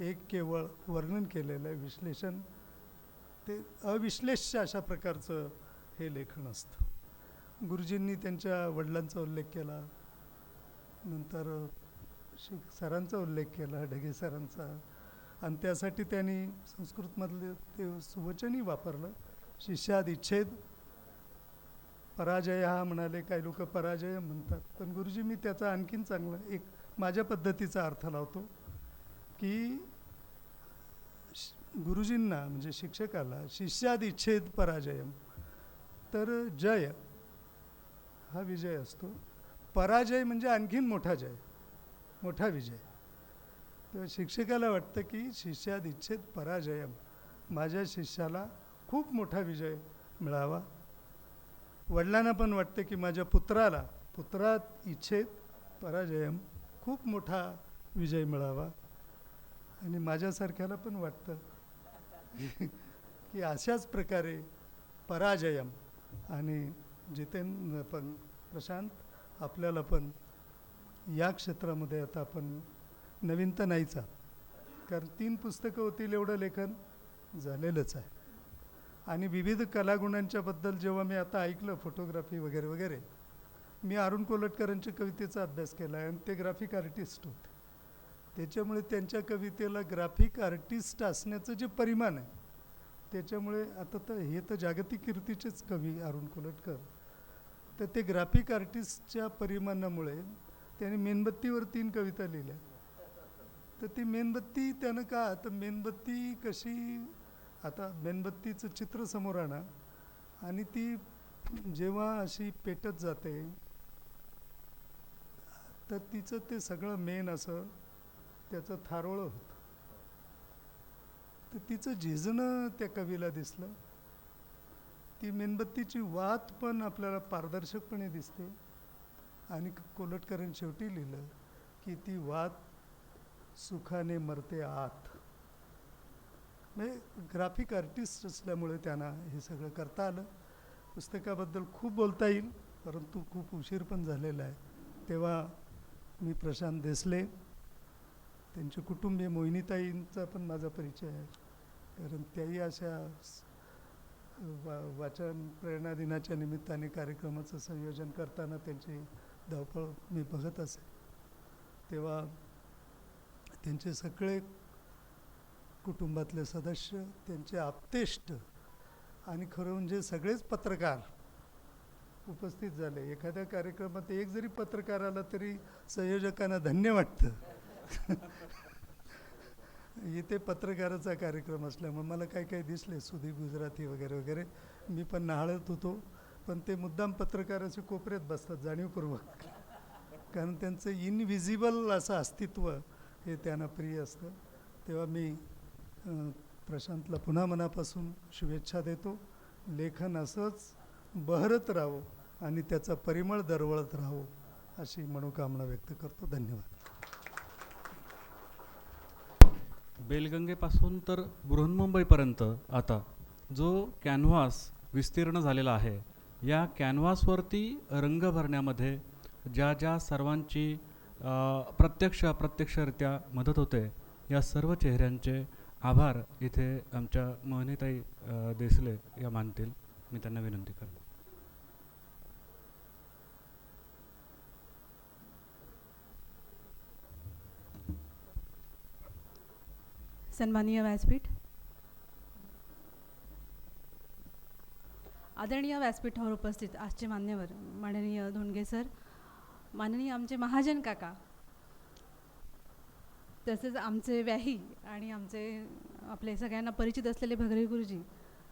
एक केवळ वर्णन केलेलं आहे. विश्लेषण ते अविश्लेष्य अशा प्रकारचं हे लेखन असतं. गुरुजींनी त्यांच्या वडिलांचा उल्लेख केला, नंतर सरांचा उल्लेख केला, ढगे सरांचा, आणि त्यासाठी त्यांनी संस्कृतमधले ते सुवचनही वापरलं, शिष्याद इच्छेद पराजय हा म्हणाले. काही लोक पराजय म्हणतात, पण गुरुजी मी त्याचा आणखीन चांगला एक माझ्या पद्धतीचा अर्थ लावतो की गुरुजींना म्हणजे शिक्षकाला शिष्याद इच्छेद पराजयम, तर जय हा विजय असतो, पराजय म्हणजे आणखीन मोठा जय, मोठा विजय. तर शिक्षकाला वाटतं की शिष्याद इच्छेद पराजयम, माझ्या शिष्याला खूप मोठा विजय मिळावा. वडिलांना पण वाटतं की माझ्या पुत्रात इच्छेद पराजयम, खूप मोठा विजय मिळावा. आणि माझ्यासारख्याला पण वाटतं की अशाच प्रकारे पराजयम. आणि जितेंद्र पण प्रशांत आपल्याला पण या क्षेत्रामध्ये आता आपण नवीन तर नाहीच आहात, कारण 3 पुस्तकं होतील एवढं लेखन झालेलंच आहे. आणि विविध कलागुणांच्याबद्दल जेव्हा मी आता ऐकलं, फोटोग्राफी वगैरे वगैरे, मी अरुण कोलटकरांच्या कवितेचा अभ्यास केला आहे आणि ते ग्राफिक आर्टिस्ट होते. त्याच्यामुळे त्यांच्या कवितेला ग्राफिक आर्टिस्ट असण्याचं जे परिमाण आहे त्याच्यामुळे आता तर हे तर जागतिक कीर्तीचेच कवी अरुण कोलटकर, तर ते ग्राफिक आर्टिस्टच्या परिमाणामुळे त्याने मेणबत्तीवर 3 कविता लिहिल्या. तर ती मेणबत्ती त्यानं का, तर मेणबत्ती कशी, आता मेणबत्तीचं चित्र समोर आणा आणि ती जेव्हा अशी पेटत जाते तर तिचं ते सगळं मेण असं त्याचं थारोळं होतं. तर तिचं झिजणं त्या कवीला दिसलं. ती मेणबत्तीची वात पण आपल्याला पारदर्शकपणे दिसते. आणि कोलटकरांनी शेवटी लिहिलं की ती वात सुखाने मरते आत. म्हणजे ग्राफिक आर्टिस्ट असल्यामुळे त्यांना हे सगळं करता आलं. पुस्तकाबद्दल खूप बोलता येईल, परंतु खूप उशीर पण झालेला आहे. तेव्हा मी प्रशांत देसले, त्यांचे कुटुंबीय मोहिनीताईंचा पण माझा परिचय आहे, कारण त्याही अशा वाचन प्रेरणा दिनाच्या निमित्ताने कार्यक्रमाचं संयोजन करताना त्यांची धावपळ मी बघत असे. तेव्हा त्यांचे सगळे कुटुंबातले सदस्य, त्यांचे आप्तेष्ट आणि खरं म्हणजे सगळेच पत्रकार उपस्थित झाले. एखाद्या कार्यक्रमात एक जरी पत्रकार आला तरी संयोजकांना धन्य वाटतं. इथे पत्रकाराचा कार्यक्रम असल्यामुळे मला काही दिसले, सुदीप गुजराती वगैरे वगैरे, मी पण न्याहाळत होतो, पण ते मुद्दाम पत्रकाराचे कोपऱ्यात बसतात जाणीवपूर्वक, कारण त्यांचं इनविजिबल असं अस्तित्व हे त्यांना प्रिय असतं. तेव्हा मी प्रशांतला पुन्हा मनापासून शुभेच्छा देतो. लेखन असंच बहरत राहो आणि त्याचा परिमळ दरवळत राहो अशी मनोकामना व्यक्त करतो. धन्यवाद. बेलगंगेपासून तर बृहन्मुंबईपर्यंत आता जो कॅनव्हास विस्तीर्ण झालेला आहे, या कॅनव्हासवरती रंग भरण्यामध्ये ज्या ज्या सर्वांची अप्रत्यक्षरित्या मदत होते, या सर्व चेहऱ्यांचे आभार इथे आमच्या मोहिनीताई देसले या मानतील. मी त्यांना विनंती करतो. सन्माननीय व्यासपीठ, आदरणीय व्यासपीठावर उपस्थित आजचे मान्यवर, माननीय धोंडगे सर, माननीय आमचे महाजन काका, तसेच आमचे व्याही आणि आमचे आपले सगळ्यांना परिचित असलेले भगरे गुरुजी,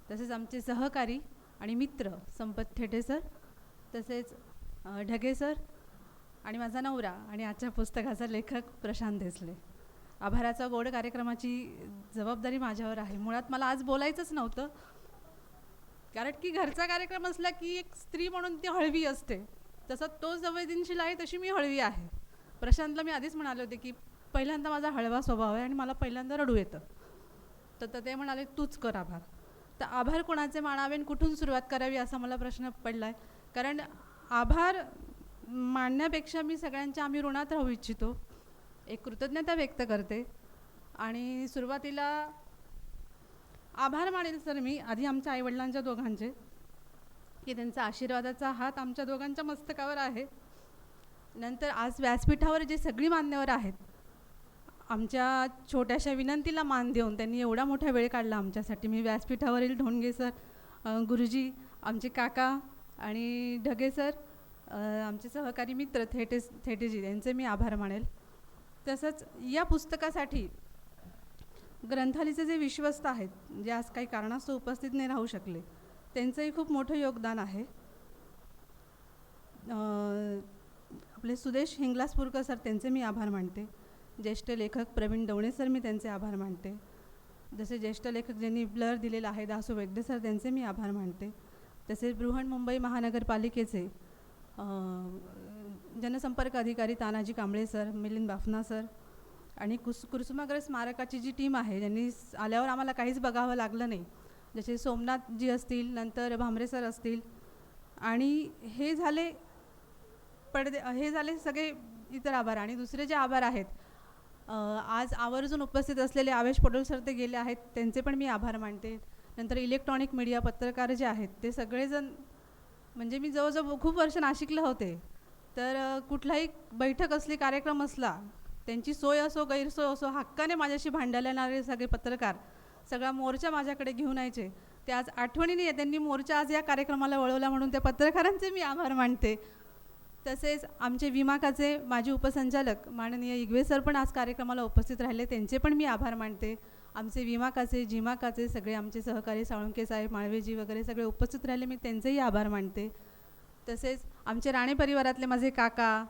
तसेच आमचे सहकारी आणि मित्र संपत थेटे सर, तसेच ढगे सर आणि माझा नवरा आणि आजच्या पुस्तकाचा लेखक प्रशांत देसले. आभाराचा गोड कार्यक्रमाची जबाबदारी माझ्यावर आहे. मुळात मला आज बोलायचंच नव्हतं, कारण की घरचा कार्यक्रम असला की एक स्त्री म्हणून ती हळवी असते, तसं तो संवेदनशील आहे तशी मी हळवी आहे. प्रशांतला मी आधीच म्हणाले होते की पहिल्यांदा माझा हळवा स्वभाव आहे आणि मला पहिल्यांदा रडू येतं, तर ते म्हणाले तूच कर आभार. तर आभार कोणाचे मानावे आणि कुठून सुरुवात करावी असा मला प्रश्न पडला आहे. कारण आभार मानण्यापेक्षा मी सगळ्यांच्या आम्ही ऋणात राहू इच्छितो, एक कृतज्ञता व्यक्त करते. आणि सुरुवातीला आभार मानेल सर मी आधी आमच्या आईवडिलांच्या दोघांचे, की त्यांचा आशीर्वादाचा हात आमच्या दोघांच्या मस्तकावर आहे. नंतर आज व्यासपीठावर जे सगळी मान्यवर आहेत, आमच्या छोट्याशा विनंतीला मान देऊन त्यांनी एवढा मोठा वेळ काढला आमच्यासाठी. मी व्यासपीठावरील ढोणगे सर, गुरुजी, आमचे काका आणि ढगे सर, आमचे सहकारी मित्र थेटेजी यांचे मी आभार मानेल. तसंच या पुस्तकासाठी ग्रंथालीचे जे विश्वस्त आहेत, जे आज काही कारणास्तव उपस्थित नाही राहू शकले, त्यांचंही खूप मोठं योगदान आहे. आपले सुदेश हिंगलासपूरकर सर, त्यांचे मी आभार मानते. ज्येष्ठ लेखक प्रवीण दवणे सर, मी त्यांचे आभार मानते. जसे ज्येष्ठ लेखक ज्यांनी ब्लर दिलेला आहे, दासू वैद्य सर, त्यांचे मी आभार मानते. तसेच बृहन्मुंबई महानगरपालिकेचे जनसंपर्क अधिकारी तानाजी कांबळे सर, मिलिंद बाफना सर आणि कुसुमाग्रज स्मारकाची जी टीम आहे, ज्यांनी आल्यावर आम्हाला काहीच बघावं लागलं नाही, जसे सोमनाथजी असतील, नंतर भामरे सर असतील. आणि हे झाले सगळे इतर आभार. आणि दुसरे जे आभार आहेत, आज आवर्जून उपस्थित असलेले आवेश पडोल सर, ते गेले आहेत, त्यांचे पण मी आभार मानते. नंतर इलेक्ट्रॉनिक मीडिया पत्रकार जे आहेत, ते सगळेजण, म्हणजे मी जवळजवळ खूप वर्ष नाशिकला होते, तर कुठलाही बैठक असली, कार्यक्रम असला, त्यांची सोय असो गैरसोय असो, हक्काने माझ्याशी भांडायला येणारे सगळे पत्रकार, सगळा मोर्चा माझ्याकडे घेऊन यायचे. ते आज आठवणीने त्यांनी मोर्चा आज या कार्यक्रमाला वळवला, म्हणून त्या पत्रकारांचे मी आभार मानते. तसेच आमचे विमाकाचे माजी उपसंचालक माननीय इगवे सर पण आज कार्यक्रमाला उपस्थित राहिले, त्यांचे पण मी आभार मानते. आमचे विमाकाचे, जिमाकाचे सगळे आमचे सहकारी साळुंके साहेब, माळवेजी वगैरे सगळे उपस्थित राहिले, मी त्यांचेही आभार मानते. तसेच आमचे राणे परिवारातले माझे काका,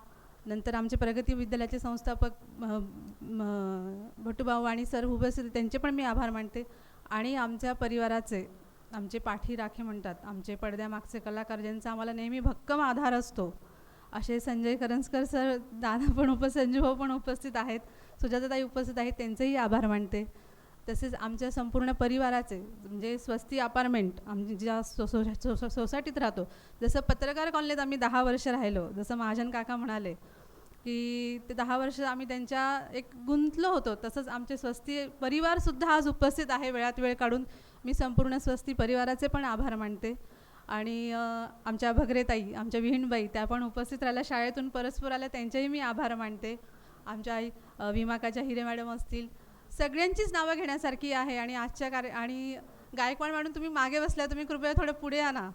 नंतर आमचे प्रगती विद्यालयाचे संस्थापक भटूभाऊ आणि सर उपस्थित, त्यांचे पण मी आभार मानते. आणि आमच्या परिवाराचे, आमचे पाठी राखे म्हणतात, आमचे पडद्यामागचे कलाकार, ज्यांचा आम्हाला नेहमी भक्कम आधार असतो, असे संजय करंजकर सर, दादा पण संजूभाऊ पण उपस्थित आहेत, सुजाताताई उपस्थित आहेत, त्यांचेही आभार मानते. तसेच आमच्या संपूर्ण परिवाराचे, म्हणजे स्वस्ती अपार्टमेंट, आम्ही ज्या सोसायटीत राहतो, जसं पत्रकार कॉलनीत आम्ही 10 वर्ष राहिलो, जसं महाजन काका म्हणाले की ते 10 वर्ष आम्ही त्यांच्या एक गुंतलो होतो, तसंच आमचे स्वस्ती परिवारसुद्धा आज उपस्थित आहे वेळात वेळ काढून. मी संपूर्ण स्वस्ती परिवाराचे पण आभार मानते. आणि आमच्या भगरेताई, आमच्या विहीणबाई, त्या पण उपस्थित राहिल्या, शाळेतून परस्पर आल्या, त्यांचेही मी आभार मानते. आमच्या आई विमाकाच्या हिरे मॅडम असतील, सगळ्यांचीच नावं घेण्यासारखी आहे. आणि आजच्या आणि गायकवाड मॅडम, तुम्ही मागे बसल्या, तुम्ही कृपया थोडं पुढे या ना.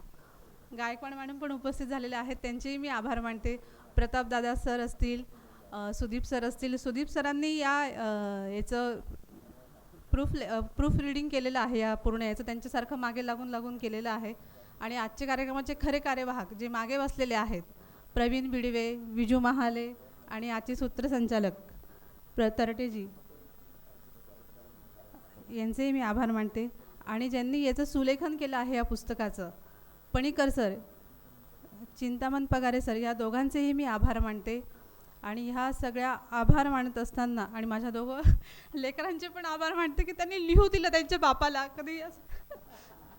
गायकवाड मॅडम पण उपस्थित झालेले आहेत, त्यांचेही मी आभार मानते. प्रतापदादा सर असतील, सुदीप सर असतील, सुदीप सरांनी याचं प्रूफ रीडिंग केलेलं आहे, या पूर्ण याचं त्यांच्यासारखं मागे लागून केलेलं आहे. आणि आजच्या कार्यक्रमाचे खरे कार्यवाहक जे मागे बसलेले आहेत, प्रवीण बिडवे, विजू महाले आणि आजचे सूत्रसंचालक तरटेजी, यांचेही मी आभार मानते. आणि ज्यांनी याचं सुलेखन केलं आहे या पुस्तकाचं, पणीकर सर, चिंतामण पगारे सर, या दोघांचेही मी आभार मानते. आणि ह्या सगळ्या आभार मानत असताना आणि माझ्या दोघं लेकरांचे पण आभार मानते की त्यांनी लिहू दिलं त्यांच्या बापाला. कधी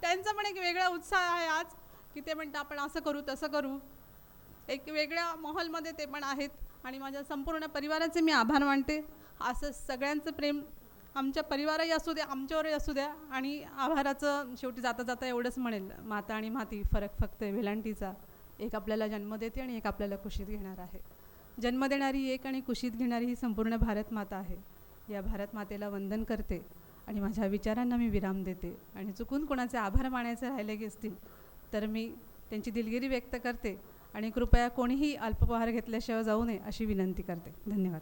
त्यांचा पण एक वेगळा उत्साह आहे आज, की ते म्हणतात आपण असं करू तसं करू, एक वेगळ्या माहोलमध्ये ते पण आहेत. आणि माझ्या संपूर्ण परिवाराचे मी आभार मानते. असं सगळ्यांचं प्रेम आमच्या परिवारही असू द्या, आमच्यावरही असू द्या. आणि आभाराचं शेवटी जाता जाता एवढंच म्हणेल, माता आणि माती फरक फक्त वेलांटीचा, एक आपल्याला जन्म देते आणि एक आपल्याला कुशीत घेणार आहे. जन्म देणारी एक आणि कुशीत घेणारी ही संपूर्ण भारत माता आहे. या भारत मातेला वंदन करते आणि माझ्या विचारांना मी विराम देते. आणि चुकून कोणाचे आभार मानायचे राहिले असतील तर मी त्यांची दिलगिरी व्यक्त करते आणि कृपया कोणीही अल्पपहार घेतल्याशिवाय जाऊ नये अशी विनंती करते. धन्यवाद.